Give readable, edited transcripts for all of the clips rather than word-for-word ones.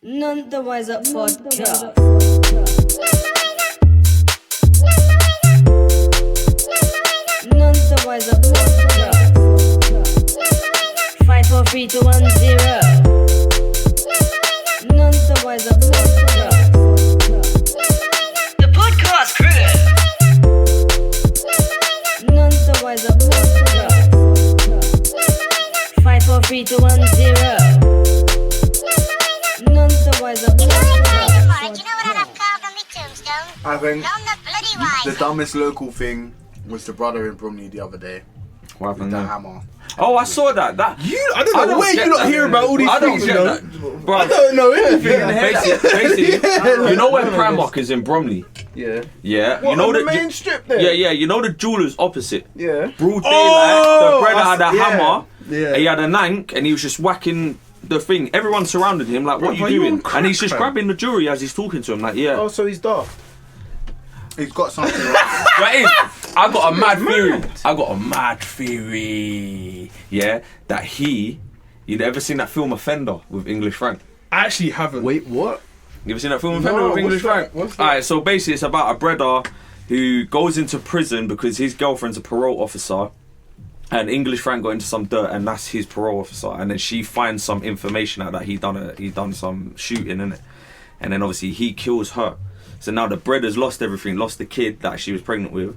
None the wiser podcast. None the wiser podcast. 5 4 3 2 1 0. None the wiser podcast. The podcast crew. None the wiser podcast. 5 4 3 2 1 0. None the wiser I think the dumbest local thing was the brother in Bromley the other day. What With happened the there? hammer. Oh, I saw that. I don't know where you not hear about all these I don't things, get you know. that. Bro, I don't know anything. basically, you know where Primark is in Bromley? Yeah. Yeah. What, You know on the the main strip there? Yeah. You know the jewelers opposite. Yeah. Broad daylight. Oh, the brother had a yeah. hammer. Yeah. He had a nank, and he was just whacking the thing. Everyone surrounded him like, "What Bro, are you you doing?" on And he's crack, just fam? grabbing the jewelry as he's talking to him. Like, yeah. Oh, so he's daft. He's got something. Right, I got a mad theory. I got a mad theory. Yeah, that you'd ever seen that film Offender with English Frank? I actually haven't. Wait, what? You ever seen that film No, Offender with what's English that? Frank? What's that? Alright, so basically it's about a brother who goes into prison because his girlfriend's a parole officer. And English Frank got into some dirt, and that's his parole officer. And then she finds some information out that he done some shooting in it, and then obviously he kills her. So now the brother's lost everything, lost the kid that she was pregnant with,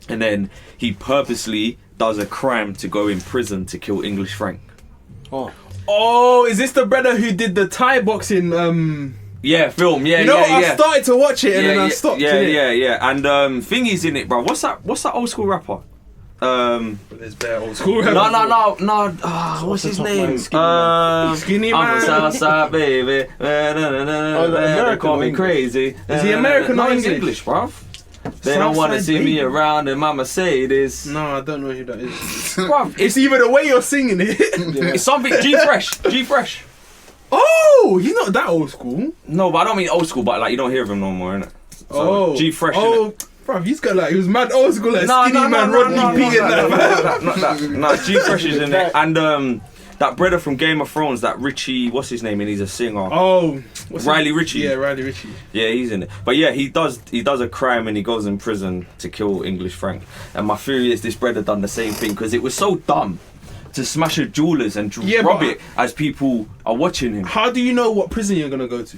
and then he purposely does a crime to go in prison to kill English Frank. Oh, is this the brother who did the Thai boxing? Yeah, film. Yeah, You know what? yeah. I started to watch it and then I yeah, stopped. Yeah, innit? yeah. And Thingy's in it, bro. What's that old school rapper? There's bare old school. No. What's his top name? man? Skinny I'm man. a Southside baby. They call me English. crazy. Is he American no, or he's English? bruv. They don't want to Southside see me baby. around in my Mercedes. No, I don't know who that is. Bruv, It's either the way you're singing it. it's something G-Fresh. Oh, he's not that old school. No, but I don't mean old school, but like you don't hear of him no more, innit? Oh, G-Fresh, Oh, bruv, he's got like he was mad old school, like skinny man, Rodney P and that. Not that. No, G-Fresh is in it. And that brother from Game of Thrones, that Richie, what's his name? And he's a singer. Oh, what's Riley his- Ritchie. Yeah, Riley Ritchie. Yeah, he's in it. But yeah, he does a crime and he goes in prison to kill English Frank. And my theory is this brother done the same thing because it was so dumb to smash a jewelers and Yeah, rob but- it as people are watching him. How do you know what prison you're gonna go to?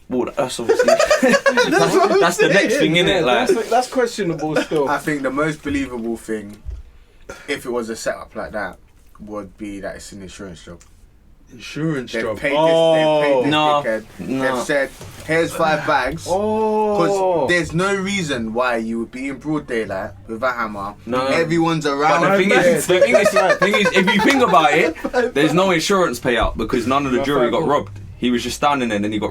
Well, that's obviously that's the next thing, innit? Like, That's questionable still. I think the most believable thing, if it was a setup like that, would be that it's an insurance job. Insurance They've job. paid this No, dickhead. no. They've said, here's 5 bags. Oh. Because there's no reason why you would be in broad daylight with a hammer. No. Everyone's But around. the thing is, if you think about it, there's no insurance payout because none of the jury got robbed. He was just standing there, and then he got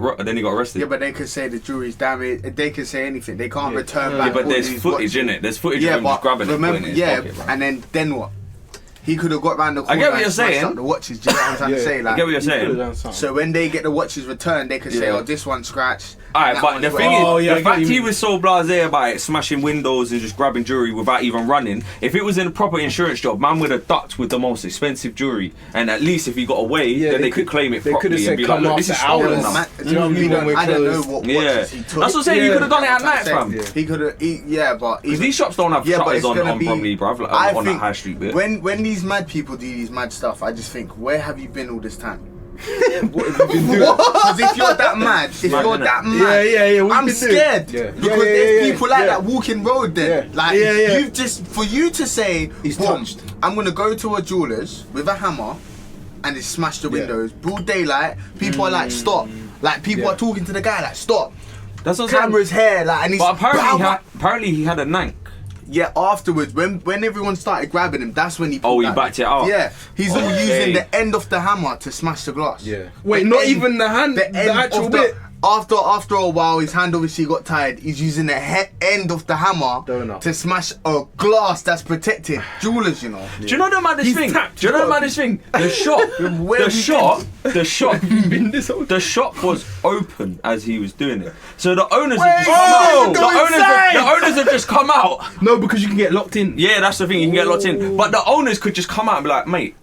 arrested. Yeah, but they could say the jury's damaged. They could say anything. They can't return Yeah, back. but all there's these footage watches. in it. There's footage Yeah, of him just but grabbing remember, it, putting it in yeah, his pocket, bro. and then what? He could have got round the corner. I get what and you're smashed saying. up the watches. Do you know what I'm trying to say? I Like, get what you're saying. so when they get the watches returned, they could say, Yeah. "Oh, this one's scratched." Alright, that but one's the wet." thing Oh, is, yeah, I the get what fact you he mean. was so blasé about it, smashing windows and just grabbing jewelry without even running. If it was in a proper insurance job, man would have ducked with the most expensive jewelry, and at least if he got away, Yeah, then they they could could- claim it they could have properly said, and be like, "Come look, this is after stolen hours." now. Man, Do you know what I mean? When we're I don't know closed. what Yeah, watches he took. that's what I'm saying. You could have done it at night, fam. He could have, yeah, but Because these shops don't have Yeah, but shutters it's on gonna be- Bromley, bruv, like, I on that think high street bit. when these mad people do these mad stuff, I just think, where have you been all this time? What have you been doing? Because if you're that mad, if mad, you're innit? that mad, Yeah. What I'm you been doing? scared Yeah. because Yeah, there's yeah, people like yeah. that walking road there. Yeah. Like Yeah. you've just for you to say, He's "Boom, touched." I'm gonna go to a jeweler's with a hammer and just smash the Yeah. windows, broad daylight. People are like, stop. Like people Yeah. are talking to the guy like, stop. That's what I'm saying. Camera's here, like, and he's. But apparently he had a nank. Yeah, afterwards, when everyone started grabbing him, that's when he. Oh, pulled he that. backed it out. Yeah, he's all Okay. using the end of the hammer to smash the glass. Yeah. Wait, The not end- even the hand. The The end actual of bit. After a while, his hand obviously got tired. He's using the end of the hammer Donut. to smash a glass that's protected. Jewelers, you know. Do you know the maddest He's thing? tapped. Do you know the maddest thing? The shop, Where the shop, Been this whole the shop was open as he was doing it. So the owners Wait, have just come oh, out. go The inside! owners have just come out. No, because you can get locked in. Yeah, that's the thing. You can get locked in. But the owners could just come out and be like, "Mate,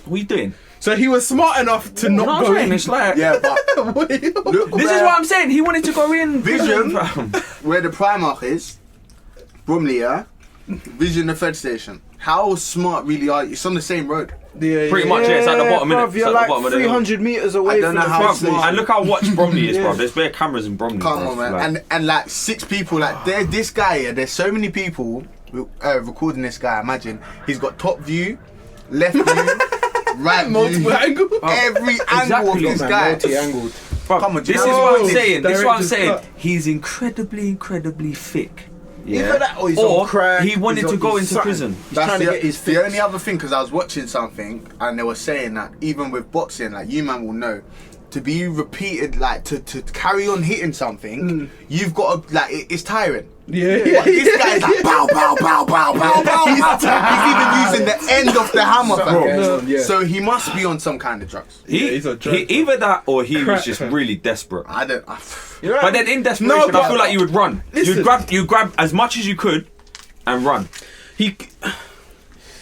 what are you doing?" So he was smart enough to You know not what I'm go saying? in. It's like, Yeah, but look this is where what I'm saying. He wanted to go in. Vision, fam. where the Primark is, Bromley, yeah? Vision, the Fed station. How smart really are you? It's on the same road. Yeah, Pretty much, yeah, it's at the bottom, innit? Bruv, It's you're at the like bottom of the hill. 300 meters I away don't from know the how Fed it's station. And look how watch Bromley is, Yeah. bro. There's bare cameras in Bromley. Come bruv. on, man. Like, And like 6 people, like there's this guy here. There's so many people recording this guy. Imagine he's got top view, left view, right multiple view, angle. every angle of Exactly, this Man, guy. multi-angled. bruv, Come on, do this you is know what I'm what saying. This is what I'm director's saying. cut. He's incredibly thick. Either that or he's Or on crack. he wanted he's to on- go he's into something. prison. He's trying to get his the fix. only other thing, because I was watching something and they were saying that even with boxing, like you man will know, to be repeated, like to carry on hitting something, you've got to like it's tiring. Yeah. But this guy's like pow pow pow pow pow pow. He's even using the end of the hammer, fam. Bro, yeah. So he must be on some kind of drugs. He, he's a drug either that or he Crack, was just fam. really desperate. I don't. You know But then in desperation, No, but- I feel like you would run. Listen. You grab as much as you could and run. He.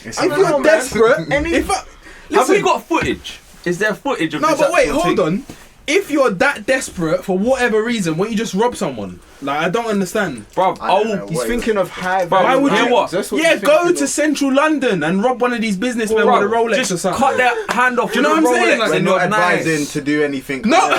It's If not you're like- desperate, if I, Have listen, we got footage? Is there footage of no, this but wait, actual hold thing? on. If you're that desperate for whatever reason, why don't you just rob someone? Like I don't understand. Bruv, I don't know. He's Wait. thinking of high Bro, value why would you- items. what? That's what Yeah, he's go thinking to of. central London and rob one of these businessmen Bro, with a Rolex just or something. cut their hand off. Do you with know a what I'm saying? Rolex Like, We're and not you're advising nice. to do anything. No.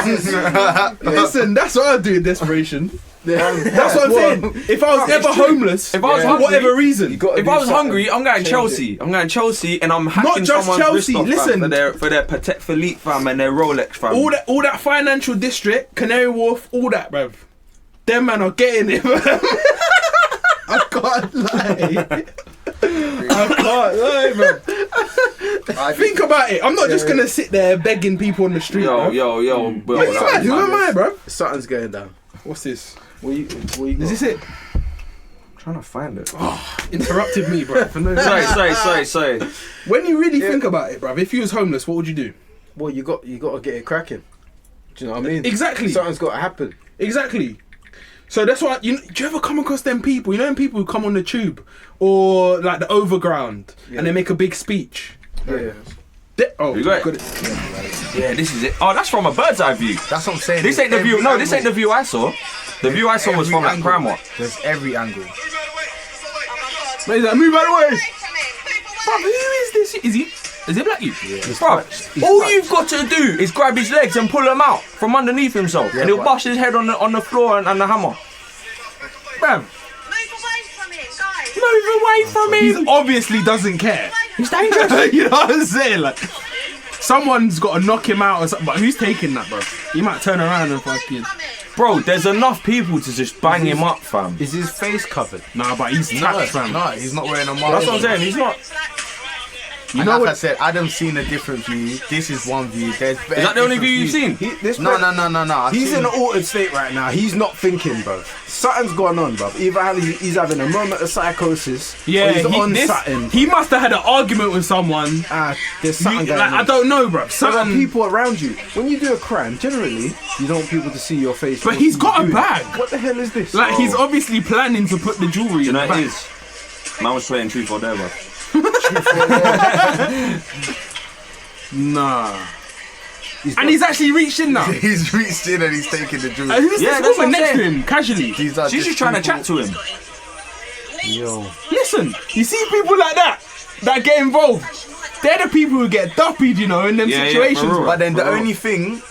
This is- Listen, that's what I'd do in desperation. Yeah. That's what I'm saying. If I was It's ever true. homeless, If I was for hungry, whatever reason, You gotta If do I was something. hungry, I'm going Change Chelsea. I'm going Chelsea, and I'm hacking just someone's Chelsea, wrist off, listen. fam, for their Patek Philippe fam and their Rolex fam. all that financial district, Canary Wharf, all that, bruv. Them man are getting it. I can't lie. I can't lie, bro. Think about it. I'm not just gonna sit there begging people on the street. Yo, bruv. yo, bro. Wait, that who was am mad. I, bro? Something's going down. What's this? What you Is got? this it? Trying to find it. Interrupted me, bro. For no Sorry. When you really think about it, bruv, if you was homeless, what would you do? Well, you got to get it cracking. Do you know what I mean? Exactly. Something's got to happen. Exactly. So that's why do you ever come across them people? You know them people who come on the tube or like the overground and they make a big speech. Yeah. Oh, You got it? Yeah, this is it. Oh, that's from a bird's eye view. That's what I'm saying. This ain't the view. No, this ain't the view I saw. The view I saw was from that Primark. There's every angle. Wait, is that move out of the way? Bruv, who is this? Is it black you? Bruv, all you've got to do is grab his legs and pull him out from underneath himself, and he'll but- bash his head on the floor and the hammer. Bruv, move away from him. He obviously doesn't care. He's dangerous. You know what I'm saying? Like, someone's got to knock him out or something. But who's taking that, bro? He might turn around and fucking. Bro, there's enough people to just bang him up, fam. Is his face covered? Nah, but he's tapped, fam. No, he's not wearing a mask. That's what I'm saying. He's not. You know like what- I said, Adam's seen a different view. This is one view. There's Is that the only view you've seen? No. I've He's seen- in an altered state right now. He's not thinking, bro. Something's going on, bro. Either he's having a moment of psychosis, Yeah, or he's on this, something. he must have had an argument with someone. There's something going Like, on. I don't know, bro. There are Something. people around you. When you do a crime, generally, you don't want people to see your face. But or he's see got you a do it. bag. What the hell is this? Like he's obviously planning to put the jewelry You in know the it bag. is. Man was playing truth or dare, bro. Nah. And he's actually reached in now. He's reached in and he's taking the jewelry. Who's Yeah, this that's what woman I'm next to saying. him, casually? These are She's just trying to chat to him. Yo. Listen, you see people like that get involved. They're the people who get duppied, you know, in them Yeah, yeah, situations. for real. bro. But then the Bro. only thing,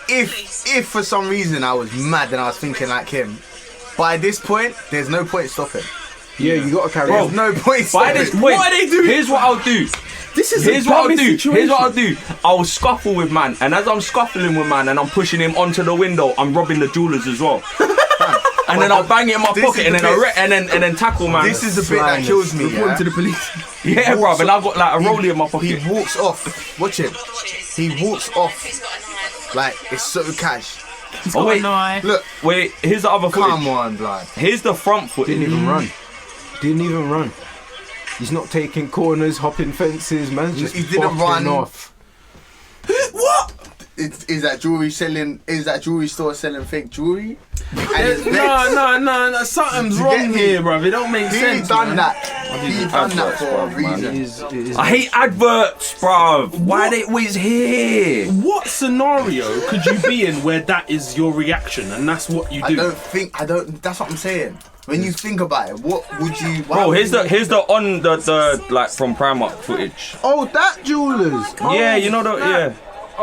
if for some reason I was mad and I was thinking like him, by this point, there's no point stopping. Yeah, you got to carry Bro, on. No point By stopping. this point, What are they doing? here's what I'll do. This is Here's a what I'll dumbest do. situation. Here's what I'll do. I'll scuffle with man, and as I'm scuffling with man and I'm pushing him onto the window, I'm robbing the jewelers as well. And then I'll bang it in my This pocket, is and the then bit- and then tackle man. This is the bit that kills me. Report Yeah? to the police. Yeah, bro, and I've got like a rollie in my pocket. He walks off. Watch him. He walks off like it's so cash. Oh wait, Look, wait. Here's the other come footage. on, blood. Here's the front footage. Didn't even run. Didn't even run. He's not taking corners, hopping fences, man's just He didn't fucking run. off. What? Is that jewelry selling? Is that jewelry store selling fake jewelry? And it's vexed. No, something's You wrong get me? here, bruv. It don't make He sense. done man. that. He done that adverts, for a bruv, man. reason. I hate adverts, bruv. Why are they always here? What scenario could you be in where that is your reaction and that's what you do? That's what I'm saying. When you think about it, what would you... Bro, here's the on the like from Primark footage. Oh, that jewelers. Yeah, you know the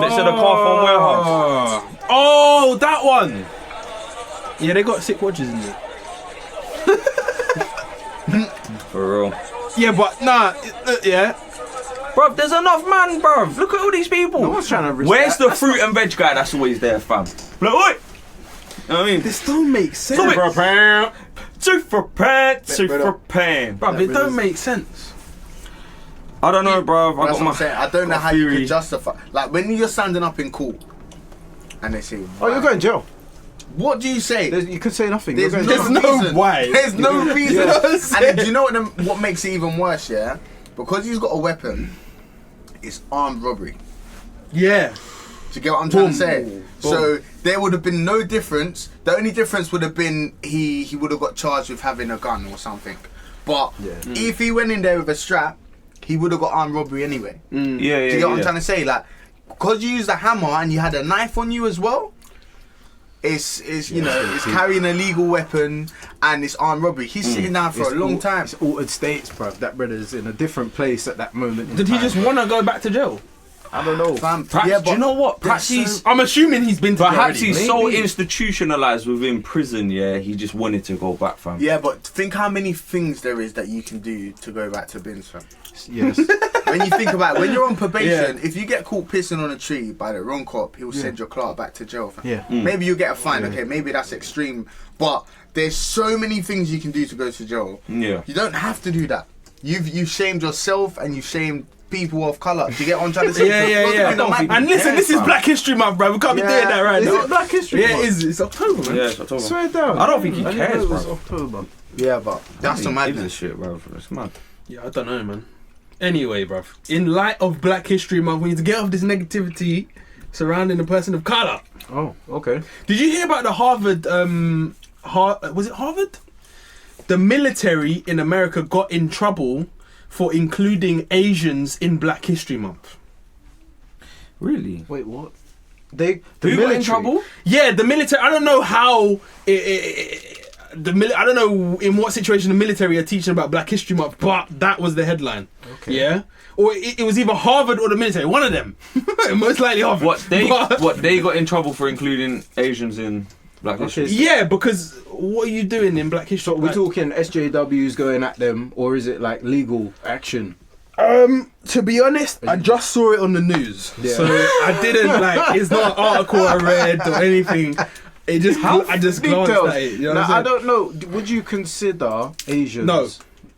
next to the car from warehouse. Oh, that one. Yeah, they got sick watches in there. For real. Yeah, but nah, yeah. Bruv, there's enough man, bruv. Look at all these people. No one's trying to risk Where's that. the fruit and veg guy that's always there, fam? Like, oi! You know what I mean? This don't make sense. Stop it. Bruv, Two for pan. it don't make sense. I don't know, bruv. I That's got what I'm saying. I don't know how you theory. could justify... Like, when you're standing up in court and they say... Oh, you're going to jail. What do you say? You could say nothing. There's You're no, going There's no reason. why. There's no reason. You know what I'm And saying? do you know what makes it even worse, yeah? Because he's got a weapon, it's armed robbery. Yeah. Do you get what I'm trying to say? Boom. So there would have been no difference. The only difference would have been he would have got charged with having a gun or something. But if he went in there with a strap, he would have got armed robbery anyway. Yeah, Do you get what I'm yeah. trying to say? Like, because you used a hammer and you had a knife on you as well, it's it's carrying a legal weapon and it's armed robbery. He's sitting down for a long time. It's altered states, bruv. That brother's in a different place at that moment. in Did he time, just bruv. want to go back to jail? I don't know. Fam, Perhaps, yeah, do you but know what? Perhaps there's he's... I'm assuming he's been to jail Perhaps already. he's so Maybe. institutionalized within prison, yeah, he just wanted to go back, fam. Yeah, but think how many things there is that you can do to go back to bins, fam. Yes. When you think about it, when you're on probation, Yeah. if you get caught pissing on a tree by the wrong cop, he'll send your clerk back to jail, fam. Yeah. Maybe you get a fine, okay, maybe that's extreme, but there's so many things you can do to go to jail. Yeah. You don't have to do that. You've shamed yourself and you've shamed people of colour. Do you get what I'm trying to say? Yeah. And listen, this is Black History Month, bro. We can't be doing that right Is now. it Black History Yeah, Month? it is. It's October, man. Yeah, it's October. Swear down. I don't think he I didn't cares, know it was bro. October. Yeah, but that's the He gives a madness. shit, bro. It's mad. Yeah, I don't know, man. Anyway, bruv, in light of Black History Month, we need to get off this negativity surrounding the person of colour. Oh, okay. Did you hear about the Harvard, was it Harvard? The military in America got in trouble for including Asians in Black History Month. Really? Wait, what? The Who got in trouble? Yeah, the military, I don't know how, I don't know in what situation the military are teaching about Black History Month, but that was the headline. Okay. Yeah? Or it was either Harvard or the military, one of them. Most likely Harvard. But- They got in trouble for including Asians in Black History? Okay. Yeah, because what are you doing in Black History? So we're talking SJWs going at them, or is it like legal action? To be honest, I just saw it on the news, Yeah. so I didn't like. It's not an article I read or anything. It just I just glanced Details. at it. You know Now, what I I'm saying? don't know. Would you consider Asians? No.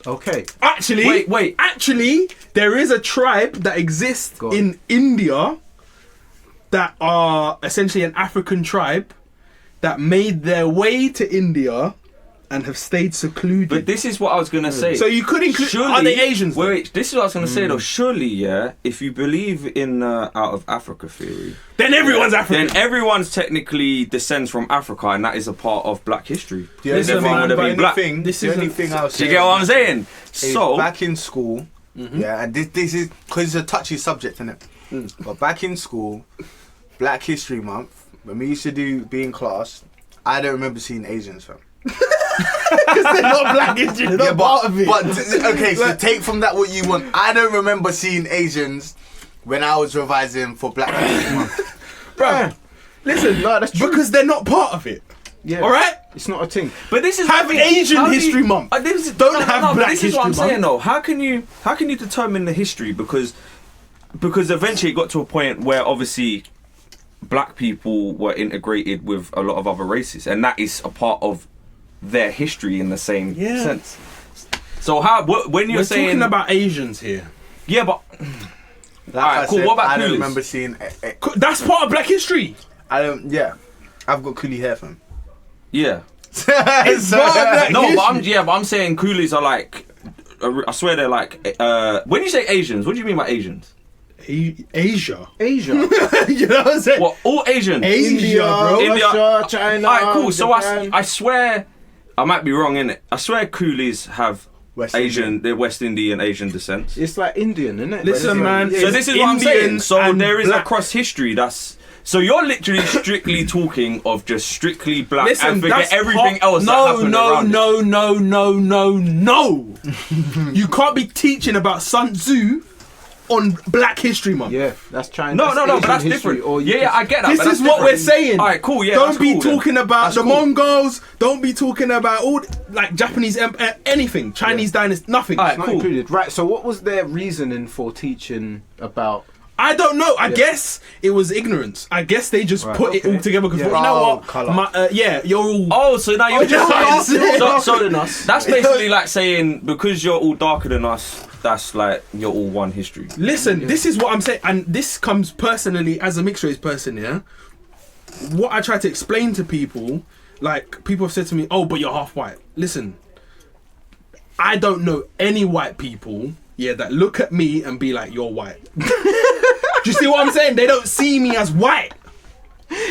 Okay. Actually, Wait. Actually, there is a tribe that exists Go on. in India that are essentially an African tribe that made their way to India and have stayed secluded. But this is what I was gonna say. So you could include. Are they Asians? Wait, this is what I was gonna say though. Surely, yeah, if you believe in out of Africa theory, Then everyone's African. then everyone's technically descends from Africa, and that is a part of Black history. Listen, Everyone man, would have but been black. This the is only a- thing I was Do you get what I'm saying? is So back in school, yeah, and this is because it's a touchy subject, isn't it? But back in school, Black History Month, when we used to be in class, I don't remember seeing Asians, fam. Because they're not Black history. They're not part of it. But okay, so take from that what you want. I don't remember seeing Asians when I was revising for Black History Month. Bro, listen, No, that's true. because they're not part of it. Yeah. All right? It's not a thing. But this is Have what Asian how do you- History Month. This is, Don't have but Black This is what I'm History saying Month. though. How can you determine the history? Because eventually it got to a point where obviously black people were integrated with a lot of other races, and that is a part of their history in the same Yeah. sense. So when you're We're saying talking about Asians here. yeah, but Like Alright, I cool. said, What about I don't coolies? remember seeing. That's part of Black history. I don't. Yeah, I've got coolie hair, fam. yeah, It's part of Black no, but history. I'm saying coolies are like, I swear they're like. When you say Asians, what do you mean by Asians? Asia. Asia. You know what I'm saying? What? All Asian? Asia, bro. India. Russia, China. Alright, cool. So Japan. I swear, I might be wrong in it. I swear coolies have West Asian, they're West Indian Asian descent. It's like Indian, isn't it? Listen, man. So this is what I'm Indian saying. So and there is black. a cross history. So you're literally strictly talking of just strictly black Listen, and forget that's everything part- else that happened around it. No. You can't be teaching about Sun Tzu on Black History Month. Yeah, that's China. No, but that's Asian different. history, or you Yeah, can- I get that. This but that's is what different. we're saying. Alright, cool. Yeah, Don't that's be cool then. talking about That's the cool. Mongols. Don't be talking about all like Japanese anything. Chinese dynasty. Nothing. Alright, Not cool. included. Right, so what was their reasoning for teaching about... I don't know. I guess it was ignorance. I guess they just Right, put it okay. all together because Yeah. you know Oh, what? colour. You're all. Oh, so now you're you're just saying- so than us. that's basically like saying because you're all darker than us, that's like you're all one history. Listen, this is what I'm saying, and this comes personally as a mixed race person. Yeah, what I try to explain to people, like people have said to me, "Oh, but you're half white." Listen, I don't know any white people, that look at me and be like, "You're white." Do you see what I'm saying? They don't see me as white.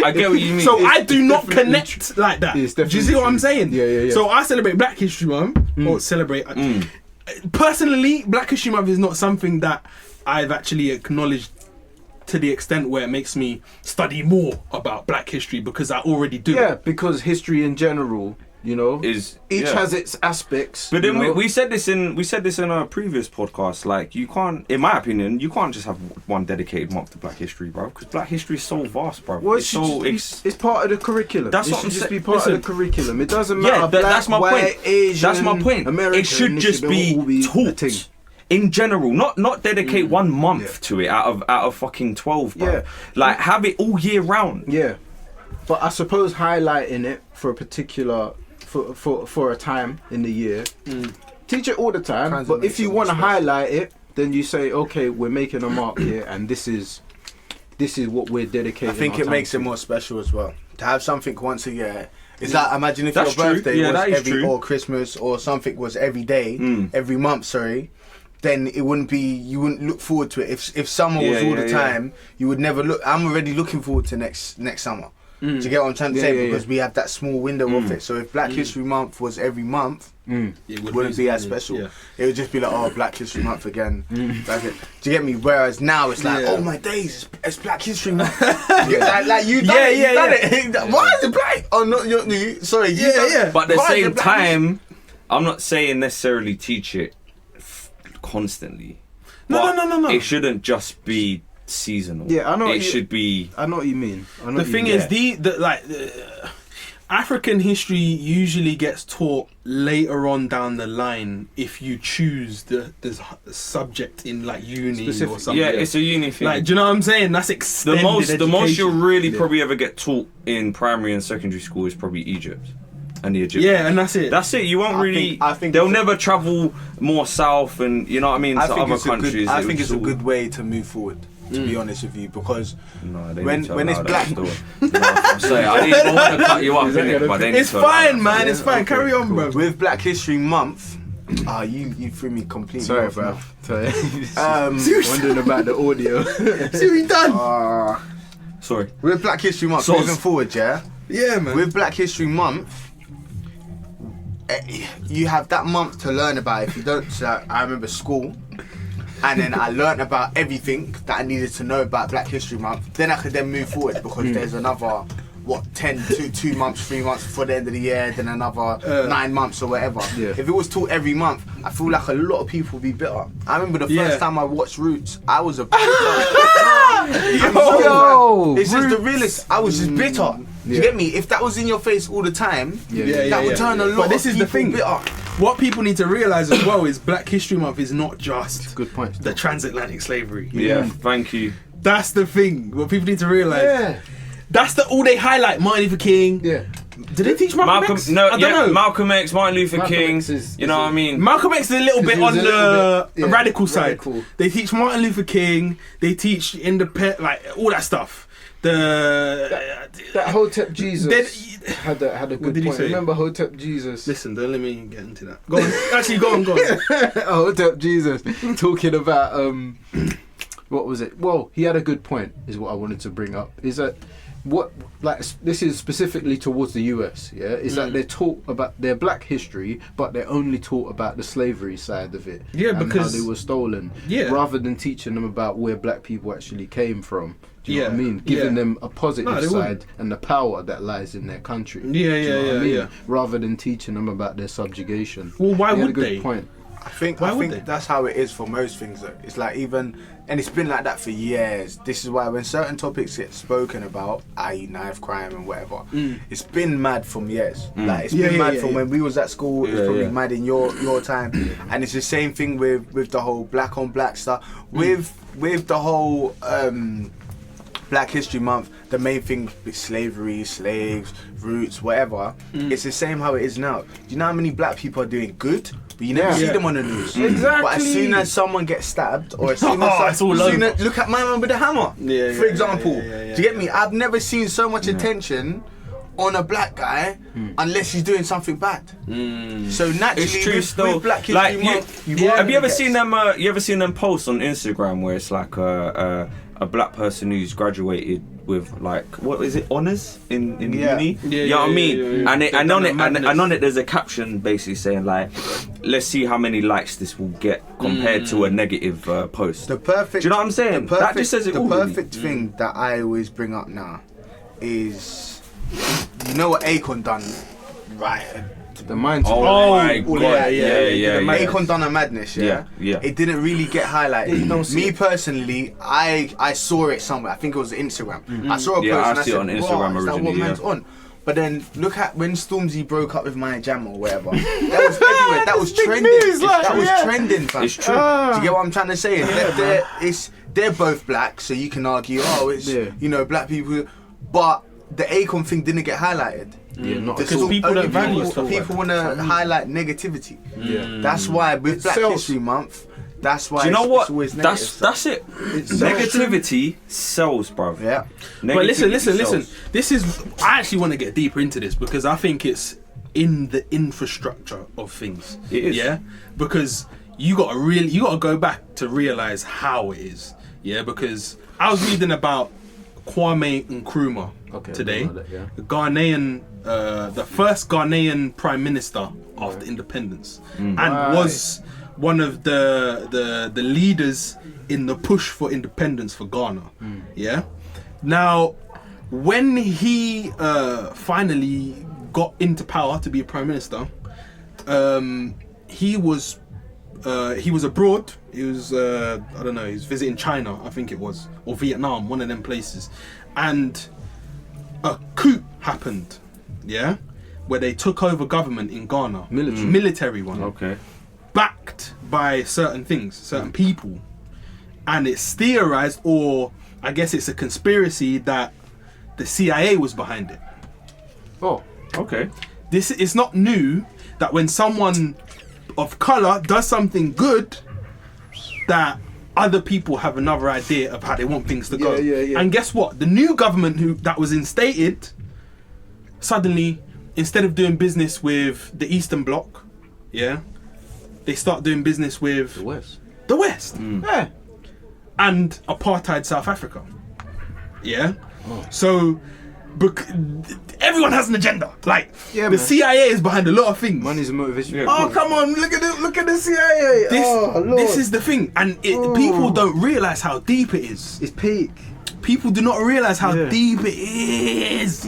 I get what you mean. So I do not definitely connect like that. It's Do you see definitely what I'm true. saying? Yeah. So I celebrate Black History Month, or celebrate. Personally, Black History Month is not something that I've actually acknowledged to the extent where it makes me study more about Black history because I already do. Yeah, because history in general, you know, Is- each yeah. has its aspects. But then you know? we said this in our previous podcast. Like you can't, in my opinion, you can't just have one dedicated month to Black History, bro. Because Black History is so vast, bro. Well, it's so it's part of the curriculum. That's it what should I'm just saying. be part Listen. of the curriculum. It doesn't matter. yeah. black, That's my white, point. Asian, That's my point. American. It should just all be a taught thing. in general, not dedicate 1 month to it out of fucking 12, bro. Yeah. Like have it all year round. Yeah, but I suppose highlighting it for a particular for a time in the year. Teach it all the time, Kinda but makes if you it want to more special. highlight it, then you say, okay, we're making a mark here, and this is what we're dedicating. I think our it time makes to. it more special as well to have something once a year. It's like imagine if That's your true. birthday Yeah, that was is every true. or Christmas or something was every day, every month. Sorry, then it wouldn't be. You wouldn't look forward to it. If summer was Yeah, all the yeah. time, you would never look. I'm already looking forward to next summer. Do you get what I'm trying to Yeah, say? yeah, Because yeah. we have that small window of it. So if Black History Month was every month, It wouldn't be as special. It would just be like, oh, Black History Month again. That's it. Do you get me? Whereas now it's like, oh my days, it's Black History Month. like you done it, you done it. Why is it black? Oh no, sorry. You done- But at the why is same it Black time, I'm not saying necessarily teach it constantly. No. It shouldn't just be seasonal. Yeah, I know what It you- should be. I know what you mean. I know The what you thing mean. is, African history usually gets taught later on down the line if you choose the subject in like uni Specific- or something. Yeah, it's a uni thing. Like, do you know what I'm saying? That's extended the most education. you'll really probably ever get taught in primary and secondary school is probably Egypt and the Egyptians. Yeah, and that's it. That's it. You won't really. I think they'll it's a- never travel more south, and you know what I mean, I to think other it's countries. I It think was it's a all- good way to move forward. To be honest with you, because No, they when- need to when it's allow black- that still. No, I'm sorry, I didn't even want to cut you off, innit, but they need It's to allow fine, that. man. It's fine. Carry on, bro. with Black History Month, you threw me completely. Sorry, off bro. now. Sorry. Um, Wondering about the audio. See what you done? Sorry. with Black History Month, Sauce. moving forward, yeah. Yeah, man. With Black History Month, you have that month to learn about. If you don't, I remember school, and then I learnt about everything that I needed to know about Black History Month. Then I could then move forward because there's another 2 months, 3 months before the end of the year, then another 9 months or whatever. Yeah. If it was taught every month, I feel like a lot of people would be bitter. I remember the first time I watched Roots, I was a Yo, it's just the realest. I was just bitter. You Yeah. get me? If that was in your face all the time, Yeah, that would turn a lot But this of is the people thing. bitter. What people need to realize as well is Black History Month is not just Good point. the transatlantic slavery. Yeah, thank you. That's the thing. What people need to realize. Yeah. That's the all they highlight. Martin Luther King. Yeah. Did they teach Malcolm X? I don't know. Malcolm X, Martin Luther Malcolm King. X is- You know what I mean? Malcolm X is a little bit he was on a little the bit, yeah, radical side. radical. They teach Martin Luther King. They teach like all that stuff. That Hotep Jesus Then- had a good did he point. say? Remember Hotep Jesus? Listen, don't let me get into that. Go on. Actually, go on. Hotep Jesus talking about what was it? Well, he had a good point, is what I wanted to bring up. Is that this is specifically towards the US, yeah? Is that they're taught about their black history, but they're only taught about the slavery side of it. Yeah, and because how they were stolen. Yeah. Rather than teaching them about where black people actually came from. Do you know what I mean? Yeah. Giving them a positive they side wouldn't. and the power that lies in their country. Yeah, Do you know yeah, what I mean? yeah. Rather than teaching them about their subjugation. Well, why He had would a good they? point. I think Why would they? that's how it is for most things though. It's like even, and it's been like that for years. This is why when certain topics get spoken about, i.e. knife crime and whatever, it's been mad from years. Like it's been mad from when we was at school. It was probably mad in your time, and it's the same thing with the whole black on black stuff. With the whole Black History Month, the main thing is slavery, slaves, roots, whatever. It's the same how it is now. Do you know how many black people are doing good? But you never see them on the news. Exactly. But as soon as someone gets stabbed, or as soon as look at my man with the hammer. For example, do you get me? I've never seen so much attention on a black guy unless he's doing something bad. So naturally, It's true still. with Black History Like, Month, have you ever seen them? You ever seen them posts on Instagram where it's like a black person who's graduated with like, what is it, honors in uni? You know what I mean? And on it there's a caption basically saying like, let's see how many likes this will get compared to a negative post. the perfect. Do you know what I'm saying? That just says it all. The perfect thing that I always bring up now is, you know what Akon done, right? The mindset. Oh my all god! that, Yeah. Akon done a madness, yeah? Yeah. It didn't really get highlighted. you don't see Me it. personally, I saw it somewhere. I think it was Instagram. I saw a post Yeah, I and I see it said, on "Wow, Instagram is that originally, what man's yeah. on?" But then look at when Stormzy broke up with Maya Jam or whatever. That was everywhere. That was trending. That was trending, fam. It's true. Do you get what I'm trying to say? They're both black, so you can argue, it's you know, black people, but the Akon thing didn't get highlighted. Yeah, not Because Because people don't value stuff like people want to highlight negativity. Yeah. That's why with Black sells. History Month, that's why Do you know it's what? always negative. That's it. Negativity sells, bruv. Yeah. But listen. Negativity sells. This is. I actually want to get deeper into this because I think it's in the infrastructure of things. It is. Yeah, because you got to go back to realize how it is. Yeah, because I was reading about Kwame Nkrumah today, I know that, yeah. the Ghanaian, the first Ghanaian prime minister after independence, and was one of the leaders in the push for independence for Ghana. Yeah. Now, when he finally got into power to be a prime minister, he was abroad. He was I don't know. He was visiting China, I think it was, or Vietnam, one of them places, and a coup happened. Yeah, where they took over government in Ghana, military one. Okay. Backed by certain things, certain people, and it's theorized, or I guess it's a conspiracy that the CIA was behind it. Oh, Okay. This is not new that when someone of color does something good, that other people have another idea of how they want things to go. Yeah. And guess what? The new government that was instated, suddenly, instead of doing business with the Eastern Bloc, yeah, they start doing business with the West. the West Yeah. and apartheid South Africa. Yeah. So, everyone has an agenda. Like Yeah, the man. CIA is behind a lot of things. Money's a motivation. Yeah, Oh come on! Look at the CIA. This is the thing, and people don't realize how deep it is. It's peak. People do not realize how Yeah. deep it is.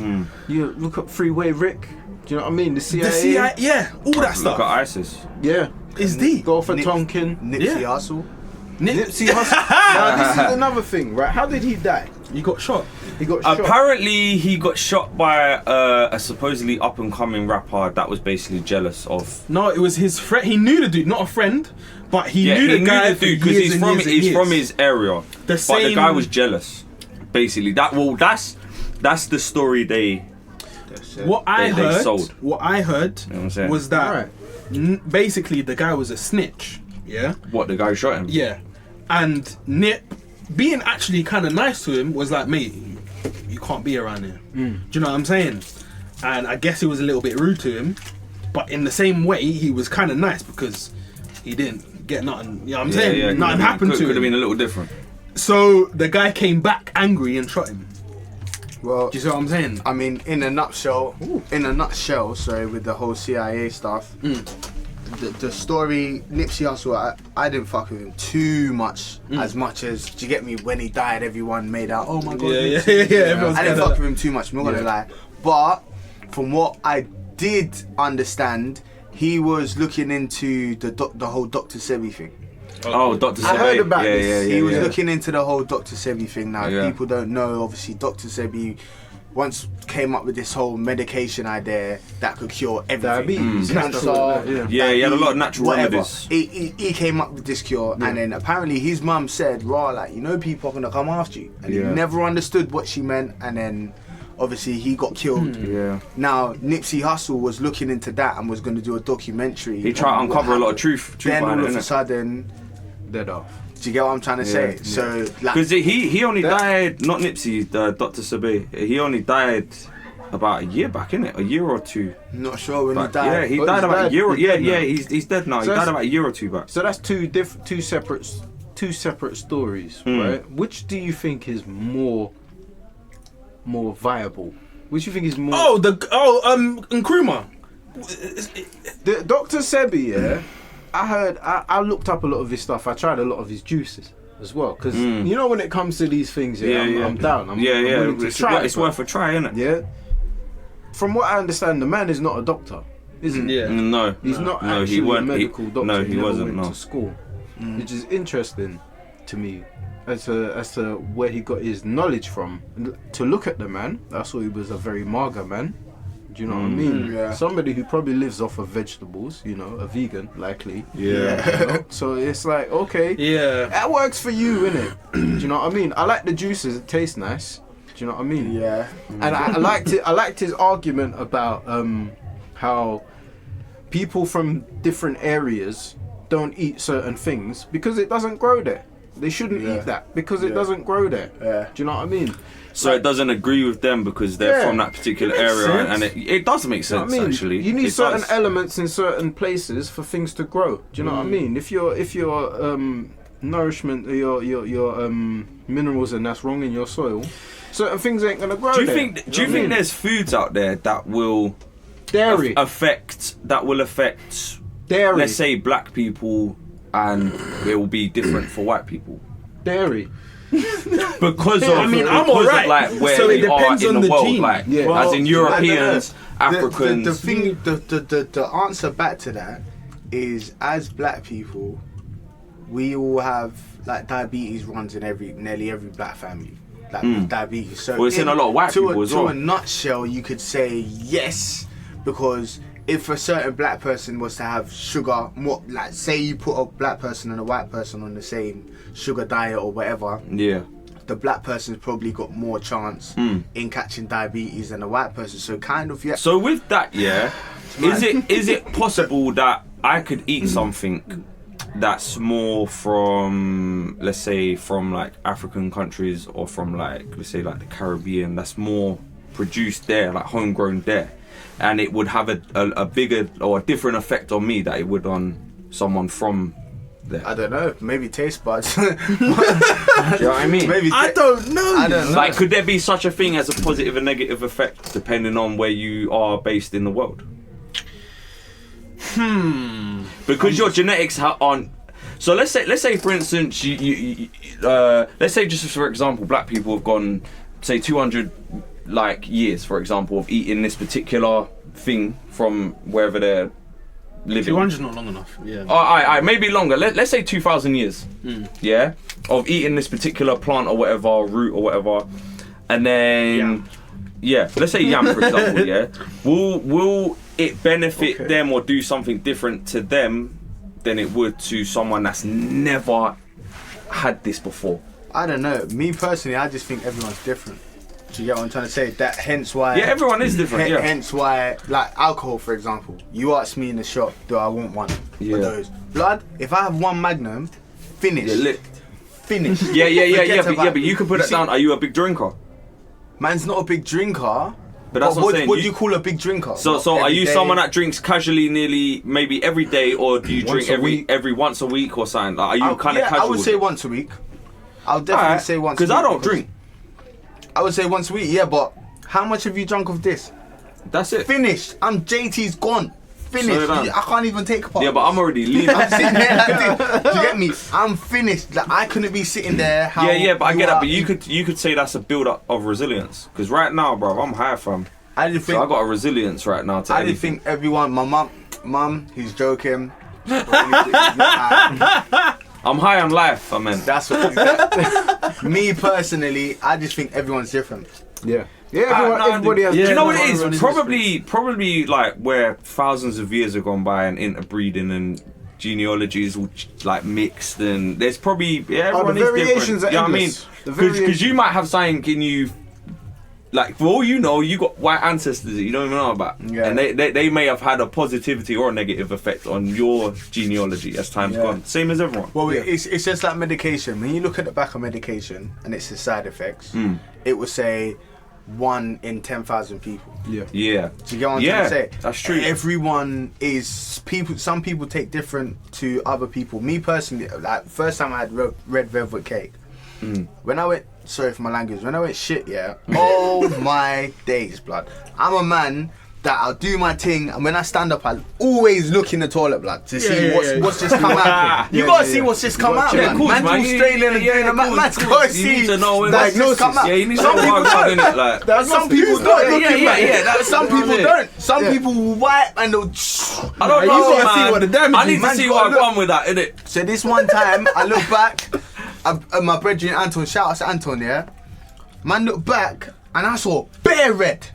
You look up Freeway Rick. Do you know what I mean? The CIA. The CIA, yeah, all that Look at stuff ISIS. Yeah. is deep. Go for Nip- Tonkin. Nipsey Yeah. Hussle. Nipsey Hussle. Now this is another thing, right? How did he die? You got shot. He got shot. Apparently, he got shot by a supposedly up and coming rapper that was basically jealous of. No, it was his friend. He knew the dude, not a friend, but he knew the guy because he's from his area. The But the same- guy was jealous. Basically, that's the story they. What I They heard, sold. what I heard You know what I'm saying? was that Right. basically the guy was a snitch. Yeah. What, the guy who shot him? Yeah, and Nip, being actually kind of nice to him, was like, mate, you can't be around here. Do you know what I'm saying? And I guess he was a little bit rude to him, but in the same way, he was kind of nice because he didn't get nothing. You know what I'm saying? Nothing happened to Could have him. been a little different. So the guy came back angry and shot him. Well, Do you see what I'm saying? I mean, in a nutshell, sorry, with the whole CIA stuff, the story, Nipsey Hussle, I didn't fuck with him too much, as much as, do you get me, when he died, everyone made out, oh my God, Yeah, Nipsey. everyone's I didn't scared fuck of with him too much, I'm not gonna lie. But, from what I did understand, he was looking into the whole Dr. Sebi thing. Oh, Dr. Sebi. I heard about this. Yeah, He was yeah. looking into the whole Dr. Sebi thing. Now, Yeah. if people don't know, obviously, Dr. Sebi once came up with this whole medication idea that could cure everything. Diabetes, Cancer, stuff like that, Yeah, he had a lot of natural whatever. remedies. He came up with this cure, and then apparently his mum said, "Raw, like, you know, people are gonna come after you," and he Yeah. never understood what she meant, and then obviously he got killed. Yeah. Now Nipsey Hussle was looking into that and was going to do a documentary. He tried to on what uncover a lot of happened. truth Then behind all it, of a innit? sudden, Dead off. do you get what I'm trying to say? Yeah. So, like, Because he only died, not Nipsey, Dr. Sebi. He only died about a year back, innit? A year or two. not sure when he Back. died. Yeah, he But died he's about dead. a year. He's dead now. He's dead now. He So died that's- about a year or two back. So that's two separate stories, right? Which do you think is more viable? Which do you think is more? Nkrumah. The Dr. Sebi, yeah. I looked up a lot of his stuff. I tried a lot of his juices as well, because you know when it comes to these things, I'm down. I'm willing to try. It's worth a try, innit? Yeah. From what I understand, the man is not a doctor, isn't he? Yeah. No. He's not No, actually he weren't. a medical doctor. No, he never wasn't. went No. to school, which is interesting to me as to where he got his knowledge from. To look at the man, I saw he was a very mager man. Do you know what I mean? Yeah. Somebody who probably lives off of vegetables, you know, a vegan, likely. Yeah. You know? So it's like, okay, Yeah. that works for you, innit? Do you know what I mean? I like the juices; it tastes nice. Do you know what I mean? Yeah. And I liked it. I liked his argument about how people from different areas don't eat certain things because it doesn't grow there. They shouldn't Yeah. eat that because it Yeah. doesn't grow there. Yeah. Do you know what I mean? So it doesn't agree with them because they're Yeah, from that particular it makes area, sense. and it does make Do you know sense what I mean? actually. You need It certain does. elements in certain places for things to grow. Do you know what I mean? If your nourishment, your minerals and that's wrong in your soil, certain things ain't gonna grow. Do you there. think? Do you know what I think mean? there's foods out there that will dairy? affect Dairy. let's say black people, and it will be different for white people dairy. because of I mean, I'm because alright. of like where So it we are depends in on the the world, gene. like Yeah. as Well, in I Europeans, don't know. Africans. The thing, the answer back to that is, as black people, we all have like diabetes runs in nearly every black family. Like diabetes. So Well, it's in a lot of white people as well. To a nutshell, you could say yes, because if a certain black person was to have sugar, more like say you put a black person and a white person on the same sugar diet or whatever, Yeah. the black person's probably got more chance in catching diabetes than the white person. So kind of, yeah. So with that, yeah, is it possible that I could eat something that's more from, let's say, from like African countries, or from like, let's say, like the Caribbean, that's more produced there, like homegrown there, and it would have a bigger or a different effect on me that it would on someone from there? I don't know, maybe taste buds. Do you know what I mean? Maybe I don't know. I don't know. Like, could there be such a thing as a positive and negative effect depending on where you are based in the world? Because your genetics aren't. So let's say for instance, let's say just for example, black people have gone, say 200 like years, for example, of eating this particular thing from wherever they're living. 200's not long enough. Yeah. I maybe longer. Let's say 2,000 years. Yeah, of eating this particular plant or whatever, root or whatever, and then let's say yam for example. Yeah, will it benefit them or do something different to them than it would to someone that's never had this before? I don't know. Me personally, I just think everyone's different. Do you get what I'm trying to say? That hence why. Yeah, everyone is different. Yeah. Hence why, like alcohol, for example. You ask me in the shop, do I want one Yeah. of those? Blood. If I have one Magnum, finish. Yeah, lit. Finish. Yeah. Forget But you can put it see, down. Are you a big drinker? Man's not a big drinker. But that's what I'm saying. What do you call a big drinker? So Not are every you day. someone that drinks casually, nearly maybe every day, or do you Once drink a week. every once a week or something? Like, are you kind of yeah, casual? I would say once a week. I'll definitely say once. Because I don't drink. I would say once a week, yeah, but how much have you drunk of this? That's it. Finished. Jaytee's gone. Finished. Slow down. I can't even take a part. Yeah, but I'm already lean. I'm sitting there like this. Do you get me? I'm finished. Like, I couldn't be sitting there. How Yeah, but I get that. are. But you could say that's a build up of resilience. Because right now, bro, I'm high from. I just think So I got a resilience right now to I anything. just think everyone. My mum, he's joking. But anything, he's not high. I'm high on life, I mean. That's what. Me personally, I just think everyone's different. Yeah. Yeah, everybody has. Do you know what it everyone is? is Probably like where thousands of years have gone by and interbreeding and genealogy is all like mixed and there's probably everyone the is variations different. are You know what I mean? endless. The Because variations. you might have something in you. Like for all you know, you got white ancestors that you don't even know about, Yeah. and they may have had a positivity or a negative effect on your genealogy as time's Yeah. gone. Same as everyone. Well, it's just like medication. When you look at the back of medication and it's the side effects, it will say 1 in 10,000 people. Yeah. Yeah. Do you get what I'm Yeah, trying to say? that's true. Everyone is people. Some people take different to other people. Me personally, like first time I had red velvet cake. When I went, sorry for my language. When I went shit, yeah. Oh my days, blood. I'm a man that I'll do my thing, and when I stand up, I always look in the toilet, blood, to see what's just come out. You gotta see what's just come out, Yeah, man. cool, Man's man. Australian and doing a man's gotta see. You need to know when what's just come out. Yeah, you need to Some know people what's don't. in it, like. But some people don't. Some people it. don't. Some people will wipe and they'll. I don't You know, gotta see man. what the damage I need is. to Man's see gotta what I've look. gone with that, innit? So this one time, I look back, my brethren Anton, shout out to Anton, yeah? Man looked back, and I saw bare red.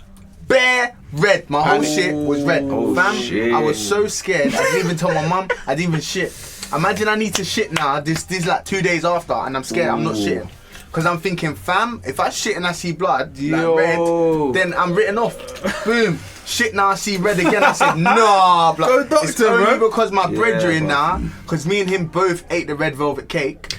My whole shit was red. Oh, Fam, shit. I was so scared, I didn't even tell my mum, I didn't even shit. Imagine I need to shit now, this like 2 days after, and I'm scared, I'm not shitting. Because I'm thinking, fam, if I shit and I see blood, like red, then I'm written off. Boom. Shit now I see red again. I said, nah, blood. Go doctor, it's only bro. because my brethren bro. now, because me and him both ate the red velvet cake.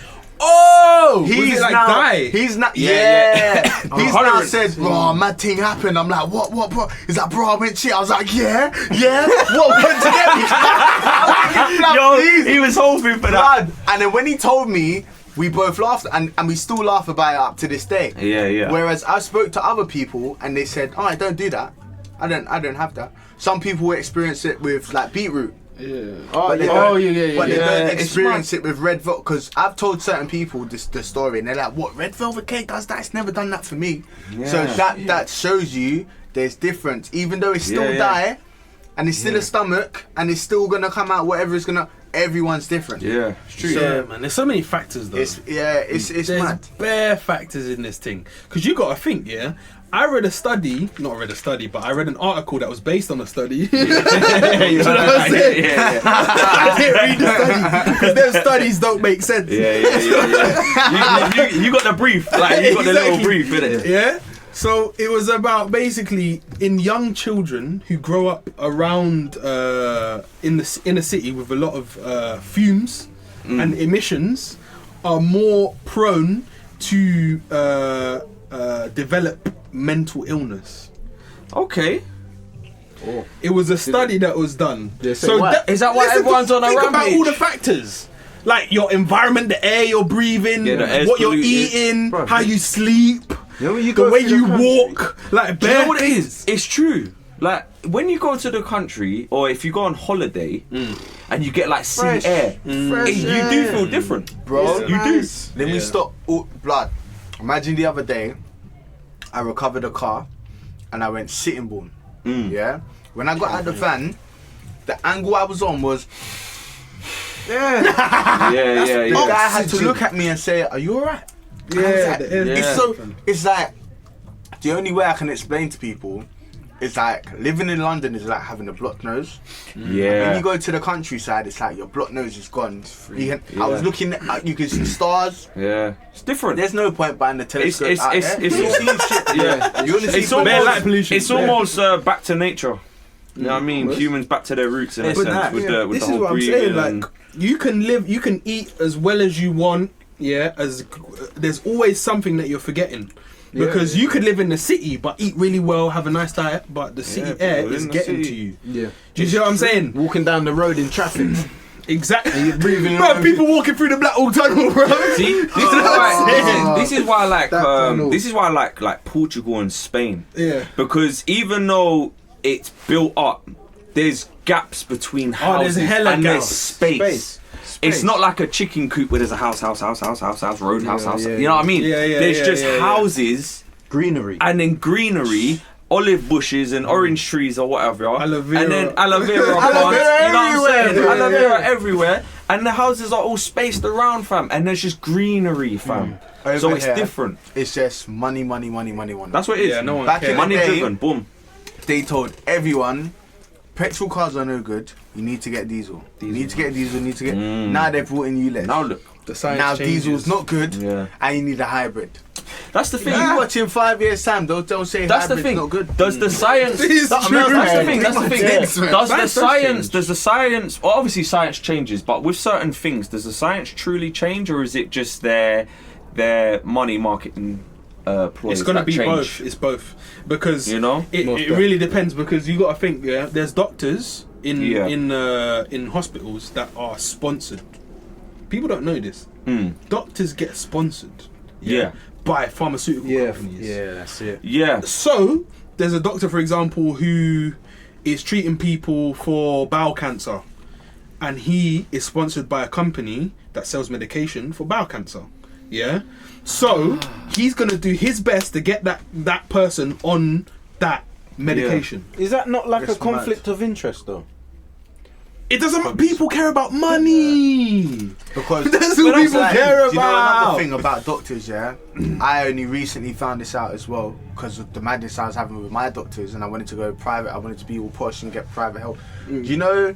Oh! He's was it like now, dye? he's not, Yeah. He's now said, bro, mad thing happened. I'm like, what, bro? He's like, bro, I went shit. I was like, yeah. What went together? Yo, he was hoping for that. Blood. And then when he told me, we both laughed, and we still laugh about it up to this day. Yeah. Whereas I spoke to other people, and they said, "Oh, I don't do that. I don't have that." Some people will experience it with like beetroot. But they don't- But they don't It's experience it with red velvet, because I've told certain people the story, and they're like, "What, red velvet cake does that? It's never done that for me." So that shows you there's difference, even though it's still dye, and it's still a stomach, and it's still gonna come out whatever it's gonna. Everyone's different. Yeah, it's true. Yeah, man. There's so many factors though. It's There's mad. bare factors in this thing. Because you got to think, yeah. I read a study, not read a study, but I read an article that was based on a study. You know what I'm saying? Yeah. I didn't read the study because them studies don't make sense. Yeah. You got the brief, like you got the little Exactly. brief, innit? Yeah. So it was about basically in young children who grow up around in a city with a lot of fumes and emissions are more prone to develop mental illness. Okay. It was a study that was done. They say what? Is that why listen, everyone's on a think about rampage? all the factors. Like your environment, the air you're breathing, Yeah, the air's what you're polluted. eating, Bro, how you sleep, You know when you the go way through you the country- walk. Like Do you know bare what it things. is? It's true. Like when you go to the country, or if you go on holiday, and you get like sea Fresh. air, Fresh you air. do feel different, Bro, You do. Then we stop. Oh, blood. Imagine the other day, I recovered a car, and I went sitting bone. Yeah. When I got out the van, the angle I was on was. Yeah. The guy had to look at me and say, "Are you alright?" Yeah, It's so. It's like the only way I can explain to people is like living in London is like having a blocked nose. When Yeah. you go to the countryside, it's like your blocked nose is gone. I was looking at, you can see stars. Yeah. It's different. There's no point buying the telescope. it's- out it's- there. it's- You see shit. Yeah. You wanna see It's some almost, light pollution. it's almost back to nature. You know what I mean? Humans back to their roots in a But sense with the this whole is what I'm breathing. saying. and- Like you can eat as well as you want. Yeah, as there's always something that you're forgetting. Because you could live in the city but eat really well, have a nice diet, but the city air people is in the getting city. to you. Yeah. Do you see what I'm saying? Walking down the road in traffic. Exactly. And you're breathing Bro, around people walking through the Black Hole Tunnel, bro. See, this is why I like this is why I like Portugal and Spain. Yeah. Because even though it's built up, there's gaps between houses there's hella and there's gaps. space. It's not like a chicken coop where there's a house, road, house. yeah, You know what I mean? Yeah, yeah, there's yeah, just yeah, yeah. houses greenery. and then greenery, olive bushes and orange trees or whatever. Aloe vera. And then aloe vera plants. Aloe vera You know what I'm saying? everywhere. Aloe vera everywhere. And the houses are all spaced around, fam. And there's just greenery, fam. Over So it's here, different. It's just money. That's what it is. Yeah, no one Back cares. in Money the day, driven, boom. they told everyone, petrol cars are no good. You need to get diesel. You need to get diesel. Now they've brought in ULEZ. Now look. The science Now changes. diesel's not good, Yeah. and you need a hybrid. That's the thing. You watch in 5 years' time, they'll say That's the hybrid's thing. not good. Does the science? This is That's true. the thing. That's the thing. Yeah. Does the Science does science? change. Does the science? Well, obviously, science changes, but with certain things, does the science truly change, or is it just their money marketing ploys? It's gonna that be change? both. It's both because You know? it Most really depends because you got to think. Yeah, there's doctors Yeah. in hospitals that are sponsored. People don't know this. Doctors get sponsored. Yeah. By pharmaceutical companies. Yeah, that's it. Yeah. So there's a doctor, for example, who is treating people for bowel cancer, and he is sponsored by a company that sells medication for bowel cancer. Yeah. So he's gonna do his best to get that person on that medication. Is that not like It's a conflict of interest though? It doesn't. People care about money. Because That's what But people like, care do you know about. another thing about doctors, yeah? I only recently found this out as well because of the madness I was having with my doctors, and I wanted to go private. I wanted to be all posh and get private help. Do you know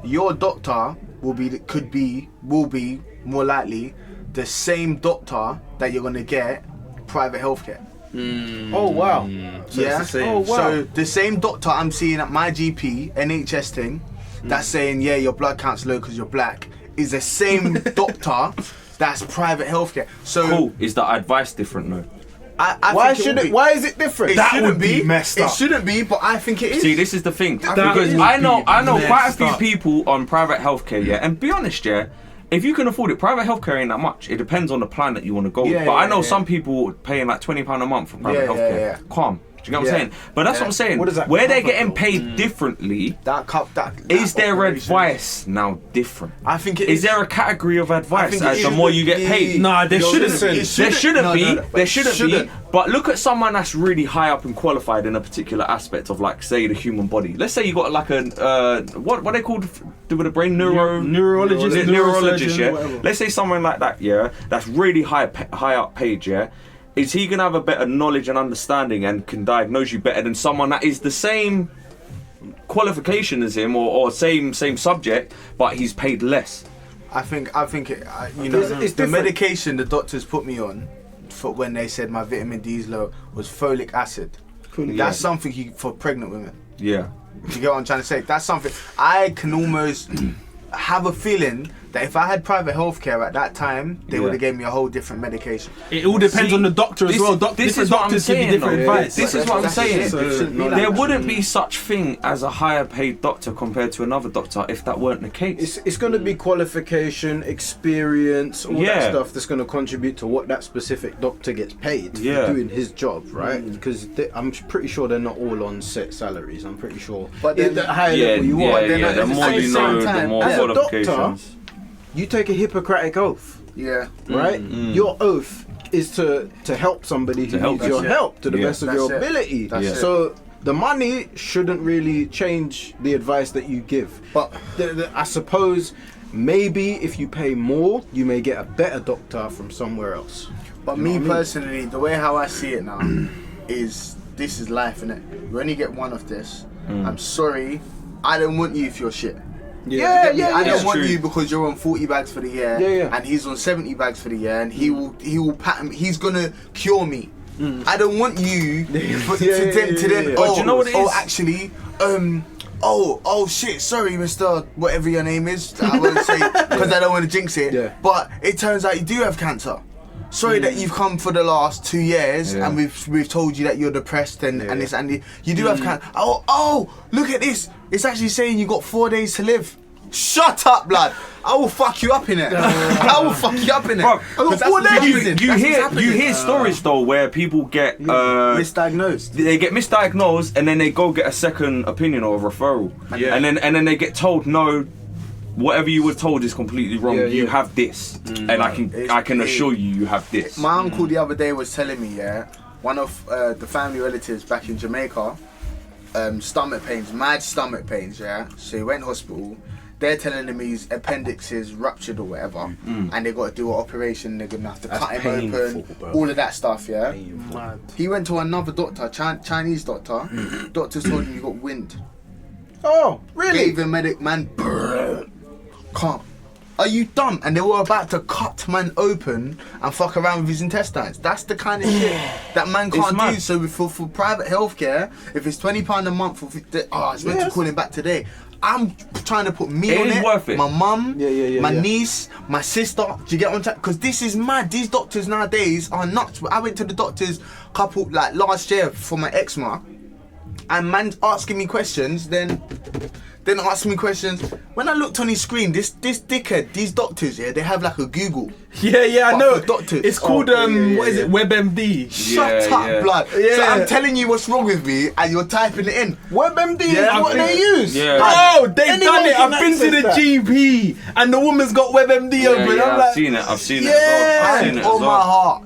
your doctor will be more likely the same doctor that you're gonna get private healthcare. Oh wow. So Yeah. it's the same. Oh, wow. So the same doctor I'm seeing at my GP NHS thing, that's saying your blood count's low because you're black, is the same doctor that's private healthcare. So Cool. Is the advice different? No. I Why think should will it? be. Why is it different? It That shouldn't would be messed up. It shouldn't be, but I think it is. See, this is the thing That because would I know be quite a messed few up. people on private healthcare. Yeah, and be honest, yeah. If you can afford it, private healthcare ain't that much. It depends on the plan that you want to go with. Yeah, But I yeah, know yeah. some people paying like £20 a month for private Yeah, healthcare. yeah. Calm. Do you know what Yeah. I'm saying? But that's Yeah. what I'm saying. What does that Where they're cover, getting though? paid differently, is their operations. advice now different? I think it Is there a category of advice think it as the should more you get be- paid? Nah, there Yo, shouldn't. listen, it There shouldn't- shouldn't no, be. no, no, There it shouldn't be. But look at someone that's really high up and qualified in a particular aspect of, like, say, the human body. Let's say you got like a what are they called with the brain? Neurologist, Neurologist. neurosurgeon, Yeah. whatever. Let's say someone like that. Yeah. That's really high up paid. Yeah. Is he gonna have a better knowledge and understanding and can diagnose you better than someone that is the same qualification as him or same subject, but he's paid less? I think it, It's the different. medication the doctors put me on for when they said my vitamin D's low was folic acid. That's something for pregnant women. Yeah. You get what I'm trying to say? That's something I can almost have a feeling that if I had private healthcare at that time, they Yeah. would have gave me a whole different medication. It all depends See, on the doctor as this- well. this Different is what I'm doctors give you saying, different though. advice. This is what I'm That's saying. it. It shouldn't be like There that. wouldn't be such thing as a higher paid doctor compared to another doctor if that weren't the case. It's going to be qualification, experience, all Yeah. that stuff that's going to contribute to what that specific doctor gets paid Yeah. for doing his job, right? Because I'm pretty sure they're not all on set salaries. I'm pretty sure. But But then- the higher Yeah, level you yeah, are, then yeah. at The the more same you know, the time, more as a doctor, qualifications. you take a Hippocratic oath, Yeah. right? Your oath is to help somebody who help, needs your that's it. help to the Yeah. best of That's your it. ability. That's it. So the money shouldn't really change the advice that you give. But I suppose maybe if you pay more, you may get a better doctor from somewhere else. But You know me what I mean? personally, the way how I see it now is this is life, innit? You only get one of this. I'm sorry, I don't want you if you're shit. Yeah, I don't It's want true. you because you're on 40 bags for the year, Yeah, yeah. and he's on 70 bags for the year, and he will pattern. He's gonna cure me. I don't want you to then yeah, yeah. But do you know what it oh, is? actually, oh shit, sorry, Mr. Whatever your name is. I won't say because I don't want to jinx it. Yeah. But it turns out you do have cancer. Sorry that you've come for the last 2 years Yeah. and we've told you that you're depressed and this and you do have cancer. Oh, look at this. It's actually saying you got 4 days to live. Shut up, blood. I will fuck you up in it. I will fuck you up in it. Bro, 'Cause that's what's happening. you That's what's hear happening. stories though where people get Misdiagnosed. they get misdiagnosed and then they go get a second opinion or a referral. Yeah. And then they get told no, whatever you were told is completely wrong. Yeah, You yeah. have this, and I can assure you have this. My uncle the other day was telling me, one of the family relatives back in Jamaica, stomach pains, mad stomach pains, so he went hospital. They're telling him his appendix is ruptured or whatever, and they got to do an operation. They're gonna have to cut him open, bro. all of that stuff. He went to another doctor, Chinese doctor. Doctors told him you got wind. Oh, really? Gave him medic, man. Can't. Are you dumb? And they were about to cut man open and fuck around with his intestines. That's the kind of shit that man can't mad. do. So for private healthcare, if it's £20 a month, it's meant to call him back today. I'm trying to put me It on is it. worth it. My mum, my yeah. niece, my sister. Do you get what I'm saying? Because this is mad. These doctors nowadays are nuts. I went to the doctors last year for my eczema, and man's asking me questions. Then asking me questions. When I looked on his screen, this dickhead, these doctors, they have like a Google. Yeah, I But know. for doctors. It's called what is it? WebMD. Shut up, yeah. blood. So Yeah. I'm telling you what's wrong with me, and you're typing it in. WebMD is Yeah, what I they think- use. Yeah. Oh, they've Anyone done it. can I've been to the access that. GP, and the woman's got WebMD open. I'm I've like, seen it. I've seen it. Yeah. As well. I've seen it as On my well. heart,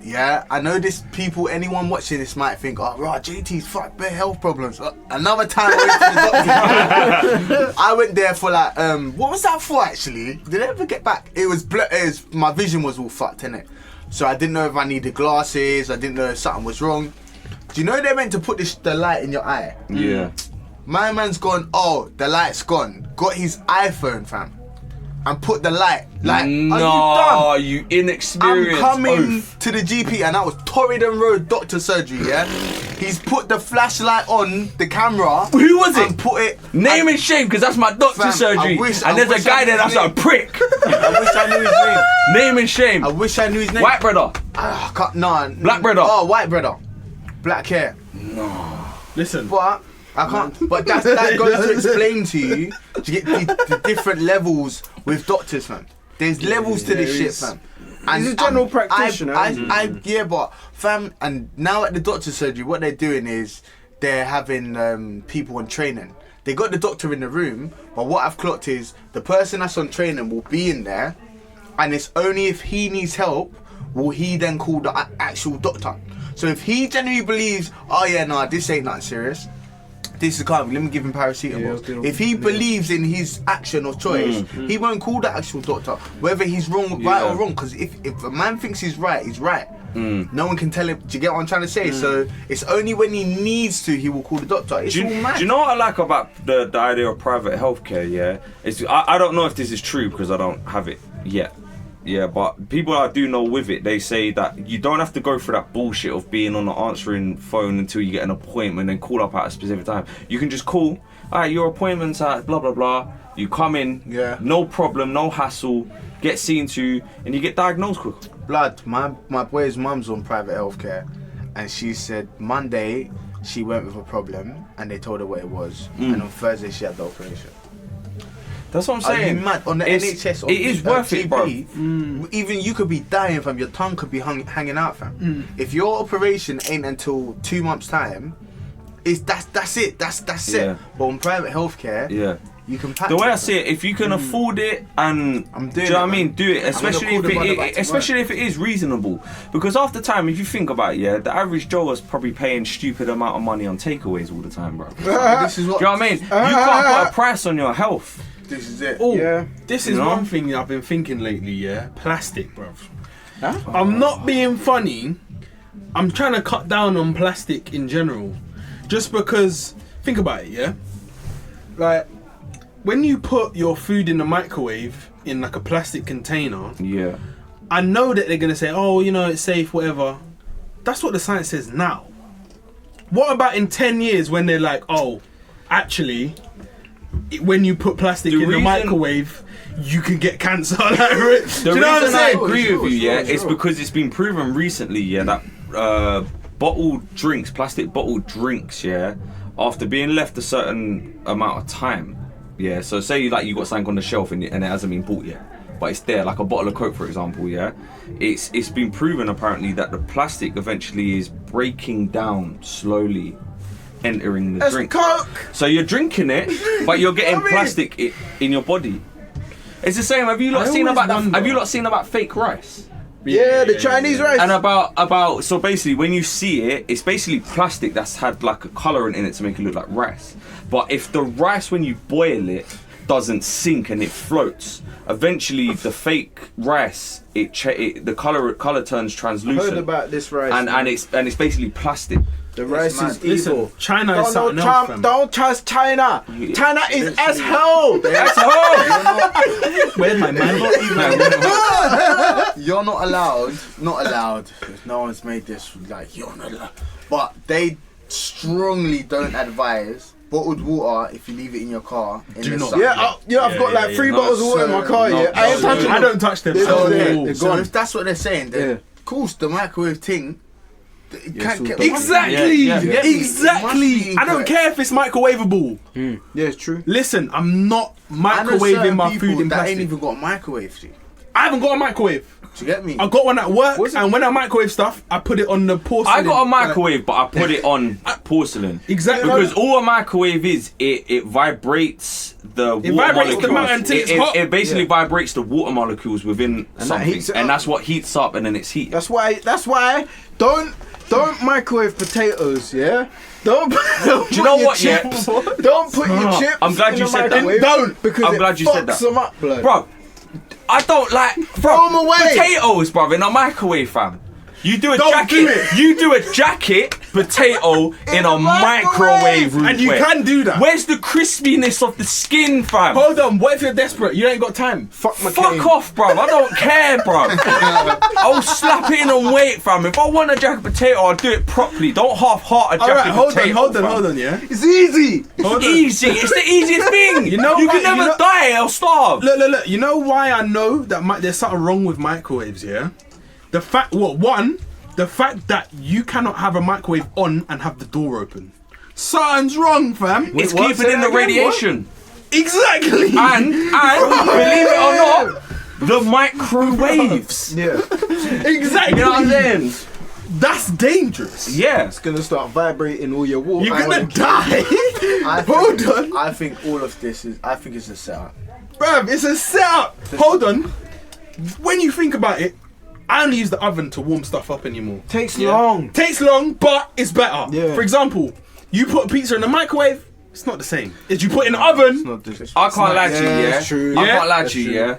I know this people, anyone watching this might think, oh, right, Jaytee's fuck bare health problems. Another time I went to the doctor, I went there for like, what was that for actually? Did I ever get back? It was my vision was all fucked, innit? So I didn't know if I needed glasses, I didn't know if something was wrong. Do you know they're meant to put the light in your eye? Yeah. My man's gone, oh, the light's gone. Got his iPhone, fam. And put the light. Like, are you dumb? No, you I'm inexperienced. coming oaf. to the GP, and that was Torridon Road doctor surgery, He's put the flashlight on the camera. Who was it? And put it. Name and shame, because that's my doctor's Fam, surgery. I wish And there's I a guy there knew that's his a name. prick. I wish I knew his name. Name and shame. I wish I knew his name. White brother. I can't, no. Black brother. Oh, white brother. Black hair. listen. But I can't. But that goes to explain to you to get the different levels with doctors, fam. There's levels to this there shit, is. fam. He's a general practitioner, Yeah, but fam, and now at the doctor's surgery, what they're doing is they're having people on training. They got the doctor in the room, but what I've clocked is the person that's on training will be in there, and it's only if he needs help will he then call the actual doctor. So if he genuinely believes, oh yeah, nah, this ain't nothing serious, this is calm, let me give him paracetamol. If he believes in his action or choice, he won't call the actual doctor, whether he's wrong, right or wrong. Because if a man thinks he's right, he's right. No one can tell him. Do you get what I'm trying to say? So it's only when he needs to he will call the doctor. It's all mad. Do you know what I like about the idea of private healthcare? Yeah, I don't know if this is true because I don't have it yet. Yeah, but people I do know with it, they say that you don't have to go through that bullshit of being on the answering phone until you get an appointment and call up at a specific time. You can just call, alright, your appointment's at blah blah blah. You come in, no problem, no hassle, get seen to, and you get diagnosed quick. Blood, my boy's mum's on private healthcare, and she said Monday she went with a problem, and they told her what it was, and on Thursday she had the operation. That's what I'm Are saying. you mad? On the NHS, it is worth it, bro. Even you could be dying, fam. Your tongue could be hanging out, fam. If your operation ain't until 2 months' time, that's it. That's Yeah. it. But on private healthcare, you can. The way I see it, if you can afford it, and I'm doing do you know it, what I mean? man. Do it, I'm especially gonna if call the brother back it, to especially if it is reasonable. Because after time, if you think about it, the average Joe is probably paying stupid amount of money on takeaways all the time, bro. Do you know This is what. what I mean? You can't put a price on your health. This is it. Oh, Yeah. this You is know? one thing I've been thinking lately, plastic, bruv. I'm not being funny. I'm trying to cut down on plastic in general. Just because, think about it, like, when you put your food in the microwave in like a plastic container, Yeah. I know that they're going to say, oh, you know, it's safe, whatever. That's what the science says now. What about in 10 years when they're like, oh, actually, when you put plastic The in the reason- microwave, you can get cancer. Like, do The you know what I'm reason I saying? agree Sure, with you, sure, is sure. because it's been proven recently, that bottled drinks, plastic bottled drinks, after being left a certain amount of time, Yeah, so say you got something on the shelf and it hasn't been bought yet, but it's there, like a bottle of Coke, for example. Yeah, it's been proven apparently that the plastic eventually is breaking down slowly, entering the drink. Coke. So you're drinking it, but you're getting plastic in your body. It's the same. Have you lot seen about that? Have you lot seen about fake rice? Yeah, the Chinese rice. And about so basically when you see it, it's basically plastic that's had like a colorant in it to make it look like rice. But if the rice when you boil it doesn't sink and it floats, eventually the fake rice the color turns translucent. I heard about this rice. And it's basically plastic. The rice is evil. Listen, China is something else, fam. Don't trust China. China is asshole. Where's my man? You're not allowed. No one's made this like you're not allowed. But they strongly don't advise bottled water if you leave it in your car. Do not. sun. I've got like 3 bottles of water in my car. no, I ain't no, touching I them. don't touch them. They're Oh. They're So gone. if that's what they're saying, then of course the microwave thing. You can't so get don't- Exactly. Yeah, yeah. Exactly. I don't care if it's microwavable. Yeah, it's true. Listen, I'm not I know microwaving certain my people food in that plastic. ain't even got a microwave. See. I haven't got a microwave. Do you get me? I got one at work, and when I microwave stuff, I put it on the porcelain. I got a microwave, but I put it on porcelain. Exactly. Because all a microwave is, it vibrates the water vibrates the molecules. mountain until it's hot. It basically vibrates the water molecules within that something, heats it and up. that's what heats up, and then it's heat. That's why don't microwave potatoes, yeah? Don't put you know your what, yeah? chips. Don't put your chips. I'm glad in you the said that. microwave Don't, because I'm it glad you said fucks that. them up, blood. Bro, I don't like Throw 'em away. potatoes, bro, in a microwave, fam. You do a Don't jacket. do it. You do a jacket potato in a microwave, And you Rupert. can do that. Where's the crispiness of the skin, fam? Hold on, what if you're desperate? You ain't got time. Fuck my Fuck off, bruv. I don't care, bruv. I'll slap it in and wait, fam. If I want a jacket potato, I'll do it properly. Don't half-heart a jacket Alright, hold potato. on, yeah? It's easy. Hold on. Easy. It's the easiest thing. You know you what, can never you know- die or starve. Look. You know why I know that there's something wrong with microwaves, yeah? The fact that you cannot have a microwave on and have the door open. Something's wrong, fam. It's what? keeping Say in that the again, radiation. Exactly. And believe it or not, the microwaves. Yeah. Exactly. You know what I'm saying? That's dangerous. Yeah. It's gonna start vibrating all your water. You're gonna die. Hold on. I think all of this is. I think it's a setup. Bruv, it's a setup. Hold on. When you think about it, I only use the oven to warm stuff up anymore. Takes long. Takes long, but it's better. Yeah. For example, you put a pizza in the microwave, it's not the same. If you put it in the oven, I can't lie to you, yeah. it's true. I Yeah. can't lie to you, yeah.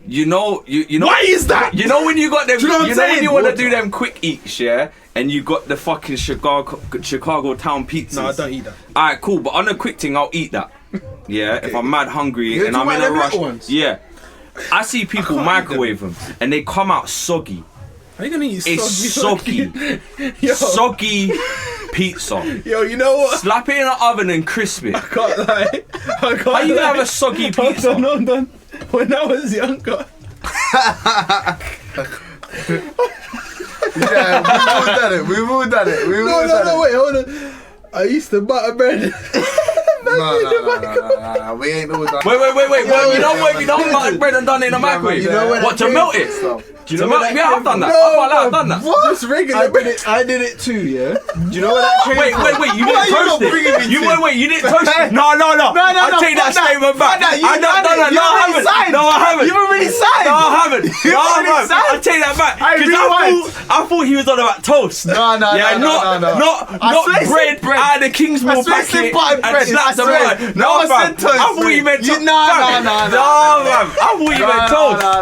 You know, you know. why is that? You know when you got them, Do you know what I'm when saying? you want to Water. do them quick eats, yeah, and you got the fucking Chicago town pizzas. No, I don't eat that. Alright, cool, but on a quick thing, I'll eat that. Yeah, if I'm mad hungry You're and I'm in talking a about them rush. little ones? Yeah, I see people can't eat microwave them and they come out soggy. Are you gonna eat It's soggy, Yo, soggy pizza. yo, you know what? Slap it in the oven and crisp it. I can't lie. I can't How you gonna have lie. a soggy Hold pizza? on, hold on. When I was younger, Yeah, we've all done it. no, wait, hold on. I used to butter bread. No, we ain't all done. Wait. Well, you know what? You don't butter bread and done it in a microwave. you know what What, to that melt means? it? So, Do you know what? Yeah, I've done that. I've done that. Just regular bread. I did it too, yeah? Do you know where that came Wait, from? you didn't toast it. You didn't toast it. No. I take that statement back. I haven't. You've already signed. No, I haven't. I take that back. rewind. I thought he was on about toast. No. Yeah, not swear he bread said bread. out of the Kingsmore I swear he said packet buttered and bread. slaps I of swear. bread. No No, one fam. said toast, I thought you meant You- toast. no, Fam. no, fam. I thought you meant toast. No,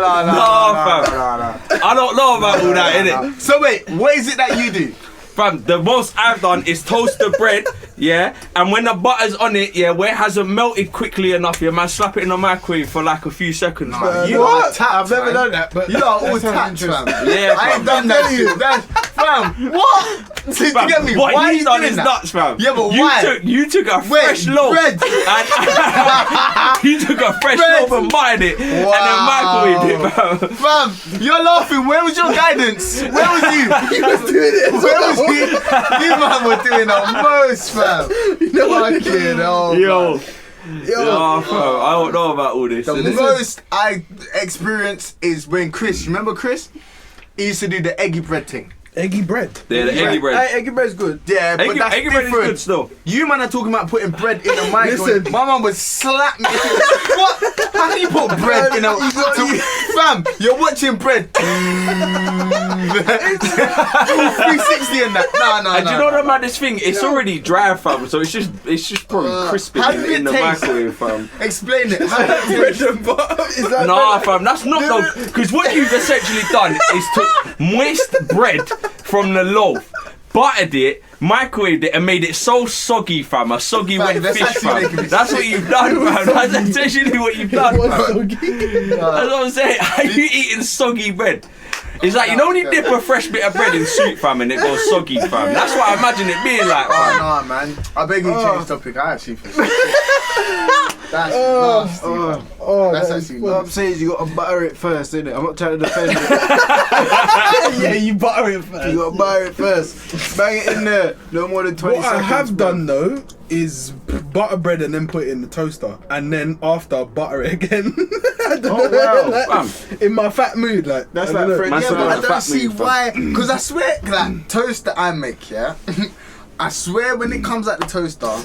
fam. I don't know about all that, innit? So wait, what is it that you do? Fam, the most I've done is toast the bread, yeah, and when the butter's on it, yeah, where it hasn't melted quickly enough, yeah, man, slap it in the microwave for like a few seconds. fam. You are tapped, I've never man. done that, but You are all that sounds tapped, fam. Yeah, I ain't fam. done that shit. Fam, what? Did you Fam, get me? what Why are he's you done doing is that? nuts, fam. Yeah, but you why? You took a fresh loaf. bread. And you took a fresh Bread. loaf and buttered it and then microwaved it, fam. Fam, you're laughing. Where was your guidance? Where was you? he was doing it. Where was you? You man were doing the most, fam. You know what? Yo, Nah, fam, I don't know about all this. The most I experience is when Chris, remember Chris? He used to do the eggy bread thing. Eggy bread. Yeah, the eggy bread. Hey, eggy bread's good. Yeah, but that's Eggy bread is different. good still. You man are talking about putting bread in a microwave. Listen. My mum would slap me. What? How can you put bread in a... Fam, you're watching bread. 360 in that. No. And do you know the maddest thing? It's already dry, fam. So it's just probably crispy how does in it the taste? microwave, fam. Explain it. How does it taste? Bread and butter. Is that Nah, fam, that's not no. Because what you've essentially done is took moist bread from the loaf, buttered it, microwaved it, and made it so soggy, fam. A soggy wet that's fish, actually fam. making me That's what you've done, fam. That's essentially what you've done, fam. That's what I'm saying. How you eating soggy bread? It's like, you know when you dip a fresh bit of bread in soup, fam, and it goes soggy, fam. That's what I imagine it being like, fam. Oh, no, man. I beg you change topic. I actually feel that's nasty. Man. That's actually What I'm nasty. saying is you gotta butter it first, innit? I'm not trying to defend it. Yeah, you butter it first. You gotta butter it first. Bang it in there. No more than 20 What seconds. I have bro. done though is butter bread and then put it in the toaster, and then after butter it again. I don't Oh, know, wow. like, in my fat mood, like That's I like don't know. French- Man, Yeah, so but I that's don't fat see move, fam. why. Because I swear, like, toast that I make, yeah? I swear when it comes out the toaster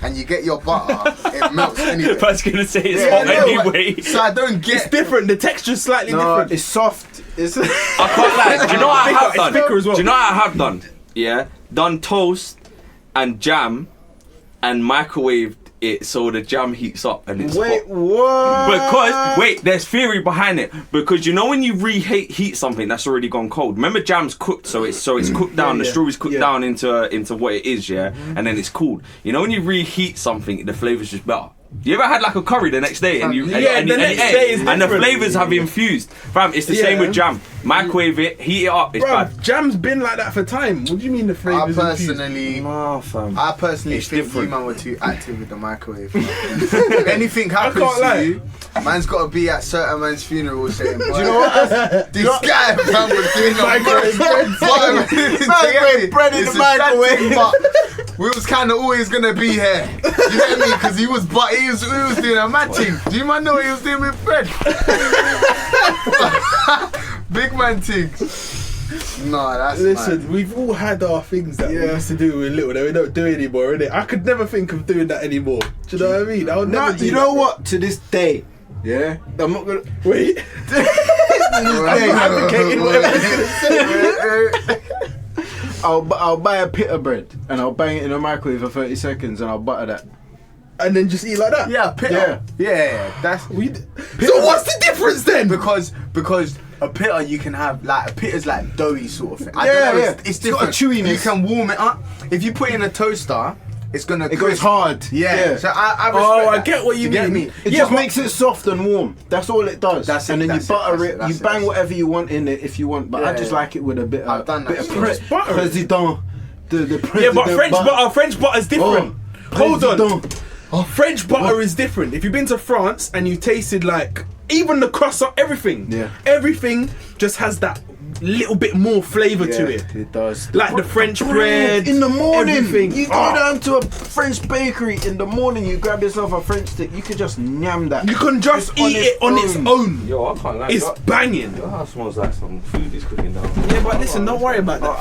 and you get your butter, it melts anyway. I was gonna say it's Yeah, hot no, anyway. So I don't It's get... different. The texture's slightly No, different. it's soft. It's I can't lie. Do you know what I have It's done? thicker as well. Do you know what I have done? Yeah, done toast and jam, and microwaved it so the jam heats up and it's Wait, hot. what? Because wait, there's theory behind it. Because you know when you reheat something that's already gone cold. Remember, jam's cooked, so it's cooked down. The yeah. strawberries cooked Yeah. down into what it is, yeah, and then it's cooled. You know when you reheat something, the flavor's just better. You ever had like a curry the next day and you Yeah, and the you next ate day is and the different. flavors have infused, fam? It's the same Yeah. with jam. Microwave it, heat it up. It's Bro, bad. jam's been like that for time. What do you mean the I flavours infused? personally... Nah, fam. I personally It's think different. you man were too active with the microwave. If anything happens can't lie. to you, man's got to be at certain man's funeral saying, "Do you know what? This guy man was doing the Microwave Microwave bread in the microwave. But we was kind of always gonna be here. You get me? Because he was doing a mad thing. Do you man know what he was doing with bread? Big man thing. No, that's Listen, mad. we've all had our things that we used to do when we were little that we don't do anymore, innit? I could never think of doing that anymore. Do you know what I mean? I would never do you that. know what? To this day, yeah, I'm not gonna. Wait. advocating I'll buy a pita bread and I'll bang it in the microwave for 30 seconds and I'll butter that. And then just eat like that? Yeah, pitta. Yeah, that's So what's the difference then? because a pitta you can have like a pitta's like doughy sort of thing. I Yeah, don't know, yeah. it's It's got a different. chewiness. You can warm it up. If you put it in a toaster, it's gonna It goes crisp. hard. Yeah. So I respect Oh, I that. get what you get mean. me. It Yeah, just but- makes it soft and warm. That's all it does. That's it, and then that's you it, butter that's it. it, that's You it, bang that's it. whatever you want in it if you want. But I Yeah, just yeah. like it with a bit I've of done that. bit of So just butter it. president. The president. Yeah, but French butter's different. Oh, Hold on. president. French butter is different. If you've been to France and you tasted like even the croissant, everything. Yeah. Everything just has that little bit more flavour to it. It does. Like the French bread. in the morning. everything. You go Ah. down to a French bakery in the morning. You grab yourself a French stick. You could just nyam that. You can just It's on eat it on its own. Yo, I can't lie. It's banging. Your house smells like some food is cooking down. Yeah, but listen, don't worry about that.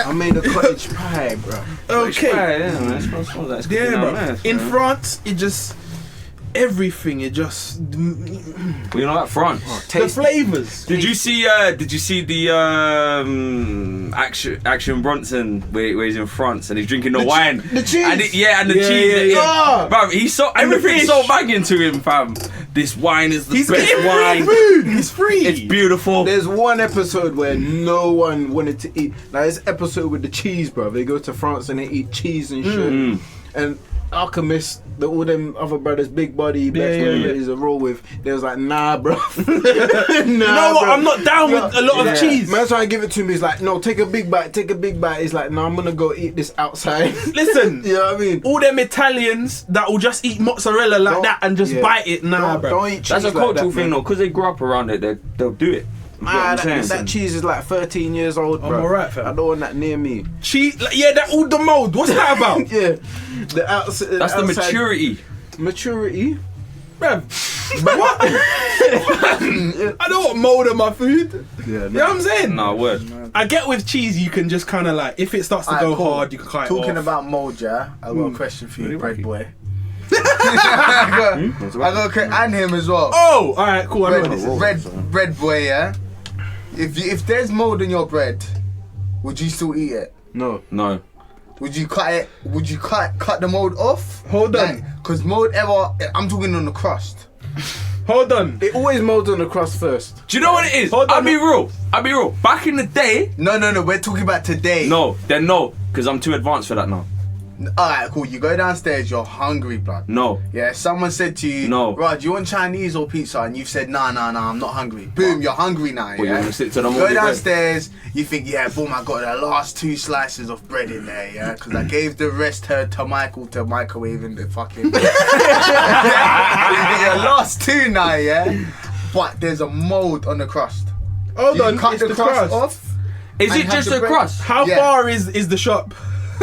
I made a cottage pie, bro. Okay. Yeah, man. It smells like it's cooking Yeah, down bro. nice, In man. France, it just everything. It just Well, you know, like France. the flavours. Did you see the Action Bronson where he's in France and he's drinking the wine? the cheese. And the Yeah, cheese. yeah. Fam, he's so everything's fish. so bagging to him, fam. This wine is the He's best getting wine. free food. He's free. It's beautiful. There's one episode where no one wanted to eat. Now, this episode with the cheese, bro. They go to France and they eat cheese and shit. And Alchemist, all them other brothers, Big Body, Bex, yeah, whatever yeah. it is, a roll with. They was like, nah, bro. nah, You know what? bro. I'm not down with a lot of cheese. Man's trying to give it to me. He's like, no, take a big bite, take a big bite. He's like, no, I'm gonna go eat this outside. Listen, You know what I mean? all them Italians that will just eat mozzarella like Don't- that and just yeah. bite it. Nah, Don't bro. eat cheese That's a like cultural that, thing man. though, because they grew up around it. They'll do it. Man, saying? that cheese is like 13 years old, bro. alright, fam. I don't want that near me. Cheese, like, yeah, that all the mold. What's that about? Yeah, the outside. That's the maturity. Maturity. Bruv, what? I don't want mold in my food. Yeah, You know what I'm saying? Nah, word. I get with cheese, you can just kind of like, if it starts to go Alright, cool. hard, you can cut it Talking off. about mold, yeah, I got a question for you, Really bread boy. I got and him as well. Oh, alright, cool. I know what this is. Bread boy, yeah. If there's mold in your bread, would you still eat it? No. No. Would you cut it? Would you cut the mold off? Hold on. Because mold I'm talking on the crust. Hold on. It always molds on the crust first. Do you know what it is? Hold on. I'll be real. Back in the day, No, we're talking about today. no, because I'm too advanced for that now. Alright, cool. You go downstairs, you're hungry, blood. No. Yeah, someone said to you, No. Right, do you want Chinese or pizza? And you've said, nah, I'm not hungry. Boom, you're hungry now, Well, yeah? you wanna stick to the You go moldy bread. downstairs, you think, yeah, boom, I got the last 2 slices of bread in there, yeah? Because I gave the rest to Michael to microwave in the fucking... Your last 2 now, yeah? But there's a mold on the crust. Hold You on. cut It's the the crust crust. off. Is And it have just the a bread. crust? How Yeah. far is the shop?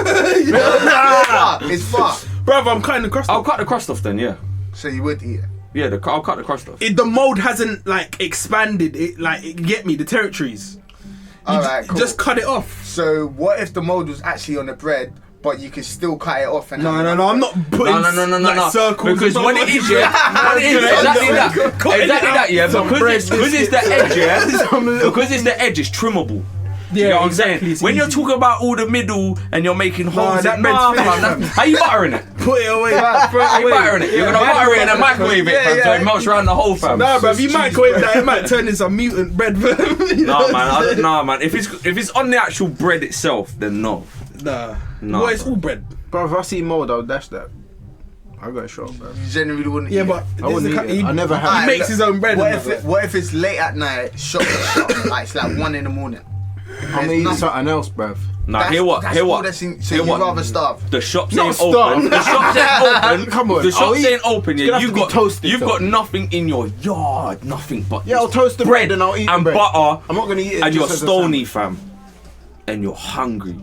It's far. Bruv, I'm cutting the crust I'll off. cut the crust off then, yeah. So you would eat it. Yeah, I'll cut the crust off. The mold hasn't like expanded. It like you get me the territories. Alright, cool. Just cut it off. So what if the mold was actually on the bread, but you could still cut it off and No, have no, it I'm not putting No. circles. Because and when it is, yeah, when it is exactly that, yeah. Because it's the edge, yeah. Because it's the edge, it's trimmable. Yeah, You know what I'm exactly. saying? It's when you're easy. talking about all the middle and you're making holes, that in bread's nah, finished, man, how you buttering it? Put it away. Throw How it you away. buttering it? You're gonna butter it and then microwave it, fam, so it melts around the whole, fam. Nah, bruv, you cheese microwave bread. that, it might turn into some mutant bread. You know what I'm saying? Nah, man. If it's on the actual bread itself, then no. Nah. Nah, Well, it's bro. all bread. Bro, if I see mold, I'll dash that. I got a shot, bro. You generally wouldn't Yeah, eat but it. I wouldn't eat it. I never He have. Alright, makes look, his own bread. What and that. if it's late at night, shop, like it's like 1 in the morning? I'm gonna eat something else, bruv. Nah, That's- hear what? that's Hear all what? that's in- so Hear you'd what? rather starve. The shops Not ain't starve. open. The shops ain't open. Come on, The I'll shops eat. ain't open. It's Yeah, gonna have you've to be got toasted, you've though. got nothing in your yard. Nothing but Yeah, I'll toast the bread and I'll eat the and bread. butter. I'm not gonna eat it. And you're just as a stony, sandwich. fam. And you're hungry.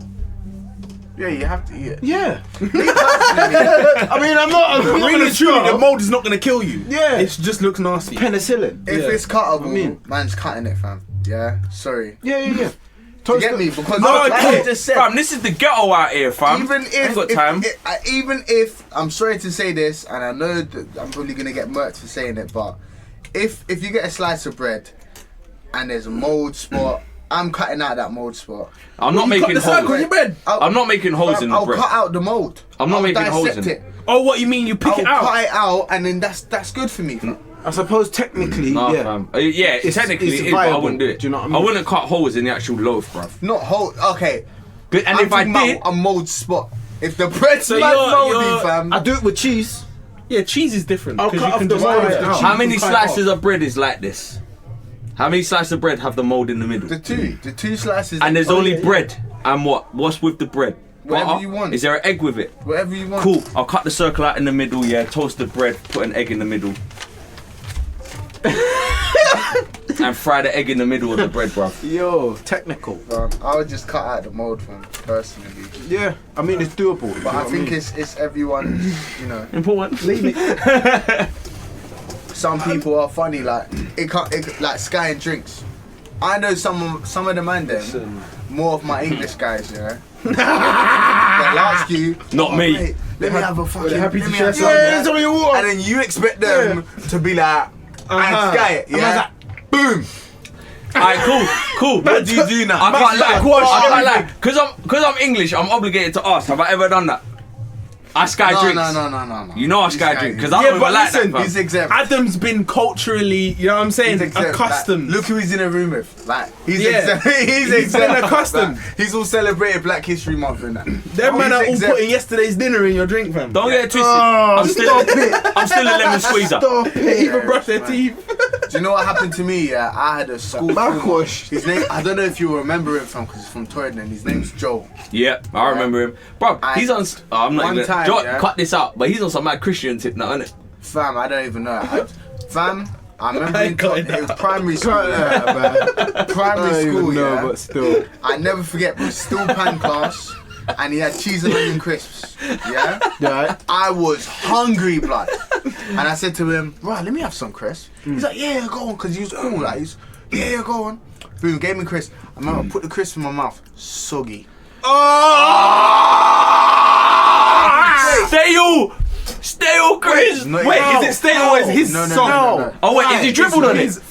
Yeah, you have to eat it. Yeah. Me personally, I mean, I'm not Really, gonna truly, the starve. mold is not going to kill you. Yeah. It just looks nasty. Penicillin. if Yeah. it's cuttable, I mean- man's cutting it, fam. Yeah, sorry. Yeah. You Toast get the- me? Because No, like I I get just said, Fam, this is the ghetto out here, fam. even Ain't got time. even if I'm sorry to say this, and I know that I'm probably gonna get murked for saying it, but if you get a slice of bread and there's a mold spot, I'm cutting out that mold spot. I'm not You cut making the circle in holes. your bread. I'm not making holes in the I'll bread. cut out the mold. I'm not I'll making holes dissect in it. Oh, what you mean? You pick I'll it out? cut it out, and then that's good for me. Fam. I suppose technically, Nah, yeah. fam. Yeah, technically it's it is, but I viable. wouldn't do it. Do you know what I mean? wouldn't cut holes in the actual loaf, bruv. Not whole. Okay. But, and I'm if I talking about did, a mold spot. If the bread's So mad you're- moldy, fam. I do it with cheese. Yeah, cheese is different. I'll 'cause cut you off can the just mold cut of it the out. cheese. how many You can cut it slices off. of bread is like this? How many slices of bread have the mold in the middle? The two slices. And there's Oh, only yeah, yeah. bread. And what? What's with the bread? Whatever Butter? you want. Is there an egg with it? Whatever you want. Cool. I'll cut the circle out in the middle, yeah. Toast the bread, put an egg in the middle. And fry the egg in the middle of the bread, bruv. Yo, technical. I would just cut out the mold, fam. Personally. Yeah, I mean it's doable. But I think it's everyone's, you know. Important. Some people are funny, like like Sky and drinks. I know some of the man them, more of my English guys, yeah. They'll ask you, Not me. mate, let me have a fucking. they're happy let to me share have some, some, some of your water. and then you expect them to be like, and Sky it, yeah. Boom. Alright, cool. What do you do now? I can't lie. Squash I can't everything. lie. Cause I'm English, I'm obligated to ask, have I ever done that? I Sky No, drinks. no. You know I He's Sky Sky drink, drink. because I Yeah, don't but even like listen, that, fam. He's exempt. Adam's been culturally, you know what I'm saying, He's exempt. accustomed. Like, look who he's in a room with. Like he's Yeah. exempt. He's been exempt. accustomed. Like, he's all celebrated Black History Month and that. Them man He's are all exempt. putting yesterday's dinner in your drink, fam. Don't get it twisted. Oh, I'm still a lemon squeezer. Stop They it. even brush their man. teeth. Do you know what happened to me? Yeah, I had a school. Backwash. His name, I don't know if you remember him because he's from Torrington. His name's Joe. Yeah, I remember him. Bro, he's on. I'm not One even. time, Joe, yeah. cut this out, but he's on some mad Christian tip now, isn't it? Fam, I don't even know. Fam, I remember I ain't got it it was primary school. Primary school, yeah. but still. I never forget, it was still pan class, and he had cheese and onion crisps. Yeah? Yeah. I was hungry, blood. And I said to him, right, let me have some crisps. He's like, yeah, go on, because he was cool. Like, yeah, go on. Boom, gave me crisps. I remember I put the crisp in my mouth. Soggy. Stale Chris. No, Wait, no, is it stale or is his no, song? no. Oh wait, is he dribbled on it? his-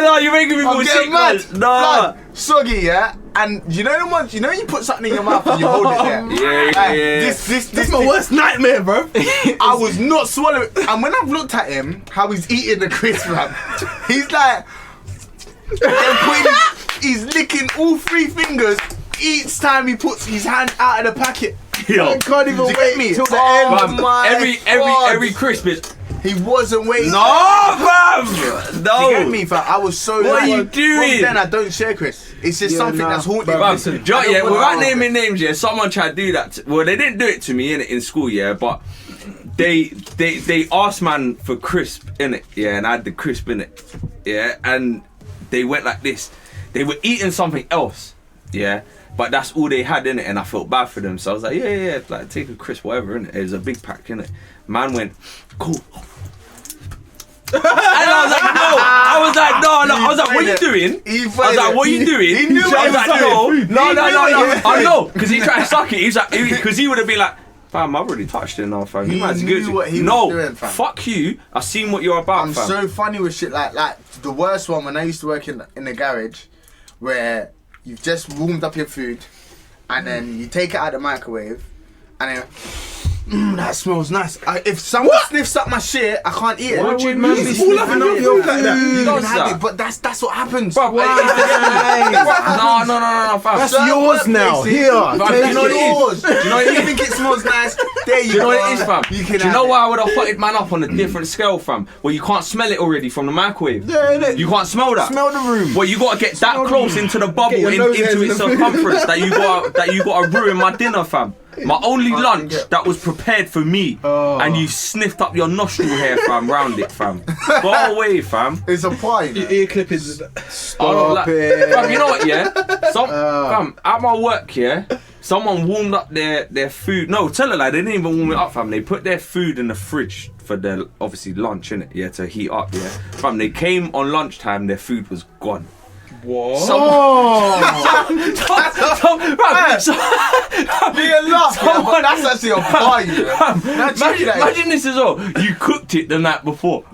No, you're making me I'm feel getting sick, mad. man. No. Blood, soggy, yeah? And you know the ones, you know you put something in your mouth and you hold it there? Yeah. This my worst nightmare, bro. I was not swallowing. And when I've looked at him, how he's eating the crisp, man, he's like, he's licking all 3 fingers each time he puts his hand out of the packet. Yo. I can't even Do you wait get me? till the Oh end. Fam, every God. crisp is. He wasn't waiting. No, fam. No. You get me, fam? I was so. What are you like, doing? From then I don't share crisps. It's just something that's haunted me. Fam, Listen, Joe, I don't yeah, wanna- without naming names, yeah, someone tried to do that. Well, they didn't do it to me in school, yeah, but they asked man for crisp in it, yeah, and I had the crisp in it, yeah, and they went like this. They were eating something else, yeah, but that's all they had in it, and I felt bad for them, so I was like, yeah, like take a crisp, whatever, in it. It was a big pack in it. Man went, cool. And I was like, no. I was like, what are you doing? He I was like, what are you doing? He knew I what was he like, was doing. no. He knew what he was I doing. know, because he tried to suck it. He's like, because he would have been like, fam, I've already touched it now, fam. He You might as knew good. what he was No, doing, fam. fuck you. I seen what you're about, I'm fam. so funny with shit like the worst one when I used to work in the garage, where you've just warmed up your food, and then you take it out of the microwave, and then. That smells nice. If someone sniffs up my shit, I can't eat it. Why would man be It's all up sniffing in up your your food like that. You Who don't does have that? it, but that's what happens. Fam, Why? no, fam. That's Certain yours now. workplaces- Here, Fam, take you know what it. it is? yours. Do you know what it You is? think it smells nice? There you Do you know go. what it is, fam? You Do can you know have why it. I would have hotted man up on a different scale, fam? Where you can't smell it already from the microwave. Yeah, innit? You can't smell that. Smell the room. Well, you gotta get that Smell the close room. into the bubble, Get your nose hairs into in its the food. circumference that you gotta ruin my dinner, fam. My only I lunch can get- that was prepared for me, Oh. and you sniffed up your nostril hair, fam, round it, fam. Go away, fam. It's a pie. man. Ear clippings. I don't Stop like- it. Fam, you know what, yeah? Fam, at my work, yeah, someone warmed up their food. No, tell her like, they didn't even warm it up, fam. They put their food in the fridge for their, obviously, lunch, innit? Yeah, to heat up, yeah. Fam, they came on lunchtime, their food was gone. What? But that's actually a pie, you know. Imagine this as well. You cooked it the night before.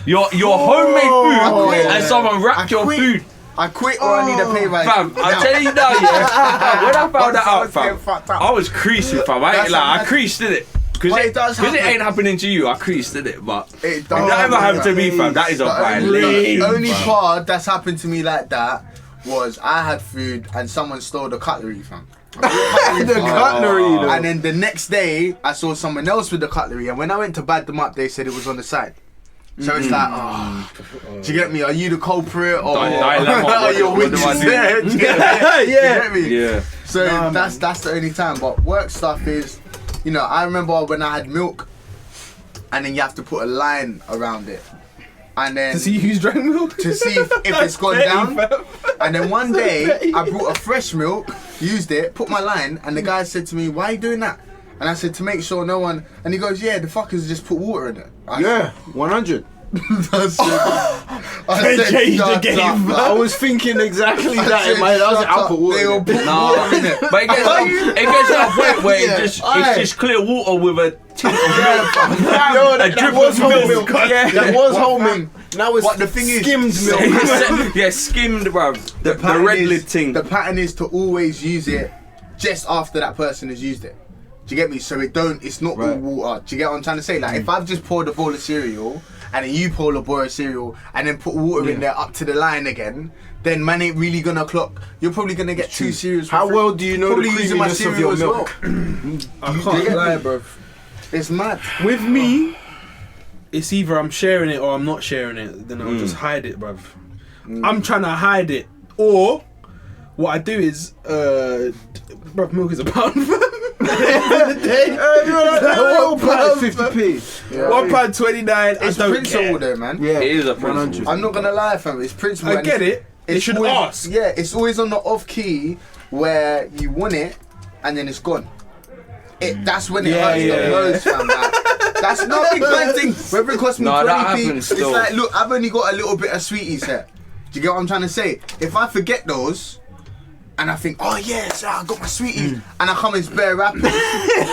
Your homemade food, quit. and someone wrapped your quit. food. I quit or I need a pay rise. Fam, I'm telling you now, yeah. Fam, when I found that out, fam, fucked up. I was creasing, fam. I ain't That's like, I that's- creased in it. Because But it, it does 'cause it happen. ain't happening to you, I creased in it. But It if that ever happened to me, fam, that is a violation. The only fam. part that's happened to me like that was I had food and someone stole the cutlery, fam. The cutlery, though. And then the next day, I saw someone else with the cutlery, and when I went to bag them up, they said it was on the side. So it's like, do you get me? Are you the culprit or Dilemma, are you a what do I witness do? there? Do you get me? Yeah. You get me? Yeah. So Nah, that's the only time. But work stuff is, you know, I remember when I had milk, and then you have to put a line around it, and then To see who's drank milk? to see if it's gone down. And then one day I brought a fresh milk, used it, put my line, and the guy said to me, "Why are you doing that?" And I said, "To make sure no one." And he goes, "Yeah, the fuckers just put water in it." I Yeah, 100. I changed the "Shut game, up." I was thinking exactly that said, in my head. I was like, "Shut I'll put up." water They in will it. put Nah, water in it. but it gets to a point where Yeah, it's aye. just clear water with a tint of milk. Yo, A that drip was of whole milk. milk. Yeah. That was What, whole fam? milk. Now it's But the thing is- skimmed milk. Yeah, skimmed, bruv. The pattern red is- lid thing. The pattern is to always use it just after that person has used it. Do you get me? So it's not all Right. water. Do you get what I'm trying to say? Like if I've just poured a bowl of cereal and then you pour a bowl of cereal and then put water in there up to the line again, then man ain't really gonna clock. You're probably gonna get two cereals. for How free. well do you know Probably the using my creaminess of cereal your as milk? I You can't get lie, me? bro. It's mad. With me, it's either I'm sharing it or I'm not sharing it. Then I'll just hide it, bruv. I'm trying to hide it. Or what I do is, bruv, milk is a pound. At the end of the day, £1.50p. Yeah. £1.29. It's I don't principle care. though, man. Yeah, It is a 100. principle. I'm not gonna lie, fam. It's principle. I and get it. They it's should always, ask. Yeah, it's always on the off key where you want it and then it's gone. That's when it hurts the most, fam. Like, that's not a big bad thing. Whether it costs me No, that 20p, happens it's still. like, look, I've only got a little bit of sweeties here. Do you get what I'm trying to say? If I forget those, and I think, oh yes, I got my sweeties, and I come in spare wrappers,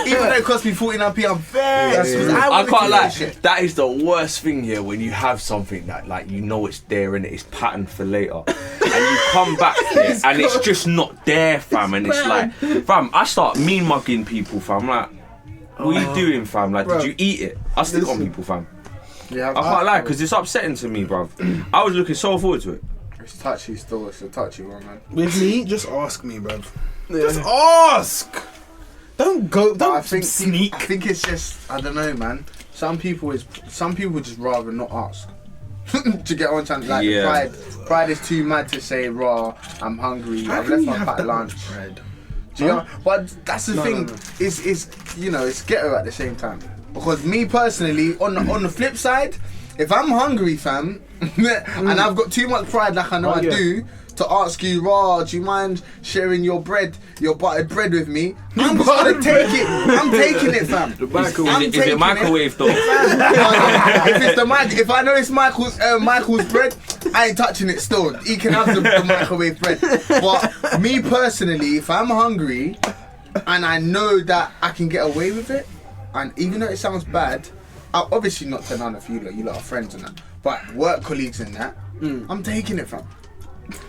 even though it cost me 49p, I'm fair. I can't lie. That is the worst thing here when you have something that like you know it's there and it's patterned for later, and you come back here and it's just not there, fam. And it's like, fam, I start mean mugging people, fam. Like, what are you doing, fam? Like, did you eat it? I stick on people, fam. Yeah, I can't lie because it's upsetting to me, bruv. I was looking so forward to it. It's touchy still. It's a touchy one, man. With me, just ask me, bruv. Just ask. Don't go. But I Don't think sneak. I think it's just, I don't know, man. Some people just rather not ask. To get on time, like Yeah. pride is too mad to say, raw, I'm hungry, I've left my packed lunch. Do you know? But that's the thing. Is you know, it's ghetto at the same time. Because me personally, on the flip side, if I'm hungry, fam, and I've got too much pride, like I know I do, to ask you, raw, do you mind sharing your bread, your buttered bread with me? I'm just gonna take it. I'm taking it, fam. Is it microwave though? If it's the mic, if I know it's Michael's bread, I ain't touching it still. He can have the microwave bread. But me personally, if I'm hungry and I know that I can get away with it, and even though it sounds bad, I'll obviously not to none of you lot are friends and that, but work colleagues and that, I'm taking it, fam.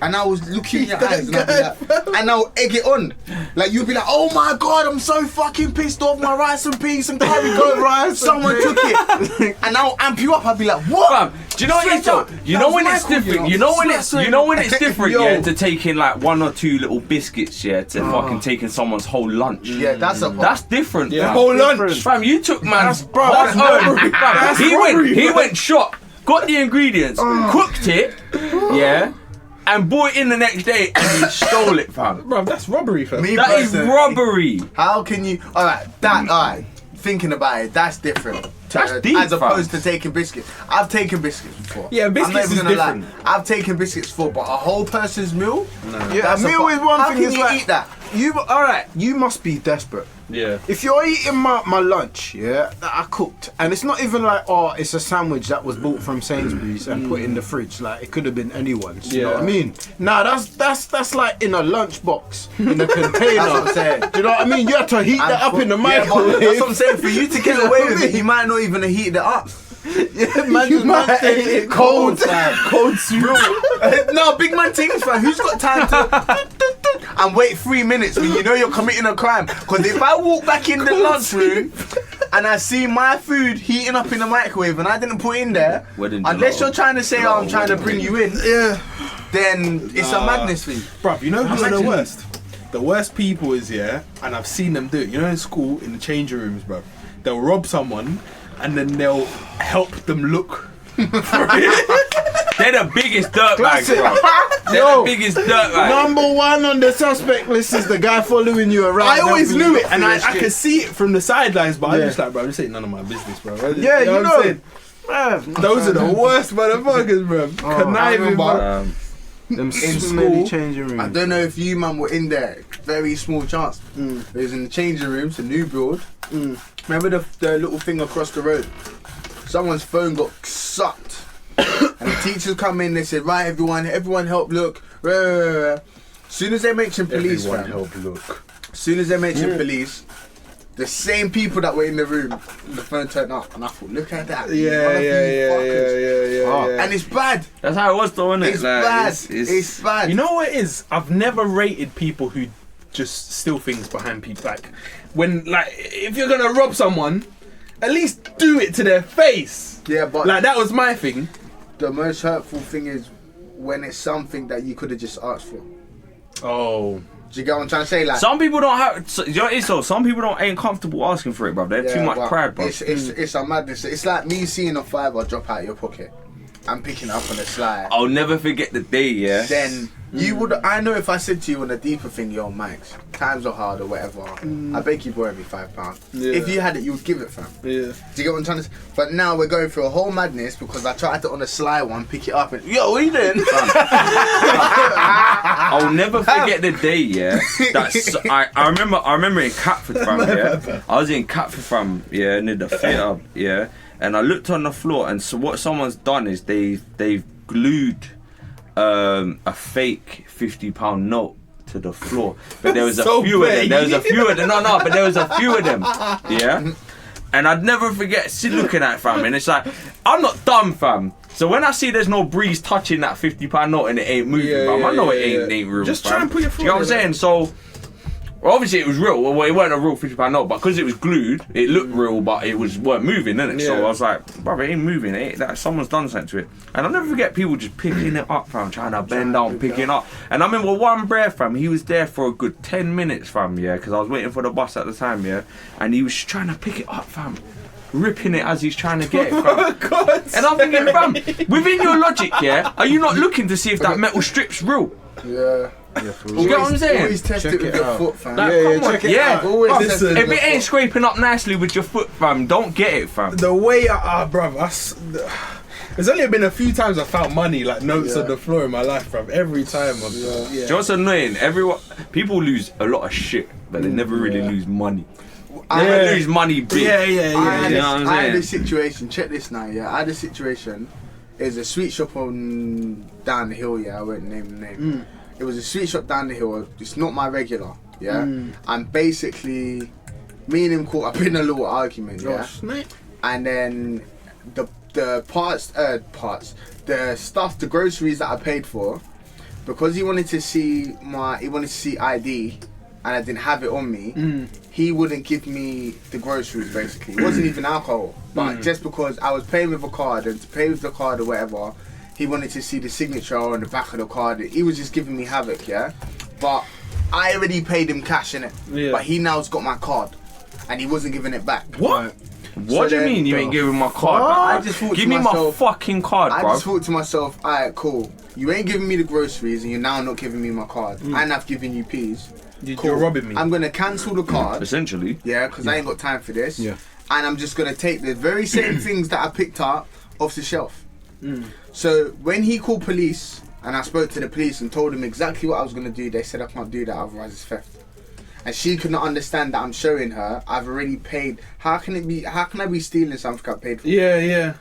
And I was looking in your eyes and I'll be like, and I'll egg it on. Like, you'll be like, oh my god, I'm so fucking pissed off, my rice and peas and curry goat rice, someone took it. And I'll amp you up, I'll be like, what? Fam, do you know what it's though? You know when it's different. You know when it's different. Yeah, to taking like one or two little biscuits. Yeah, to fucking taking someone's whole lunch. Yeah, that's different. Yeah, fam. whole lunch. Fam, you took man's bro, that's that's own. robbery. Fam, That's he robbery, went shop, got the ingredients, cooked it, yeah, and bought it in the next day and he stole it, fam. Bruv, that's robbery, fam. Me That is personally, robbery. How can you? Alright. Thinking about it, that's different. That's deep, as opposed fam. to taking biscuits. I've taken biscuits before. Yeah, biscuits I'm not even is gonna lie. different. I've taken biscuits before, but a whole person's meal. Yeah, That's a meal is one how thing. can Is you like, eat that? Alright, you must be desperate. Yeah. If you're eating my lunch, yeah, that I cooked, and it's not even like, oh, it's a sandwich that was bought from Sainsbury's and put in the fridge, like it could have been anyone's. You know what I mean? Nah, that's like in a lunchbox, in a container. That's what I'm saying. Do you know what I mean? You have to heat that up in the Yeah, microwave. but that's what I'm saying. For you to get away with it, you might not even have heated it up. Yeah, man, You might ate it cold, cold soup. No, big man things, fam. Who's got time to and wait 3 minutes when you know you're committing a crime? Because if I walk back in the lunchroom and I see my food heating up in the microwave and I didn't put in there, Wedding unless gelato. you're trying to say, oh, I'm trying to bring you in, then it's a madness thing. Bruv, you know who's the Imagine. worst? The worst people is, yeah, and I've seen them do it. You know, in school, in the changing rooms, bruv, they'll rob someone and then they'll help them look for it. They're the biggest dirt bags, Classic. bro. They're Yo, the biggest dirt bags. Number one on the suspect list is the guy following you around. I always helping you knew it, look and for I your shit. could see it from the sidelines, but I'm Yeah. just like, bro, this ain't none of my business, bro. Yeah, you what I'm know. saying? Man, Those are the worst motherfuckers, bro. I Conniving, remember. bro. them In smelly school, changing rooms. I don't know if you man were in there. Very small chance. It was in the changing rooms, a new build. Remember the little thing across the road? Someone's phone got sucked. And the teachers come in, they said, right, everyone help look. Soon as they mention police, fam, look. soon as they mention police, the same people that were in the room, the phone turned up, and I thought, look at that. Yeah. And it's bad. That's how it was, though, isn't it? It's bad. It's bad. You know what it is? I've never rated people who just steal things behind people. Like, when, like, if you're gonna rob someone, at least do it to their face. Yeah, but Like, that was my thing. the most hurtful thing is when it's something that you could have just asked for. Oh. Do you get what I'm trying to say? Like, Some people don't have. You know what it is, though? Some people ain't comfortable asking for it, bro. They have too much but pride, bro. It's a madness. It's like me seeing a $5 drop out of your pocket and picking it up on the slide. I'll never forget the day, yeah. Then You would. I know if I said to you on a deeper thing, yo, Max, times are hard or whatever. I beg you borrow me £5. Yeah. If you had it, you would give it, fam. Yeah. Do you get what I'm trying to say? But now we're going through a whole madness because I tried to on a sly one pick it up and yo, what are you doing? I'll never forget the day, yeah. I remember in Catford, fam, yeah. I was in Catford, fam, yeah, near the theatre, yeah. And I looked on the floor, and so what someone's done is they've glued a fake £50 note to the floor. But there was a few of them. There was a few of them. No, but there was a few of them. Yeah. And I'd never forget looking at it, fam. And it's like, I'm not dumb, fam. So when I see there's no breeze touching that £50 note and it ain't moving, fam, I know it ain't real. Just fam. try and put your foot. Do you know what I'm saying? So. Well, obviously it was real. Well, it weren't a real £50 note, but because it was glued, it looked real, but it weren't moving, innit? Yeah. So I was like, bruv, it ain't moving. Someone's done something to it. And I'll never forget people just picking it up, fam, trying to bend down, picking up. And I remember one brer, fam, he was there for a good 10 minutes, fam, yeah, because I was waiting for the bus at the time, yeah, and he was trying to pick it up, fam, ripping it as he's trying to get it, fam. God, and I'm thinking, fam, within your logic, yeah, are you not looking to see if that metal strip's real? Yeah. You get what I'm saying? Always test it with your foot, fam. Like, come on, check it yeah. out. Always Listen, test it with If your it ain't foot. scraping up nicely with your foot, fam, don't get it, fam. the way bruv, there's only been a few times I found money, like notes on the floor in my life, bruv. Every time, Yeah. Do you know what's annoying? People lose a lot of shit, but they never really lose money. I They had- never lose money big. I had, You know what I'm I had saying? a situation, check this now, yeah. I had a situation, there's a sweet shop on down the hill, yeah, I won't name the name. It was a sweet shop down the hill, it's not my regular, yeah. And basically, me and him caught up in a little argument, yeah. And then the stuff, the groceries that I paid for, because he wanted to see ID, and I didn't have it on me, he wouldn't give me the groceries, basically. It wasn't even alcohol, but just because I was paying with a card, and to pay with the card or whatever, he wanted to see the signature on the back of the card. He was just giving me havoc, yeah? But I already paid him cash, innit? Yeah. But he now's got my card, and he wasn't giving it back. What? What do you then mean you the ain't giving my card? I just thought Give to me my myself- fucking card, I bro. just thought to myself, alright, cool. You ain't giving me the groceries, and you're now not giving me my card. And I've given you peas. You're robbing me. I'm gonna cancel the card. Essentially. Yeah, because I ain't got time for this. Yeah. And I'm just gonna take the very same things that I picked up off the shelf. So when he called police and I spoke to the police and told them exactly what I was gonna do, they said I can't do that, otherwise it's theft. And she could not understand that I'm showing her I've already paid. How can I be stealing something I paid for? Yeah.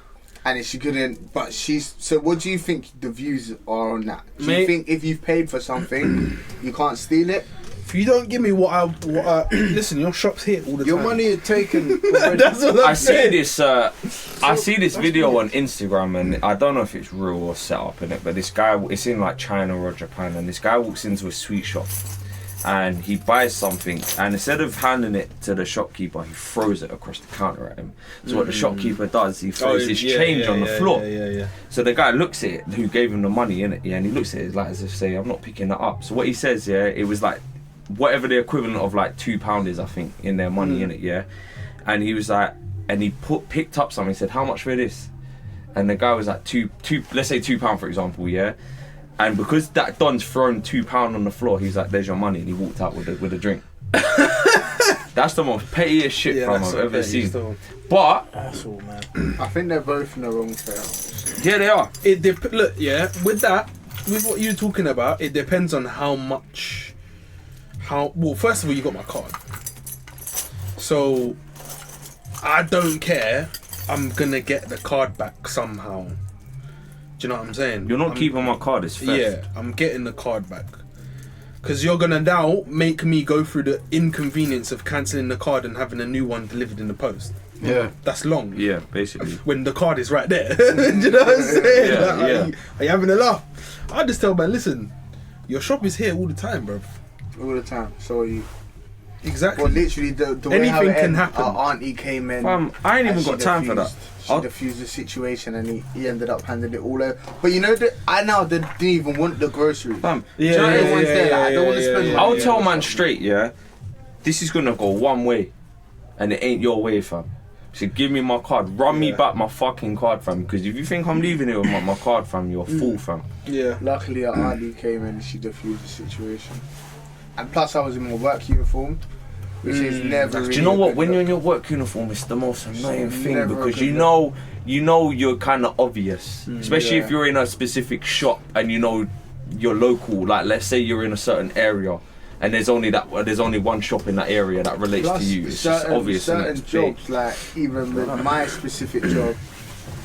And she couldn't. But she's. So what do you think the views are on that? Do you Mate. think if you've paid for something, you can't steal it? If you don't give me what I listen, your shop's here all the Your time. money is taken. That's what I'm I see saying. this. I see this video on Instagram, and I don't know if it's real or set up in it. But this guy, it's in like China or Japan, and this guy walks into a sweet shop, and he buys something, and instead of handing it to the shopkeeper, he throws it across the counter at him. So what the shopkeeper does, he throws his change on the floor. Yeah. So the guy looks at it, who gave him the money in it, yeah, and he looks at it like as if say, I'm not picking that up. So what he says, yeah, it was like whatever the equivalent of like £2 is, I think, in their money in it, yeah. And he was like, and he picked up something. He said, "How much for this?" And the guy was like, let's say £2 for example, yeah. And because that Don's thrown £2 on the floor, he's like, "There's your money," and he walked out with a drink. That's the most pettiest shit I've ever seen. But That's all, man. I think they're both in the wrong fair. yeah, they are. Look, yeah, with what you're talking about, it depends on well, first of all, you got my card. So, I don't care. I'm gonna get the card back somehow. Do you know what I'm saying? You're not keeping my card, it's theft. Yeah, I'm getting the card back. Because you're gonna now make me go through the inconvenience of cancelling the card and having a new one delivered in the post. Yeah. That's long. Yeah, basically. When the card is right there. Do you know what I'm saying? Yeah, Like, yeah. Are you having a laugh? I just tell man, listen, your shop is here all the time, bro. All the time. So you. Exactly. Well, literally, the way how Anything it can ended, happen. Our auntie came in. Fam, I ain't and even got she time for that. She diffused the situation, and he ended up handing it all over. But you know that I now didn't even want the groceries. Fam, Yeah, do you know yeah, everyone's there, like, I don't want to spend money. I'll tell man straight, yeah, this is gonna go one way, and it ain't your way, fam. So give me my card. Run me back my fucking card, fam. Because if you think I'm leaving it with my card, fam, you're a fool, fam. Yeah. Luckily, her auntie came in and she diffused the situation. And plus, I was in my work uniform, which is never. Do Really you know a what? good When look. you're in your work uniform, it's the most annoying thing never a because good you look. know you're kind of obvious, especially if you're in a specific shop and you know you're local. Like, let's say you're in a certain area. And there's only one shop in that area that relates Plus, to you. It's just obvious. Certain and it's big. jobs, like even with my specific job,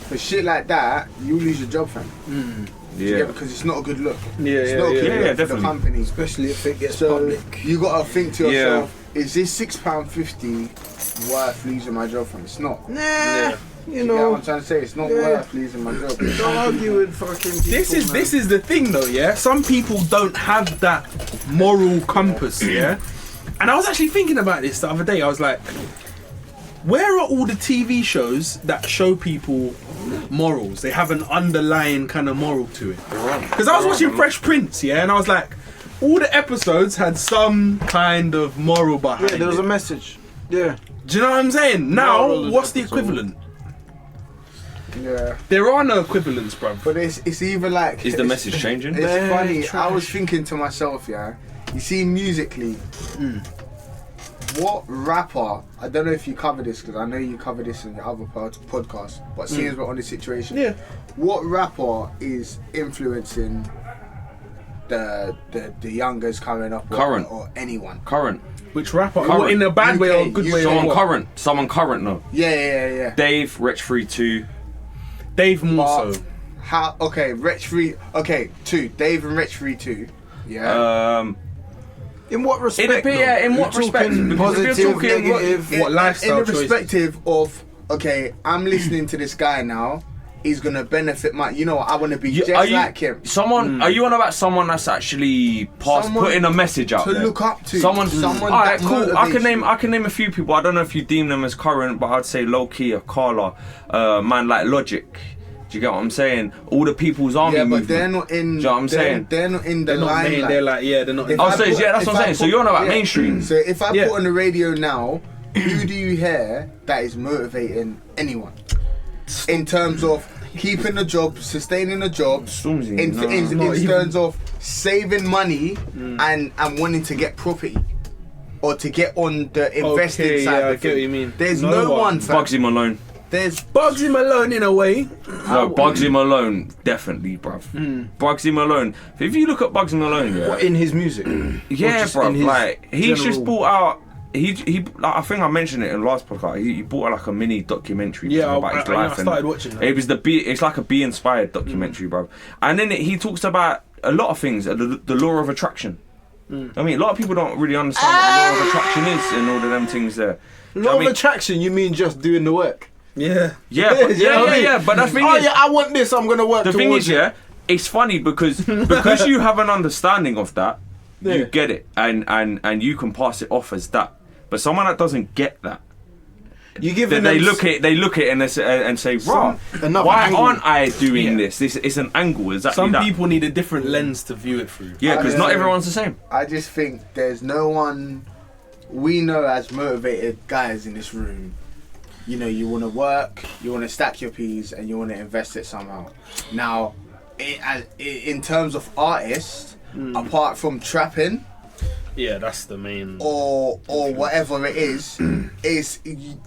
for shit like that, you lose your job, fam. Yeah. Because it's not a good look. Yeah, it's not a good yeah, look for definitely. the company. Especially if it gets So public. you gotta think to yourself: is this £6.50 worth losing my job from? It's not. Nah, you You know what know. I'm trying to say? It's not Yeah. worth losing my job. Don't argue with fucking people, This is the thing though, yeah. Some people don't have that moral compass, yeah. And I was actually thinking about this the other day. I was like, where are all the TV shows that show people morals? They have an underlying kind of moral to it. Because I was watching Fresh Prince, yeah, and I was like, all the episodes had some kind of moral behind Yeah, there was a it. message. Yeah. Do you know what I'm saying? Now, Moral what's the episode. equivalent? Yeah. There are no equivalents, bruv. But it's either like. Is the message changing? It's They're funny. I trash. was thinking to myself, yeah. You see, musically, what rapper? I don't know if you cover this because I know you cover this in your other podcast. But seeing as we're on this situation, Yeah. what rapper is influencing the youngers coming up? Current. or anyone? Current. Which rapper? Current. What, in a bad way or a good UK. way? Or Someone what? current. Someone current, no. Yeah. Dave, Rich 32. Dave more But so. how? Okay, Rich Free. Okay, two. Dave and Rich Free 2. Yeah. In what respect? In what respect? Talking Because if positive, you're talking negative. What lifestyle in the choices? perspective of, okay, I'm listening to this guy now. He's gonna benefit my. You know what? I want to be just like him. Someone? Are you on about someone that's actually Someone putting a message out to there? look up to. Someone that Alright, cool. I can motivates name a few people. I don't know if you deem them as current, but I'd say low key a Carla, man like Logic. Do you get what I'm saying? All the People's Army Yeah, but movement. they're not in. Do you know what I'm saying? They're not in the They're not main. limelight. They're like, yeah, they're not. If Oh, I so put- yeah, that's if what I'm I saying. So put- you're on about yeah. mainstream. So if I Yeah. put on the radio now, who do you hear that is motivating anyone? In terms of keeping a job, sustaining a job, Stormzy, in no. Not even. terms of saving money and wanting to get property or to get on the investing Okay, side yeah, I of get what it. you mean. There's No no one. one. fam. Bugsy Malone. There's Bugsy Malone in a way. No, Bugsy Malone, definitely, bruv. Bugsy Malone. If you look at Bugsy Malone, yeah, What, in his music? yeah, just in bruv. his Like he's just general- brought out. He like, I think I mentioned it in the last podcast. He brought out like a mini documentary Yeah, about his I life. started and watching that. It was it's like a bee inspired documentary, bruv. And then he talks about a lot of things, the law of attraction. I mean, a lot of people don't really understand what the law of attraction is and all of them things there. Do you know Law what I of mean? attraction, you mean just doing the work? Yeah. Yeah, but, you know what I mean? yeah. But the thing Oh is, yeah, I want this, I'm gonna work the thing towards is, yeah, it's funny because you have an understanding of that, Yeah. you get it, and you can pass it off as that. But someone that doesn't get that, You give they look at it and say, "Raw, another why angle." aren't I doing Yeah. this? This it's an angle, exactly Some that." people need a different lens to view it through. Yeah, because not Yeah. everyone's the same. I just think there's no one we know as motivated guys in this room. You know, you want to work, you want to stack your peas, and you want to invest it somehow. Now, in terms of artists, apart from trapping Yeah, that's the main. or whatever it is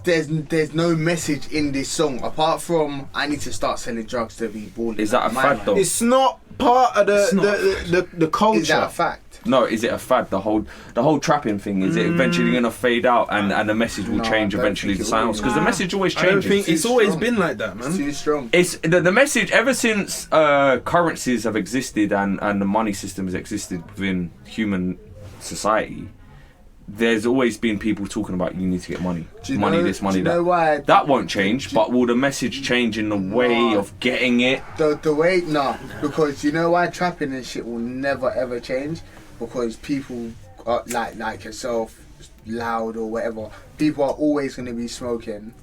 there's no message in this song apart from I need to start selling drugs to be balling. Is that a My fad man. though? It's not part of It's not. the culture. Is that a fact? No, is it a fad? The whole trapping thing, is it eventually going to fade out and the message will No, change I don't eventually? think The it will. sounds, because the message always I don't changes. think it's too always strong. been like that, It's man. too strong. It's the message ever since currencies have existed and the money system has existed within human society. There's always been people talking about you need to get money, Do you money know- this, money do you know that. why That won't change, but will the message change in the way No. of getting it? the way because you know why trapping and shit will never ever change, because people are like yourself, loud or whatever, people are always going to be smoking,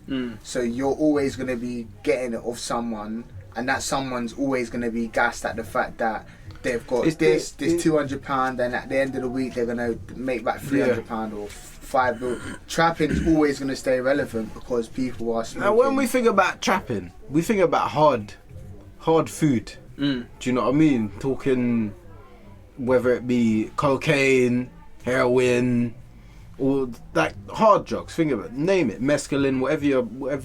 so you're always going to be getting it off someone, and that someone's always going to be gassed at the fact that they've got It's this the- £200, and at the end of the week they're going to make back £300 or Trapping's always going to stay relevant because people are smoking. Now, when we think about trapping, we think about hard food. Do you know what I mean? Talking whether it be cocaine, heroin, or like hard drugs. Think of it, name it, mescaline, whatever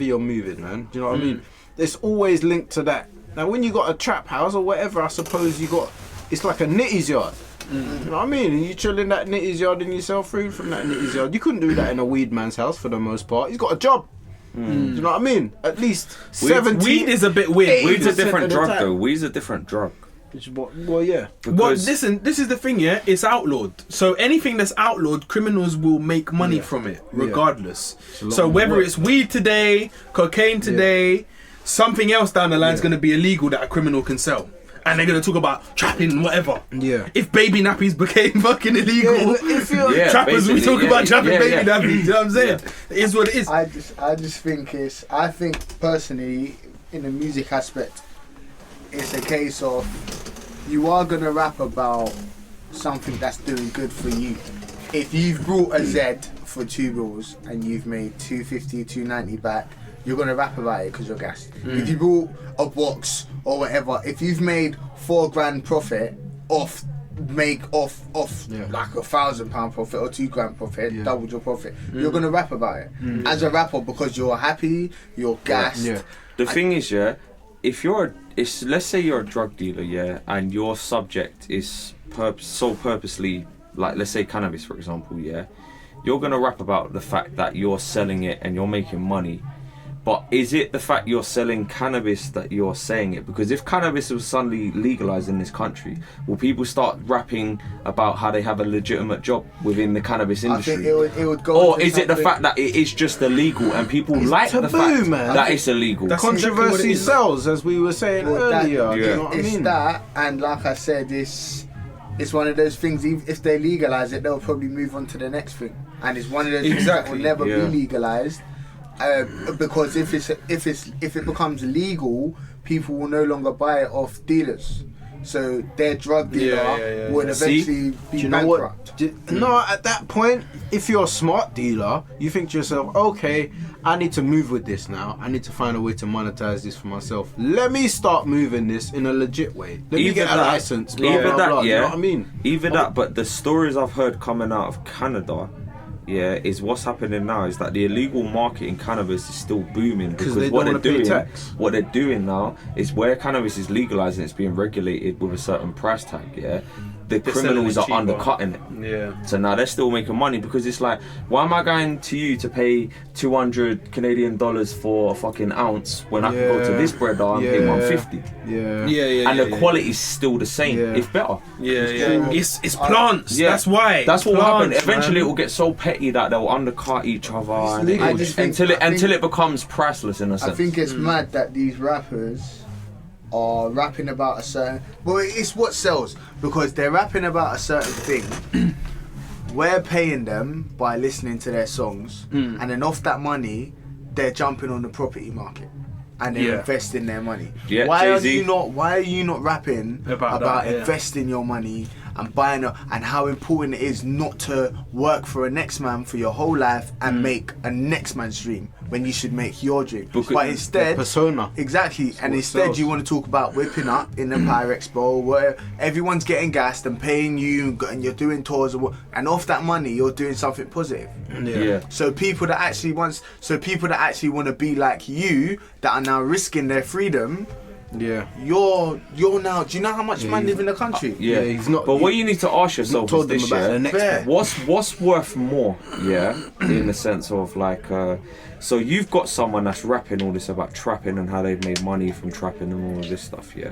you're moving, man. Do you know what I mean? It's always linked to that. Now, when you got a trap house or whatever, I suppose it's like a nitty's yard. You know what I mean? And you chill in that nitty's yard and you sell food from that nitty's yard. You couldn't do that in a weed man's house for the most part. He's got a job. Do you know what I mean? At least 70. Weed is a bit weird. Weed's a 80% different of the drug time. though. Weed's a different drug. Well, yeah. Well, Because listen, this is the thing, yeah? It's outlawed. So anything that's outlawed, criminals will make money from it, regardless. a lot So more whether work. it's weed today, cocaine today, something else down the line is going to be illegal that a criminal can sell. And they're going to talk about trapping, whatever. Yeah. If baby nappies became fucking illegal, If you're Yeah, trappers, we basically, talk about trapping yeah, baby yeah. nappies. You know what I'm saying? It is what it is. I just think I think personally, in the music aspect, it's a case of you are gonna rap about something that's doing good for you. If you've brought a Z for 2 bills and you've made 250, 290 back, you're gonna rap about it because you're gassed. If you brought a box or whatever, if you've made £4,000 profit off like £1,000 profit or £2,000 profit, doubled your profit, you're gonna rap about it as a rapper because you're happy, you're gassed. Yeah. the thing is, yeah, if let's say you're a drug dealer, yeah, and your subject is sold purposely, like let's say cannabis, for example, yeah, you're gonna rap about the fact that you're selling it and you're making money. But is it the fact you're selling cannabis that you're saying it? Because if cannabis was suddenly legalized in this country, will people start rapping about how they have a legitimate job within the cannabis I industry? think it would go. Or into is it the something- fact that it is just illegal and people like the taboo, fact man. that it's illegal? That's exactly what Controversy it is. sells, as we were saying Well, that- earlier. Do you know what I It's mean? that, and like I said, it's one of those things. If they legalize it, they'll probably move on to the next thing, and it's one of those things that will never Yeah. be legalized. Because if it becomes legal, people will no longer buy it off dealers. So their drug dealer would See? eventually be Do you know bankrupt. what? No, at that point, if you're a smart dealer, you think to yourself, okay, I need to move with this now. I need to find a way to monetize this for myself. Let me start moving this in a legit way. Let me get a license. Blah, Either blah, that, blah, yeah. You know what I mean? Either that, but the stories I've heard coming out of Canada, yeah, is what's happening now is that the illegal market in cannabis is still booming because they what don't they're wanna pay doing, tax. what they're doing now is where cannabis is legalized and it's being regulated with a certain price tag, yeah. The criminals are selling it cheaper. undercutting it. Yeah. So now they're still making money because it's like, why am I going to you to pay 200 Canadian dollars for a fucking ounce when I can go to Yeah. this bread and pay Yeah. 150? Yeah. And the quality's still the same, Yeah. if better. Yeah. It's plants. Yeah. That's why. That's what will happen. Plants, Eventually, man. it will get so petty that they'll undercut each other and legal. I just think- until it becomes priceless in a sense. I think it's mad that these rappers are rapping about a certain. Well, it's what sells because they're rapping about a certain thing. We're paying them by listening to their songs, and then off that money, they're jumping on the property market and they're investing their money. Yeah, Why Jay-Z. are you not rapping About about that, yeah. investing your money and buying and how important it is not to work for a next man for your whole life and make a next man's dream when you should make your dream. Because But instead, persona. exactly, and what instead sells. you want to talk about whipping up in the Pyrex Bowl where everyone's getting gassed and paying you and you're doing tours and off that money you're doing something positive. yeah. So people that actually want to be like you that are now risking their freedom, Yeah. you're now. Do you know how much man live in the country? Yeah, Yeah, he's not- But what he- you need to ask yourself told is them this: about yeah, the next Fair. bit. what's worth more? Yeah, in the sense of like, so you've got someone that's rapping all this about trapping and how they've made money from trapping and all of this stuff. Yeah.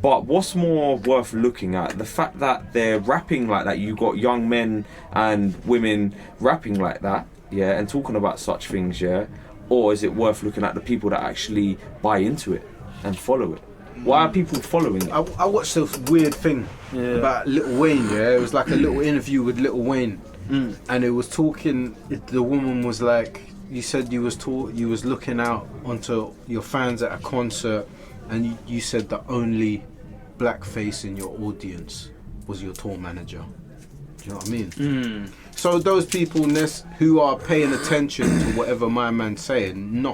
But what's more worth looking at? The fact that they're rapping like that. You got young men and women rapping like that. Yeah, and talking about such things. Yeah. Or is it worth looking at the people that actually buy into it and follow it? Why are people following it? I watched this weird thing about Lil Wayne. Yeah, it was like a little interview with Lil Wayne, and it was talking. The woman was like, "You said you was looking out onto your fans at a concert, and you said the only black face in your audience was your tour manager." Do you know what I mean? So those people who are paying attention to whatever my man's saying,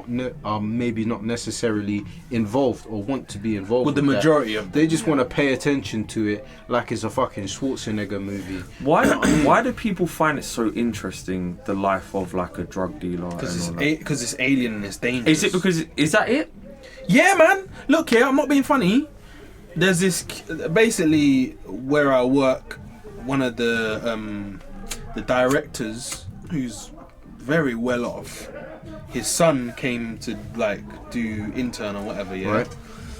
are maybe not necessarily involved or want to be involved With the that. majority of them, They just want to pay attention to it like it's a fucking Schwarzenegger movie. Why do people find it so interesting, the life of like a drug dealer? Because it's alien and it's dangerous. Is it because is that it? Yeah, man. Look here, I'm not being funny. There's this basically where I work. One of the directors, who's very well off, his son came to like do intern or whatever. Yeah. Right.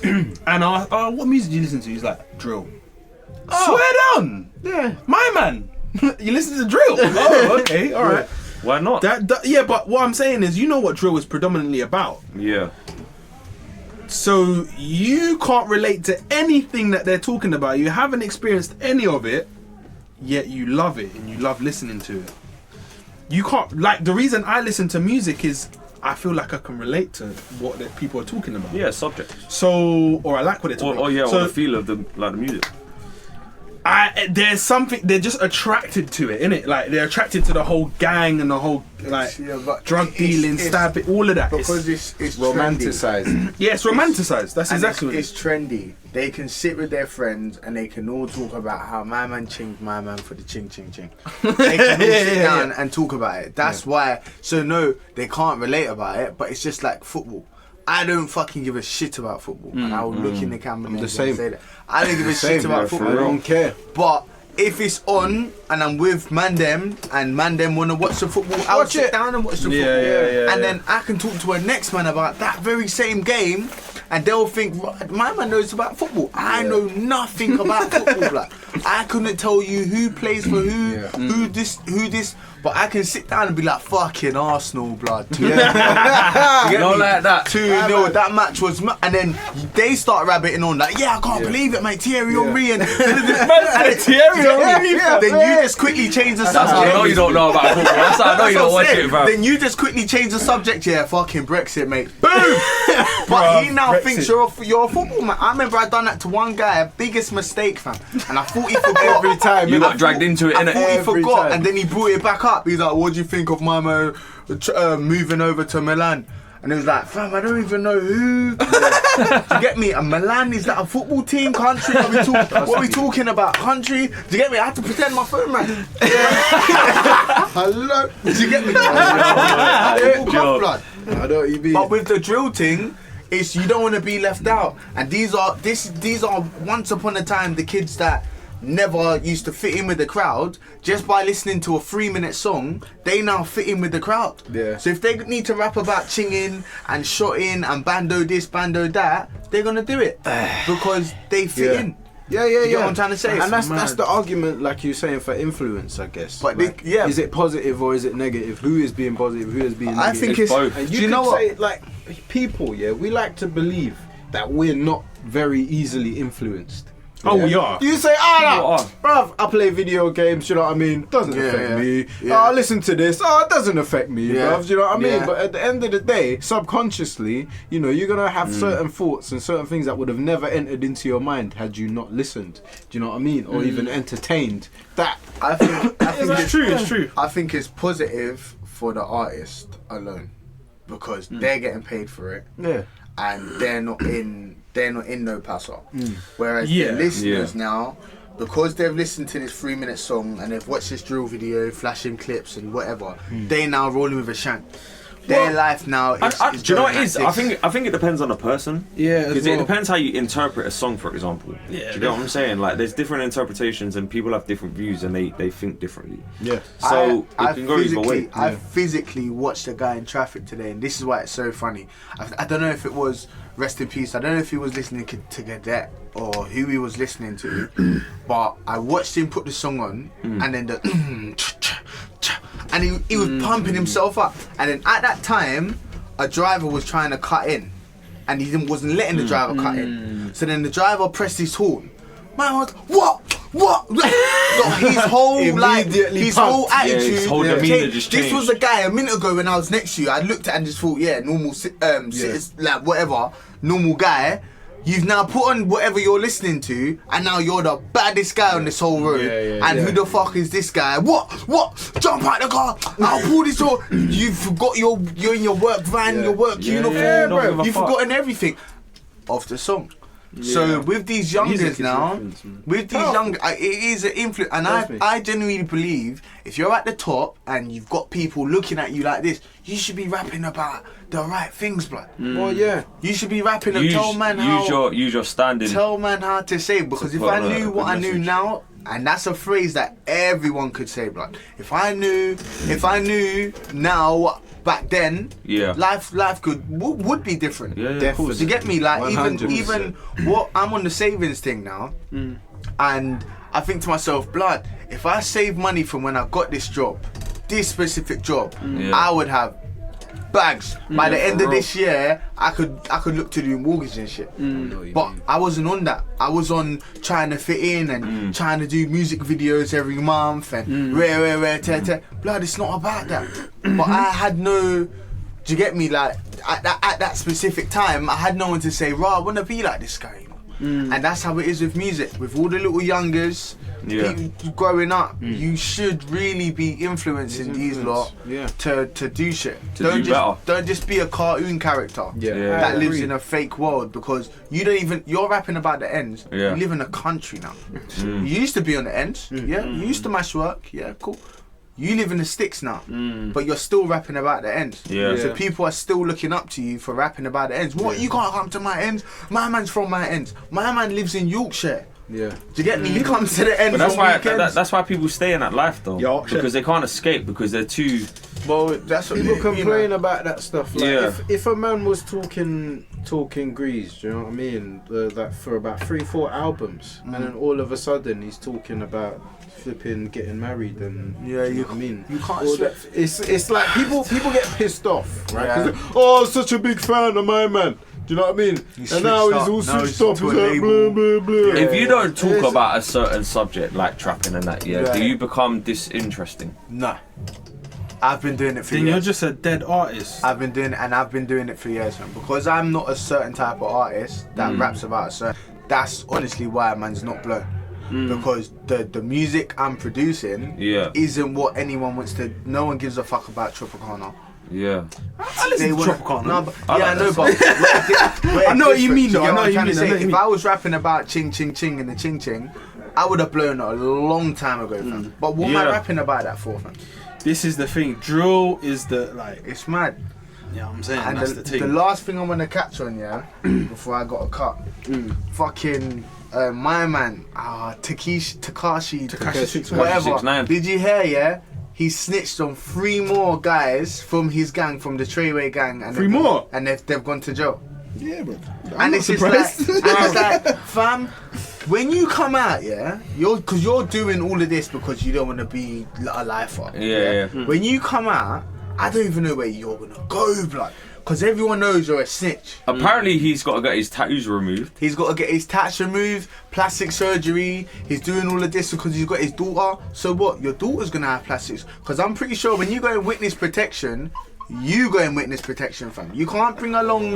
And I asked, "Oh, what music do you listen to?" He's like, "Drill." Swear down. Yeah. My man. You listen to drill? Oh, okay, all right. Why not? Yeah, but what I'm saying is, you know what drill is predominantly about. Yeah. So you can't relate to anything that they're talking about. You haven't experienced any of it, yet you love it and you love listening to it. You can't, like, the reason I listen to music is I feel like I can relate to what the people are talking about. Yeah, subject. So, or I like what they're talking about. Or the feel of the music. There's something, they're just attracted to it, innit? Like, they're attracted to the whole gang and the whole, like, drug dealing, stabbing, all of that. Because it's Romanticized. Yeah, it's romanticized. That's exactly what it it's is. trendy. They can sit with their friends and they can all talk about how my man chinged my man for the ching ching ching. They can all sit down and talk about it. That's why. So no, they can't relate about it. But it's just like football. I don't fucking give a shit about football, and I will look in the camera and say that. I don't give a shit about football. I don't care. But if it's on and I'm with Mandem and Mandem wanna watch the football, I'll sit down and watch the football. Yeah. And then I can talk to a next man about that very same game, and they'll think, my man knows about football. I know nothing about football. Like, I couldn't tell you who plays for who this. But I can sit down and be like, fucking Arsenal, blood. Not like that. 2-0, that match was... And then they start rabbiting on, like, I can't believe it, mate. Thierry Henry and... Thierry Henry. Then you just quickly change the subject. I know you don't know about football. That's how I know you don't watch it, bro. Then you just quickly change the subject. Yeah, fucking Brexit, mate. Boom! But he now thinks you're a football man. I remember I done that to one guy, biggest mistake, fam. And I thought he forgot. Every time. You got dragged into it, I innit? thought he Every forgot, time. and then he brought it back up. He's like, what do you think of my man moving over to Milan? And he was like, fam, I don't even know who. Do you get me? And Milan, is that a football team? Country? What are we talking about? Country? Do you get me? I had to pretend my phone rang. Hello? Do you get me? I don't even. But with the drill thing, it's you don't want to be left out. And these are once upon a time the kids that never used to fit in with the crowd. Just by listening to a 3-minute song, they now fit in with the crowd. Yeah. So if they need to rap about chinging and shotting and bando this, bando that, they're gonna do it because they fit in. Yeah. You get what I'm trying to say? And that's mad. the argument, like you're saying, for influence, I guess. But like, yeah. is it positive or is it negative? Who is being positive? Who is being negative? I think it's both. And do you you know could what? say, like, people, we like to believe that we're not very easily influenced. Oh, we are. You say, are. bruv, I play video games, you know what I mean? Doesn't affect me. Yeah. Oh, listen to this. Oh, it doesn't affect me, bruv, you know what I mean? Yeah. But at the end of the day, subconsciously, you're going to have certain thoughts and certain things that would have never entered into your mind had you not listened. Do you know what I mean? Or even entertained that. I think It's true, it's true. I think it's positive for the artist alone because they're getting paid for it. Yeah. And they're not in no passer. Whereas Yeah. the listeners now, because they've listened to this 3-minute song and they've watched this drill video, flashing clips and whatever, they now rolling with a shank. Their life now is do you know what it going is? like I think it depends on the person. Yeah, as Because well. it depends how you interpret a song, for example. Yeah, Do you know what I'm saying? Like, there's different interpretations and people have different views and they think differently. Yeah. So I it can go either way. I physically watched a guy in traffic today, and this is why it's so funny. I don't know if it was rest in peace. I don't know if he was listening to Cadet or who he was listening to, but I watched him put the song on, and then the and he was pumping himself up, and then at that time, a driver was trying to cut in, and he wasn't letting the driver cut in. So then the driver pressed his horn. Man was what? His whole Immediately his pumped. whole attitude. his whole demeanour just This was changed. a guy a minute ago when I was next to you. I looked at and just thought, normal, like whatever, normal guy. You've now put on whatever you're listening to, and now you're the baddest guy on this whole road. And who the fuck is this guy? What? Jump out the car! I'll pull this door. You've forgot you're in your work van, your work uniform, bro. You've forgotten everything of the song. So with these youngers now, it is an influence, and I genuinely believe if you're at the top and you've got people looking at you like this, you should be rapping about the right things, blood. Well, yeah. You should be rapping and use your standing. Tell man how to say, because if I knew what I knew now, and that's a phrase that everyone could say, blood. If I knew now. Back then, life would be different. Definitely. You get me? Like 100%. even what I'm on the savings thing now, and I think to myself, blood. If I save money from when I got this job, this specific job, I would have bags. By the end of this year, I could look to do mortgage and shit. But I wasn't on that. I was on trying to fit in and trying to do music videos every month and blood. It's not about that. But I had no. Do you get me? Like at that specific time, I had no one to say, "Rah, I want to be like this guy." You know? And that's how it is with music. With all the little youngers. People growing up, you should really be influencing these lot to do shit. Don't just be a cartoon character that lives in a fake world, because you're rapping about the ends. You live in a country now. You used to be on the ends, you used to mash work, cool. You live in the sticks now, but you're still rapping about the ends. So people are still looking up to you for rapping about the ends. What, you can't come to my ends? My man's from my ends. My man lives in Yorkshire. Do you get me? He comes to the end. But that's why people stay in that life though. Because they can't escape, because they're too. Well, that's what people complain about that stuff. Like if a man was talking grease, do you know what I mean? That for about 3-4 albums, and then all of a sudden he's talking about flipping getting married and you know what I mean? You can't. It's like people get pissed off, right? Oh, such a big fan of my man. Do you know what I mean? And now he's all switched off. He's like, blah, blah, blah. If you don't talk about a certain subject like trapping and that, do you become disinteresting? No. I've been doing it for years. Then years. you're just a dead artist. I've been doing it for years, man. Because I'm not a certain type of artist that raps about a certain. That's honestly why man's not blown. Because the music I'm producing isn't what anyone wants to. No one gives a fuck about Tropicana. I listen to Tropicana. No, but, I know, but I know what you mean, though. I know what you mean. If I was rapping about ching ching ching and the ching ching, I would have blown a long time ago, fam. But what am I rapping about that for, fam? This is the thing. Drill is it's mad. Yeah, I'm saying and that's the thing. The last thing I'm gonna catch on, before I got a cut, fucking my man, Takashi, whatever. 6ix9ine. Did you hear? He snitched on 3 more guys from his gang, from the Treyway gang, and 3 more, and they've gone to jail. Yeah, bro. And it's surprised. Just like, and it's like, fam, when you come out, because you're doing all of this because you don't want to be a lifer. When you come out, I don't even know where you're gonna go, blood. Because everyone knows you're a snitch. Apparently he's got to get his tattoos removed. He's got to get his tats removed, plastic surgery. He's doing all of this because he's got his daughter. So what? Your daughter's going to have plastics. Because I'm pretty sure when you go in witness protection, fam. You can't bring along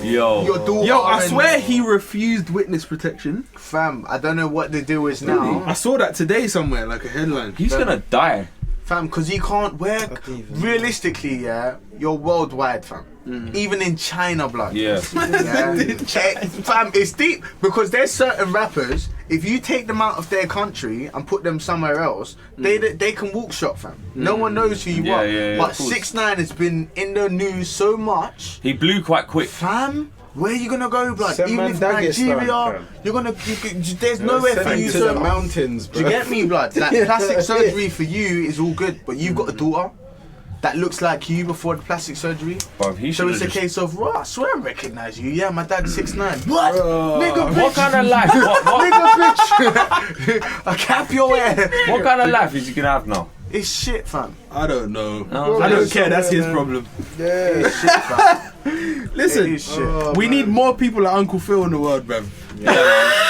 your daughter. Yo, I swear he refused witness protection. Fam, I don't know what the deal is now. I saw that today somewhere, like a headline. He's going to die. Fam, because he can't work. Realistically, you're worldwide, fam. Even in China, blood. Fam, it's deep, because there's certain rappers, if you take them out of their country and put them somewhere else, they can walk shop, fam. No one knows who you are. But 6ix9ine has been in the news so much. He blew quite quick. Fam, where are you gonna go, blood? Even if Nigeria, there's nowhere for you to the mountains, bro. Do you get me, blood? Like, plastic surgery for you is all good, but you've got a daughter that looks like you before the plastic surgery. Bro, so it's a case of, I swear I recognise you. Yeah, my dad's 6ix9ine. What? Nigga, bitch. What kind of life? Nigga, bitch. I cap your hair. What kind of life is he gonna have now? It's shit, fam. I don't know. I don't care. That's his problem. Yeah, it's shit, fam. Listen, we need more people like Uncle Phil in the world, bruv. Yeah,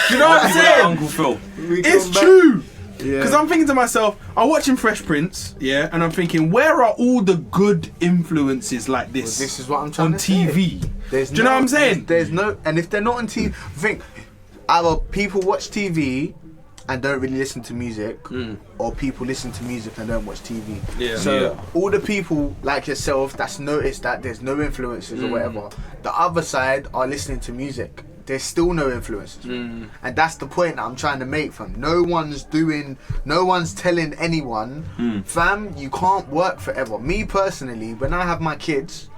do you know what I'm saying? Uncle Phil. It's true. Because I'm thinking to myself, I'm watching Fresh Prince, yeah, and I'm thinking, where are all the good influences like this? Well, this is what I'm trying on to TV. say. Do you know what I'm saying? There's no, and if they're not on TV, I think either people watch TV and don't really listen to music, or people listen to music and don't watch TV. Yeah. So all the people like yourself that's noticed that there's no influences or whatever, the other side are listening to music. There's still no influences, and that's the point that I'm trying to make. Fam, no one's telling anyone, fam, you can't work forever. Me personally, when I have my kids,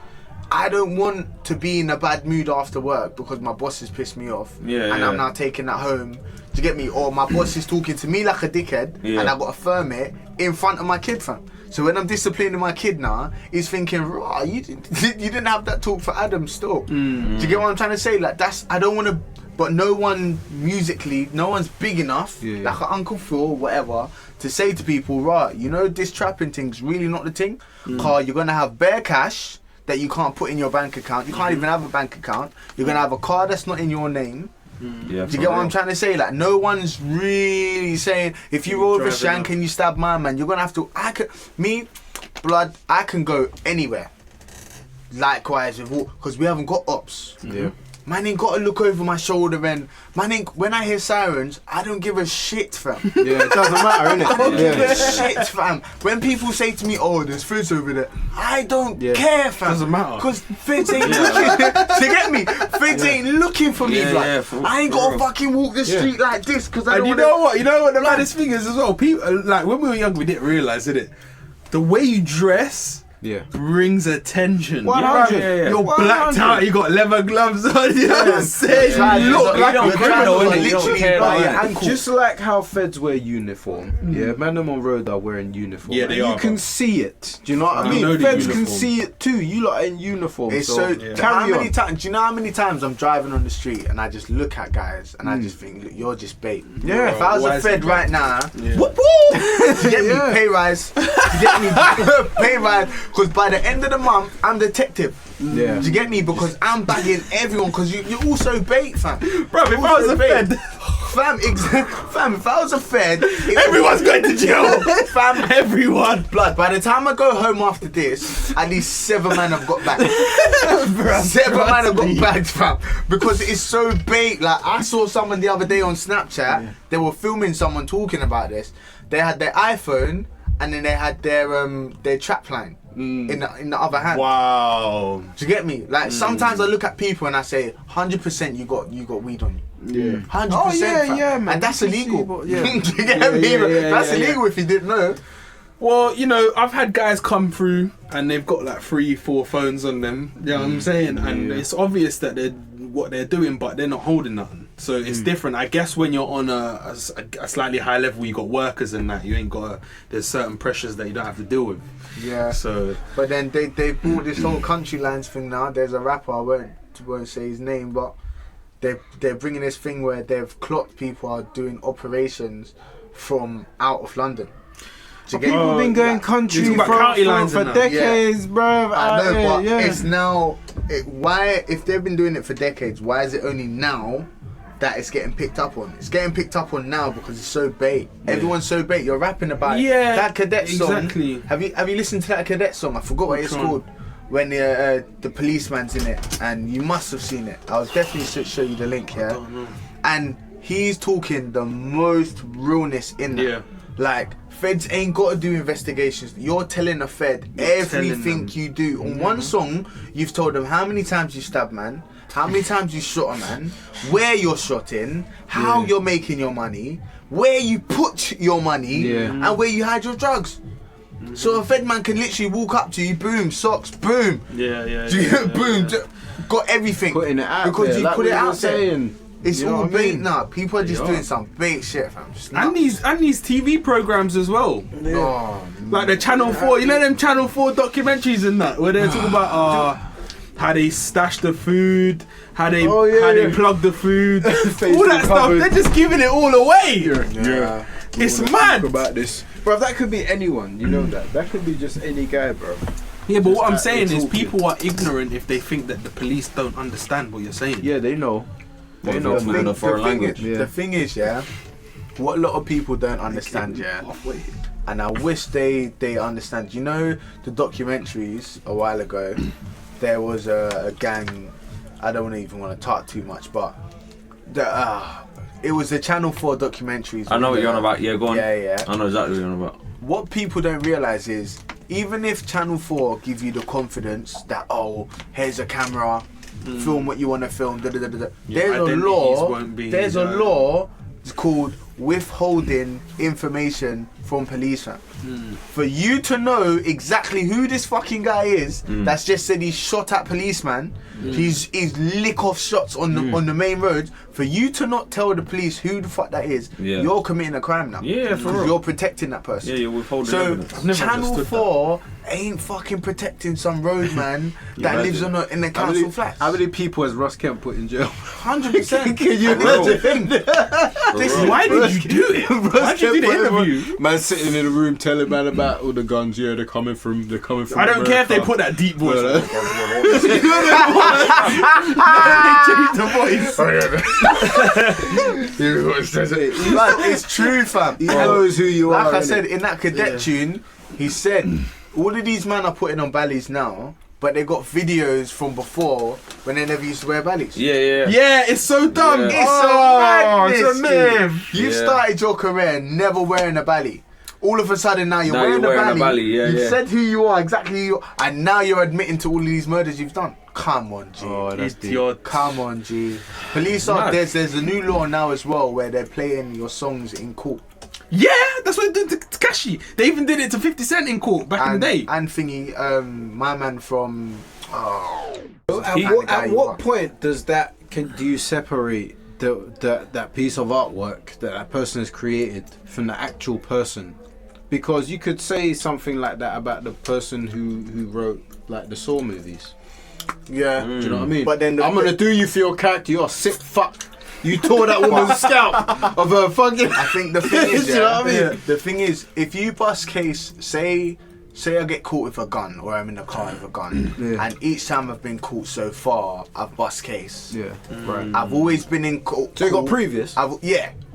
I don't want to be in a bad mood after work because my boss has pissed me off, and I'm now taking that home. Do you get me? Or my boss is talking to me like a dickhead, and I got to affirm it in front of my kid, fam. So when I'm disciplining my kid now, he's thinking, "Raw, you didn't have that talk for Adam still." Do you get what I'm trying to say? Like I don't want to, but no one musically, no one's big enough, like an Uncle Phil or whatever, to say to people, "Right, you know this trapping thing's really not the thing. Cause you're gonna have bare cash that you can't put in your bank account. You can't even have a bank account. You're gonna have a car that's not in your name." Yeah, do you get what I'm trying to say? Like, no one's really saying, if you roll with a shank and you stab my man, you're gonna have to. I can go anywhere. Likewise with all, because we haven't got ops. Yeah. Man ain't got to look over my shoulder and when I hear sirens, I don't give a shit, fam. Yeah, it doesn't matter, I don't innit? give a shit, fam. When people say to me, "Oh, there's feds over there," I don't care, fam. Doesn't matter. Because feds ain't looking. To get me, feds ain't looking for me. I ain't got to fucking walk the street like this because I don't. And you know what the maddest thing is as well. People like when we were young, we didn't realise, did it? The way you dress. Yeah. Brings attention. 100. You're blacked out, you got leather gloves on, you know what I'm saying? You look like a criminal, innit? You don't care about your ankle. Just like how feds wear uniform, man them on road are wearing uniform. Yeah, they and are, you can see it. Do you know what I You mean? know the Feds can uniform. see it too. You lot are in uniform. It's so how carry many on. times? Do you know how many times I'm driving on the street and I just look at guys and I just think, look, you're just bait. Yeah. If I was Why a is fed it right now, Yeah. whoop whoop, you get me Yeah. pay rise, you get me pay rise, because by the end of the month I'm detective. Yeah. Do you get me? Because I'm bagging everyone because you're also bait, fam. Bro, if I was a fed, Fam, fam, if I was a fed, everyone's going to jail. fam, Everyone. blood. By the time I go home after this, at least 7 men have got back. 7 men have got bagged, fam. Because it's so bait. Like, I saw someone the other day on Snapchat. They were filming someone talking about this. They had their iPhone and then they had their trap line in the other hand. Wow. Do you get me? Like, sometimes I look at people and I say, 100% you got weed on you. Yeah. 100%. Oh, yeah, fam. yeah, man. And that's You can illegal. see what- yeah. Do you get me? That's illegal if you didn't know. Well, you know, I've had guys come through and they've got like 3-4 phones on them. You know what I'm saying? And it's obvious that what they're doing, but they're not holding nothing. So it's different. I guess when you're on a slightly high level, you got workers and that, you ain't got. There's certain pressures that you don't have to deal with. Yeah. So. But then they brought this whole country lines thing now. There's a rapper, I won't say his name, but they're bringing this thing where they've clocked people are doing operations from out of London. Do you get People me? been going Like, country You're talking about county lines for and that. decades, bruv. I know, but yeah. it's now. Why, if they've been doing it for decades, why is it only now that it's getting picked up on? It's getting picked up on now because it's so bait. Everyone's so bait. You're rapping about that cadet song. Exactly. Have you listened to that cadet song? I forgot what it's one? called. When the policeman's in it, and you must have seen it. I'll definitely show you the link here. And he's talking the most realness in that. Yeah. Like, feds ain't got to do investigations. You're telling a fed everything you do. On one song, you've told them how many times you stabbed man, how many times you shot a man, where you're shot in, how you're making your money, where you put your money, and where you hide your drugs. So a fed man can literally walk up to you, boom, socks, boom. Boom, got everything. Putting it out because there, you like put we it were out there. saying. It's You know all what I bait mean? now. People are just doing some bait shit, fam. Just And these TV programs as well. Oh, Like the Channel 4, you know them Channel 4 documentaries and that, where they talk about how they stash the food, how they plug the food, all that stuff. covered. They're just giving it all away. yeah. It's Talk mad. about this, bro. That could be anyone. You know that. That could be just any guy, bro. Yeah, but what I'm Just saying is talking. people are ignorant if they think that the police don't understand what you're saying. Yeah, they know. They know. Talking in a foreign language. Yeah. The thing is, What a lot of people don't understand, yeah, and I wish they understand. You know, the documentaries a while ago, there was a gang. I don't even want to talk too much, but it was the Channel 4 documentaries. I know what you're on about. Yeah, go on. Yeah. I know exactly what you're on about. What people don't realise is, even if Channel 4 give you the confidence that, oh, here's a camera, film what you want to film, there's a law, it's called withholding information from police. For you to know exactly who this fucking guy is that's just said he shot at policeman, he's lick off shots on the main road, for you to not tell the police who the fuck that is, you're committing a crime now. Yeah, for real. You're protecting that person. Yeah, you're withholding so evidence. Channel 4 ain't fucking protecting some roadman that lives in a council flat. How many people has Ross Kemp put in jail? 100%. Can you imagine? Why did you do it? Why did you do the interview? Man sitting in a room telling man about all the guns. Yeah, they're coming from. I don't care if they put that deep voice. No, They changed the voice. Like, it's true, fam. He knows who you are. Like I said, in that cadet tune, he said, all of these men are putting on ballys now, but they got videos from before when they never used to wear ballys. Yeah, it's so dumb. Yeah. It's so madness. It's a myth. You started your career never wearing a bally. All of a sudden now you're wearing a bally. You've said who you are, exactly who you are, and now you're admitting to all of these murders you've done. Come on, G. Come on, G. Police are there's a new law now as well where they're playing your songs in court. Yeah, that's what they did to Tekashi. They even did it to 50 Cent in court back in the day. And thingy, my man from. At what point does do you separate that piece of artwork that person has created from the actual person? Because you could say something like that about the person who wrote like the Saw movies. Yeah. Do you know what I mean? But then I'm gonna do you for your character. You're a sick fuck. You tore that woman's scalp of her fucking. I think the thing is, you know what I mean? The thing is, if you bust case, say I get caught with a gun, or I'm in a car with a gun, and each time I've been caught so far, I've bust case. Yeah, right. I've always been in court. So you got previous?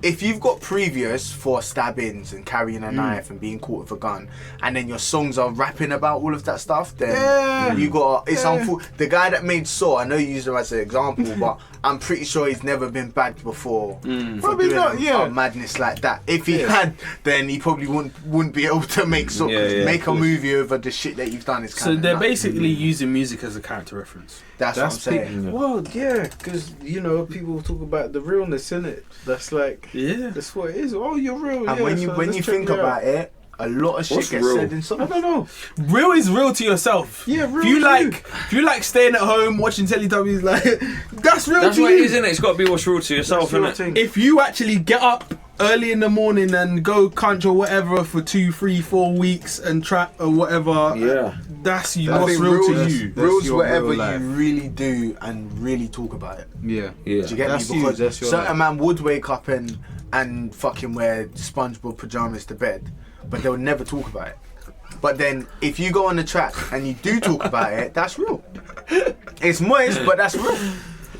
If you've got previous for stabbings and carrying a knife and being caught with a gun, and then your songs are rapping about all of that stuff, then you got the guy that made Saw. I know you use him as an example, but I'm pretty sure he's never been bagged before for Probably doing not, a madness like that. If he had, then he probably wouldn't be able to make a movie over the shit that you've done. Is So they're basically using music as a character reference. That's what I'm saying. Well, yeah, because people talk about the realness in it. That's like, that's what it is. Oh, you're real. And when you think about it, a lot of shit gets said in songs. I don't know. Real is real to yourself. Yeah, real. If you like staying at home watching Teletubbies, like that's real That's to what you. it is, isn't it? It's got to be what's real to yourself, isn't it? If you actually get up early in the morning and go cunt or whatever for 2, 3, 4 weeks and trap or whatever, that's what's real to you. Real's whatever you really do and really talk about it. Yeah. Do you get me? Because certain man would wake up and fucking wear SpongeBob pajamas to bed, but they'll never talk about it. But then if you go on the track and you do talk about it, that's real. It's moist, but that's real.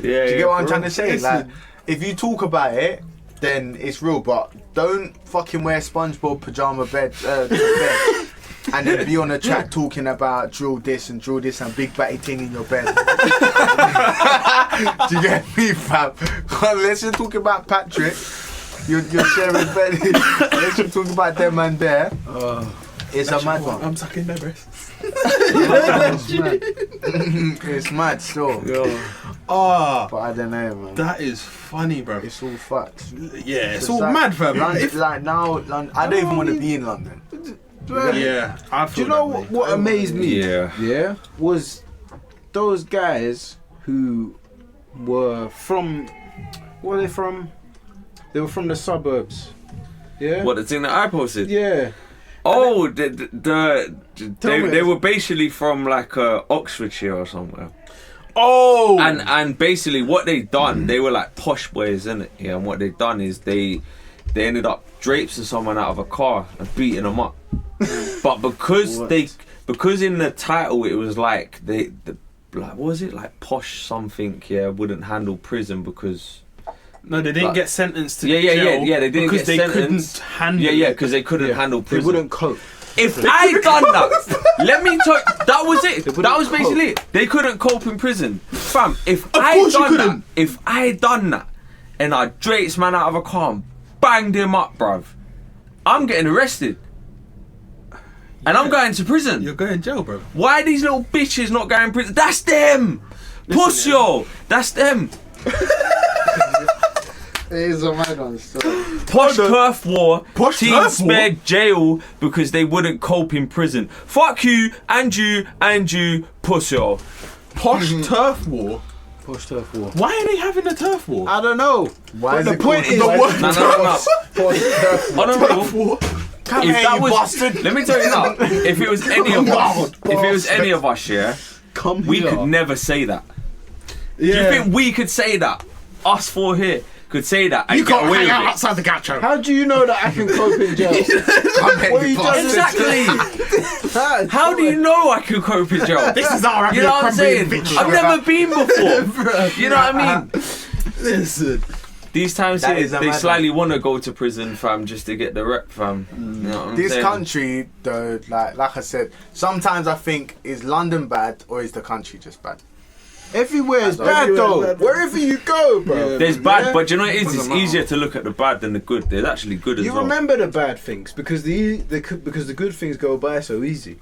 Do you get what I'm trying to say? Like, if you talk about it, then it's real, but don't fucking wear SpongeBob pajama bed to bed and then be on the track talking about drill this and big batty thing in your bed. Do you get me, fam? Let's just talk about Patrick. You're sharing bed. Let's just talk about them and there. It's a mad one. I'm sucking their breasts. It's mad. It's mad still. But I don't know, man. That is funny, bro. It's all facts. Yeah, it's all mad, fam. Like now, London, I don't even want to be in London. Yeah, I feel Do you know that, what amazed me? Yeah. Was those guys who were from. Where are they from? They were from the suburbs. Yeah. What, the thing that I posted? Yeah. Oh, they were basically from like Oxfordshire or somewhere. Oh. And basically what they done, they were like posh boys, innit? Yeah. And what they done is they ended up draping someone out of a car and beating them up. But because in the title it was like like what was it, like posh something, wouldn't handle prison because No, they didn't Like- get sentenced to Yeah, jail they didn't because get they sentenced. couldn't handle Yeah, it. because they couldn't handle They prison. wouldn't cope. If I done that, let me tell you, that was it. wouldn't That was basically it. They couldn't cope in prison. Fam, if I course you done that, couldn't. if I done that, and I draped man out of a car and banged him up, bruv, I'm getting arrested. And I'm going to prison. You're going to jail, bro. Why are these little bitches not going to prison? That's them! Puss yo! That's them! It is a mad one. So. Posh turf war. Posh Teens turf war? spared jail because they wouldn't cope in prison. Fuck you, and you, puss yo. Posh turf war. Posh turf war. Why are they having a turf war? I don't know. Why But is the it point called is, the word No. Posh turf war. On a real, Turf war. Come if here, that you was, bastard. let me tell you now, if it was any of us, if it was any of us, yeah, Come we here. could never say that. Yeah. Do you think we could say that? Us four here could say that and You get can't away hang with out it? outside the gaucho. How do you know that I can cope in jail? Come here, What are you you bastard. Exactly. How do you know I can cope in jail? This is our You know what I'm saying? bitch. I've never been before. You know what I mean? Listen. These times That here, is a they mad slightly want to go to prison, fam, just to get the rep, fam. You know what I'm This saying? country, though, like I said, sometimes I think, is London bad or is the country just bad? Everywhere is Everywhere bad is though. bad. Wherever you go, bro. Yeah. There's bad, Yeah? but you know what it is? It's Doesn't matter. easier to look at the bad than the good. There's actually good as You well. remember the bad things because because the good things go by so easy.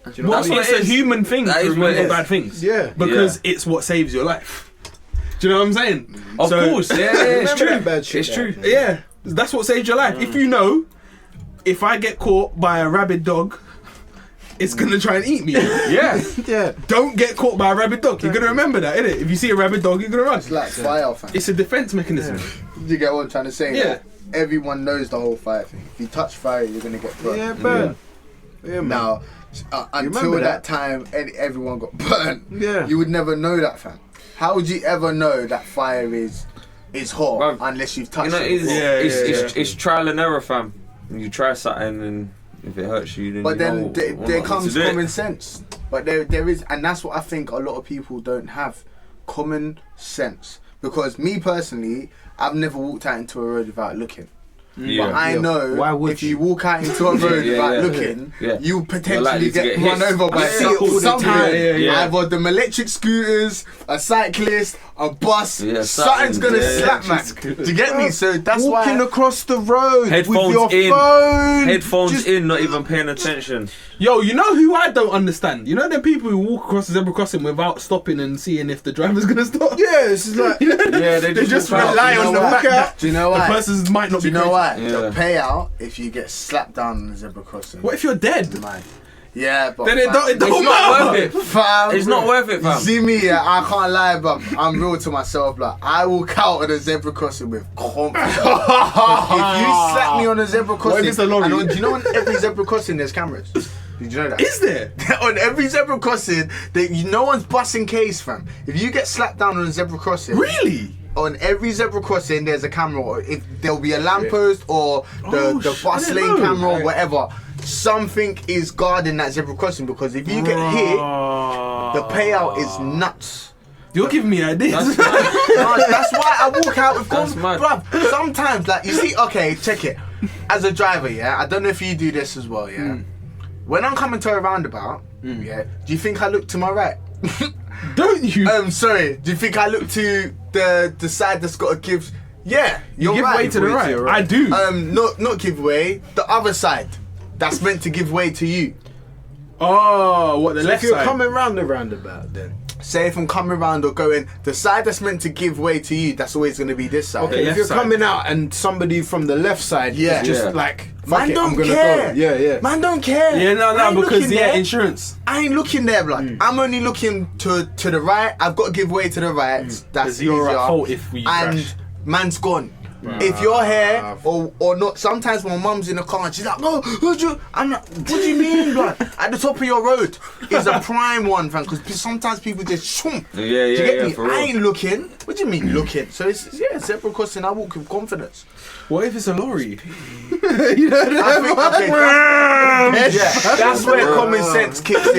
Do you know Well, That's what I mean? what it's it a is. human thing That to is what it remember is. bad things. Yeah. Because it's what saves your life. Do you know what I'm saying? Of So- course, yeah, it's Remember true. that bad shit It's true. that happened? Yeah, that's what saves your life. If you know, if I get caught by a rabid dog, it's gonna try and eat me. Yeah. Yeah. Don't get caught by a rabid dog. You're gonna remember that, innit? If you see a rabid dog, you're gonna run. It's like fire, fam. It's a defense mechanism. You get what I'm trying to say? Yeah. Like, everyone knows the whole fire thing. If you touch fire, you're going to get burnt. Yeah, bad. Yeah, man. Now, until remember that that? time, everyone got burnt. Yeah. You would never know that, fam. How would you ever know that fire is hot Bruv, unless you've You touched know, it? it's, before? it's trial and error, fam. You try something and if it hurts you, then But you then know there what comes to do. common sense. But there is, and that's what I think a lot of people don't have, common sense. Because me personally, I've never walked out into a road without looking. Yeah. But I know Why would if you walk out into a road Yeah, without yeah. looking, Yeah. you You're potentially likely to get get run hit. over by I see it all the something. time. Yeah. Either them electric scooters, a cyclist, a bus, Yeah, something's something, gonna yeah. slap, man. Do you get me? So that's Walking why. across the road Headphones with your in. phone. Headphones Just- in, not even paying attention. Yo, you know who I don't understand? You know the people who walk across the zebra crossing without stopping and seeing if the driver's gonna stop? Yeah, it's just like Yeah, they just walk out. rely You on know the what? lookout. Do you know The why? person might not Do be you know crazy. why? Yeah. The payout if you get slapped down on the zebra crossing. What if you're dead? Man. Yeah, but Then it don't It's not matter. worth it. Fam, It's not worth it, You fam. see me, yeah, I can't lie, but I'm real to myself. Like I walk out of the zebra crossing with confidence. If you slap me on a zebra crossing, it's a lorry? and do you know on every zebra crossing there's cameras? Did you know that? Is there? On every zebra crossing, no one's busting case, fam. If you get slapped down on a zebra crossing, Really? on every zebra crossing there's a camera. Or if there'll be a lamppost or the bus I didn't lane know. camera or whatever. Something is guarding that zebra crossing because if you get hit, the payout is nuts. You're giving me ideas. That's mad. No, that's why I walk out with That's mad. Bruv, sometimes, like, you see, okay, check it. As a driver, yeah, I don't know if you do this as well, yeah. When I'm coming to a roundabout, yeah, do you think I look to my right? Don't you? Sorry, do you think I look to the side that's got to give? Yeah, you're give right. way to the way to right. your right. I do. Not give way. The other side, that's meant to give way to you. Oh, what the So left if you're side? coming round the roundabout, then Say if I'm coming around or going, the side that's meant to give way to you, that's always going to be this side. okay, if left you're side. coming out and somebody from the left side Yeah. is just Yeah. like, fuck Man it, don't I'm gonna care. go. Yeah, yeah. Man don't care. Yeah, I no, ain't because looking yeah, there. insurance. I ain't looking there, blood. I'm only looking to the right. I've got to give way to the right. That's 'Cause you're easier. at fault if we and crash. man's gone. If you're here or not, sometimes my mum's in the car and she's like, "No, I'm like, what do you mean, blood? At the top of your road is a prime one, fam. Because sometimes people just shoom. Yeah, Do you get yeah, me? for real. I ain't looking. What do you mean looking? So it's zebra crossing. I walk with confidence. What if it's a lorry? You know that's where common sense kicks in.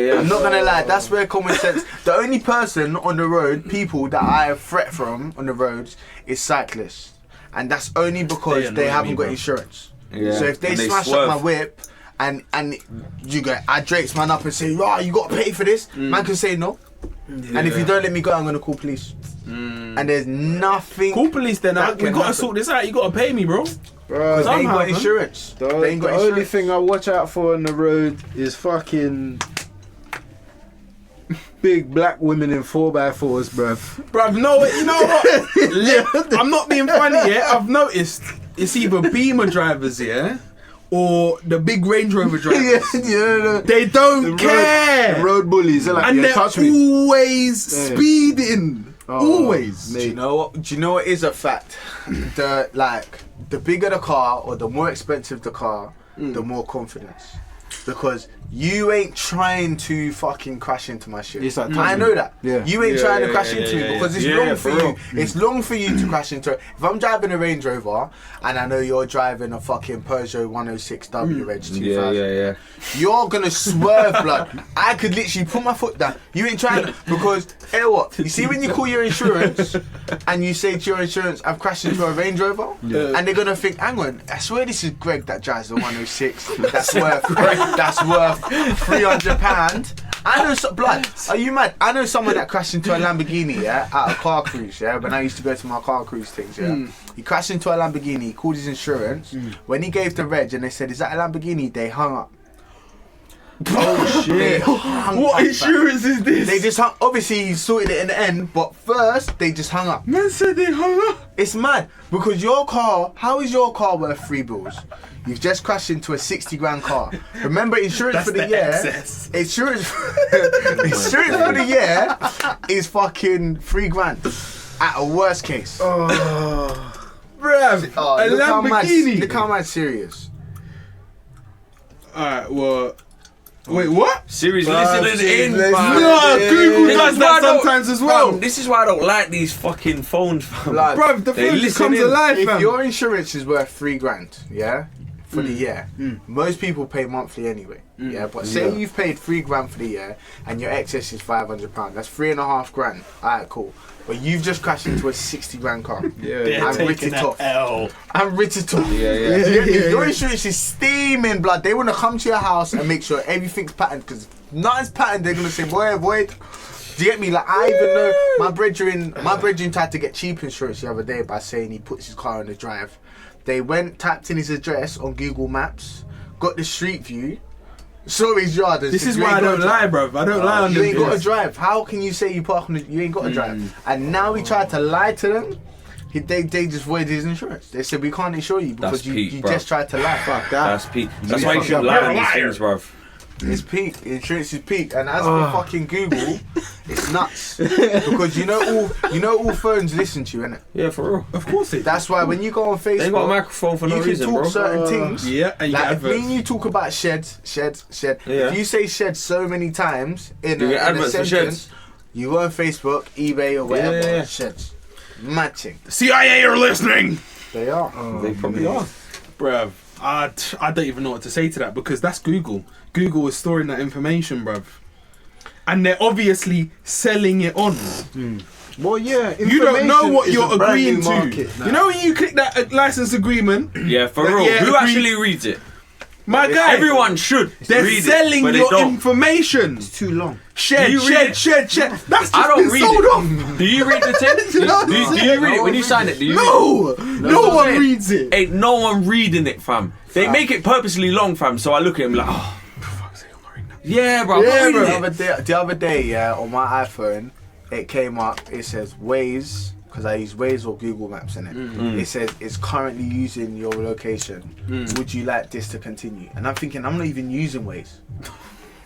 Yeah. I'm not gonna lie, that's where common sense. The only person on the road, people that I have threat from on the roads, is cyclists, and that's only because they haven't got insurance. Yeah. So if they And they smash swerve. up my whip, and you go, I Drake's man up and say, "Right, you got to pay for this." Man can say no, and if you don't let me go, I'm gonna call police. And there's nothing. Call police then. that We can gotta happen. sort this out. You gotta pay me, bro. Bro, They ain't got Somehow, insurance. the They ain't got only insurance. thing I watch out for on the road is fucking big black women in 4x4s, bruv. Bruv, no, you know what? I'm not being funny, yeah? I've noticed it's either Beamer drivers, yeah? Or the big Range Rover drivers. They don't care. The road bullies, they're like, And yeah, they're touch me. always speeding. Always. Do you know what? Do you know what is a fact? The bigger the car or the more expensive the car, the more confidence. Because you ain't trying to fucking crash into my shit. It's like I touching. know that. Yeah. You ain't Yeah, trying to yeah, crash yeah, into yeah, me because it's yeah. long Yeah, for for you. real. It's long for you to crash into it. If I'm driving a Range Rover and I know you're driving a fucking Peugeot 106W Reg 2000. Yeah. You're gonna swerve, blood. I could literally put my foot down. You ain't trying to, because, hey, what? You see when you call your insurance and you say to your insurance, I've crashed into a Range Rover, and they're gonna think, hang on, I swear this is Greg that drives the 106. That's worth £300. I know blood. Are you mad? I know someone that crashed into a Lamborghini, yeah, at a car cruise, yeah. When I used to go to my car cruise things, yeah. He crashed into a Lamborghini. He called his insurance. When he gave the reg and they said, "Is that a Lamborghini?" They hung up. Oh shit. What insurance is this? They just hung. Obviously, he sorted it in the end, but first they just hung up. Man said they hung up. It's mad because your car. How is your car worth $3? You've just crashed into a 60 grand car. Remember, insurance That's for the the year. excess. Insurance for the year is fucking $3 at a worst case. Bruv, a Lamborghini. Look how mad serious. Alright, well. Wait, what? Siri's listening in, listen. fam. No, Google This does is why I that don't- sometimes as well. Fam, this is why I don't like these fucking phones, fam. Like, Bruv, the They phone just listen comes in. alive, if fam. your insurance is worth $3,000, yeah, for the year, most people pay monthly anyway. Yeah, but say you've paid $3,000 for the year and your excess is £500. That's $3,500. Alright, cool. But you've just crashed into a 60 grand car. Yeah. I'm written off. I'm written off. Yeah. Do you get me? Your insurance is steaming, blood. They want to come to your house and make sure everything's patterned, because if nothing's patterned, they're gonna say, boy. Do you get me? Like, I even know my brethren tried to get cheap insurance the other day by saying he puts his car on the drive. They typed in his address on Google Maps, got the street view, saw his yard. And This said, is "You why ain't I gotta don't lie, bruv. I don't lie on You this. ain't got to drive. How can you say you park on you ain't got to drive?" And now he tried to lie to them. They just voided his insurance. They said, "We can't insure you because That's peak, you bruv. just tried to lie." Fuck that. That's peak. That's why you should lie on these things, bruv. It's peak. Insurance is peak. And as for fucking Google, it's nuts. Because you know all phones listen to you, innit? Yeah, for real. Of course it. That's why when you go on Facebook, They got a microphone for no you can reason, talk bro. certain things. Yeah, and you Like get if me and adverts. you talk about sheds. Yeah. If you say shed so many times in You a get adverts for sentence, sheds. you go on Facebook, eBay, or whatever. Yeah. Sheds, matching. CIA are listening. They are. They probably are. Bruv, I don't even know what to say to that, because that's Google. Google is storing that information, bruv. And they're obviously selling it on. Well, yeah. You don't know what information is you're a brand new agreeing to. market now. You know when you click that license agreement, Yeah, for Yeah, real. yeah, Who agreed. actually reads it? my guy, Everyone should. they're read selling it, but they your don't. information. It's too long. Shed. Do you read it? That's just I don't been read sold it. off. Do you read the text? Do you read it when you sign it? Do you read it? No, no what I'm one saying. reads it. Ain't no one reading it, fam. They make it purposely long, fam. So I look at him like, oh, yeah, bro. I'm not reading it. The other day, yeah, on my iPhone, it came up. It says Waze, because I use Waze or Google Maps in it. It says it's currently using your location. Would you like this to continue? And I'm thinking, I'm not even using Waze.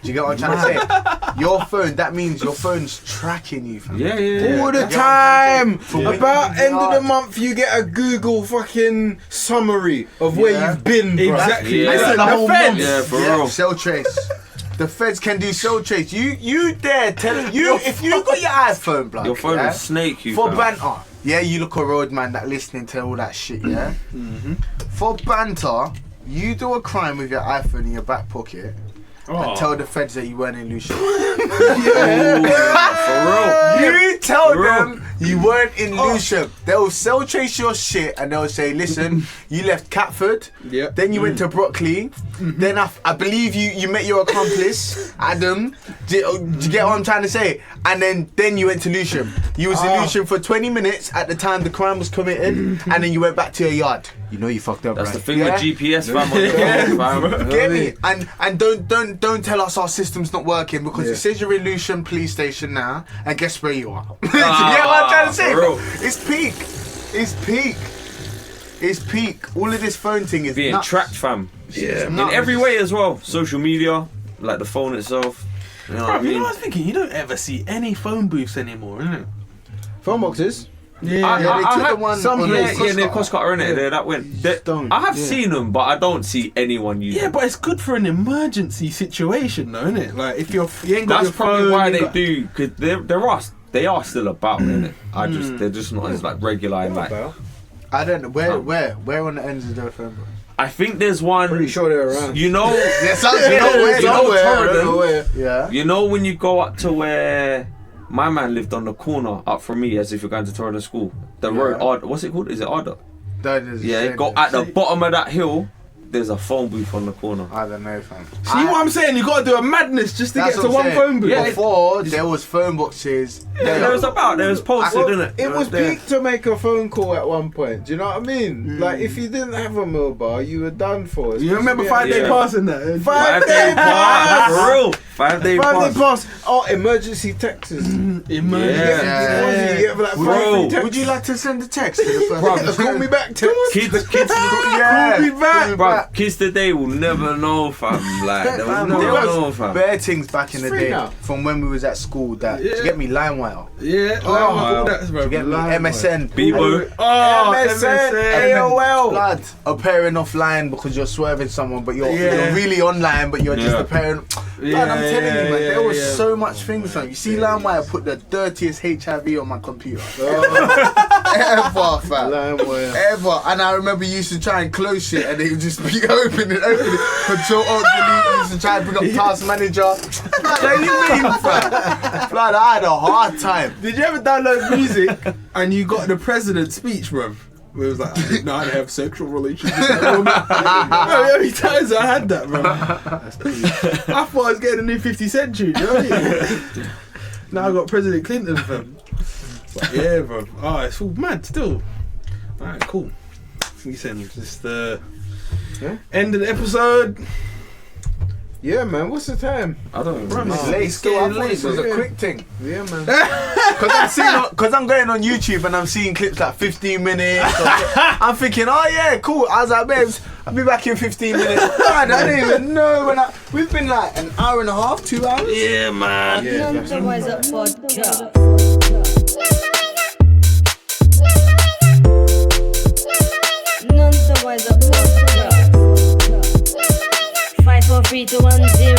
Do you get what I'm trying to say? Your phone, that means your phone's tracking you, fam. Yeah. All the You get what I'm time. saying? About Yeah. end of the month, you get a Google fucking summary of where Yeah. you've been, bro. Exactly. Yeah. Listen, The the feds. feds. Yeah, for real. Cell trace. The feds can do cell trace. You dare tell you if you got your iPhone, blood. Your phone yeah, will snake you, for fam. banter. Yeah, you look a road man that listening to all that shit, yeah? For banter, you do a crime with your iPhone in your back pocket and tell the feds that you weren't in Lucia. For real. You tell For real. them you weren't in Lucia. They'll cell trace your shit and they'll say, listen, you left Catford, Yep. then you went to Brockley, then I believe you met your accomplice, Adam. Do you get what I'm trying to say? And then you went to Lucian. You was in Lucian for 20 minutes at the time the crime was committed, and then you went back to your yard. You know you fucked up, That's right? the thing Yeah. with GPS, fam. On the phone, fam. Get me? And don't tell us our system's not working because it says you're in Lucian police station now, and guess where you are? Do you get what I'm trying to say? for real. It's peak. It's peak. It's peak. All of this phone thing is Being nuts. tracked, fam. Yeah, In every way as well. Social media, like the phone itself. You know what I Bruv, you know mean? what I was thinking? You don't ever see any phone booths anymore, innit? Phone boxes. Yeah. they took had the one some on place- Yeah, near Costco. Costco, innit? There, that went. Don't. I have Yeah. seen them, but I don't see anyone using Yeah, them. but it's good for an emergency situation, though, innit? Like if you ain't got That's your probably phone, why you they got- do, because they are still about, innit? They're just not as like regular and like. I don't know where on the ends of the phone. I think there's one. Pretty sure they're around. You know, Yes, I Yeah. you know when you go up to where my man lived on the corner up from me, as if you're going to Torrington School. The road, what's it called? Is it Arda? Yeah, go at the bottom of that hill. There's a phone booth on the corner. I don't know, fam. See what I'm saying? You gotta do a madness just to That's get to what I'm one saying. phone booth. Yeah, Before there was phone boxes. There was posted, innit? It was there. peak to make a phone call at one point. Do you know what I mean? Like if you didn't have a mobile, you were done for. You remember Especially 5 day Yeah. pass in that? 5 day 5 day pass, pass. for real. 5 day 5 pass. day pass. Oh, emergency texts. Emergency. Yeah. You have like Bro. 5 free texts. Would you like to send a text to the phone? Call me back, text. Kids, Yeah. Call me back. bruv, kids today will never know, fam. Like, they will Fam, never there know, was fam. bare things back in the free day now. from when we was at school that Yeah. to get me LimeWire, Yeah, all that, bro. to get me LimeWire. MSN, Bebo. Oh, MSN, MSN. AOL. blood, appearing offline because you're swerving someone, but you're really online, but you're just Yeah. appearing. Yeah, Blood, I'm telling you, man, yeah, there was yeah. so much things. Man. You see, LimeWire put the dirtiest HIV on my computer ever, fam. LimeWire. Ever. And I remember you used to try and close shit and it would just be open. Control Alt Delete. You used to try and bring up Task Manager. What do you mean, fam? Blood, I had a hard time. Did you ever download music and you got the president's speech, bro? Where it was like, I did not have sexual relations with that woman. Bro, how many times I had that, bro? I thought I was getting a new 50 Cent tune, you know what I mean? Now I got President Clinton, fam. But yeah, bro. Oh, it's all mad still. Alright, cool. We saying just end of the episode. Yeah, man. What's the time? I don't Bro, know. It's late still. I thought this was a yeah. quick thing. Yeah, man. Because I'm going on YouTube and I'm seeing clips like 15 minutes. I'm thinking, oh yeah, cool. I was like, babes, I'll be back in 15 minutes. I don't even know when we've been like an hour and a half, 2 hours. Yeah, man. None the wiser podcast. None the wiser podcast. 5 4 3 2 1 0.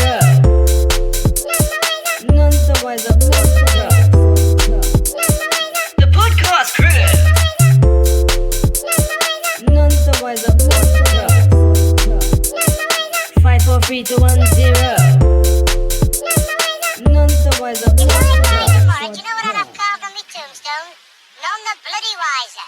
None the wiser podcast. The podcast crew. None the wiser podcast. 5 4 3 2 1 0. None the wiser If you're in mind for it, podcast. you know what I'd have carved on my tombstone? None the bloody wiser.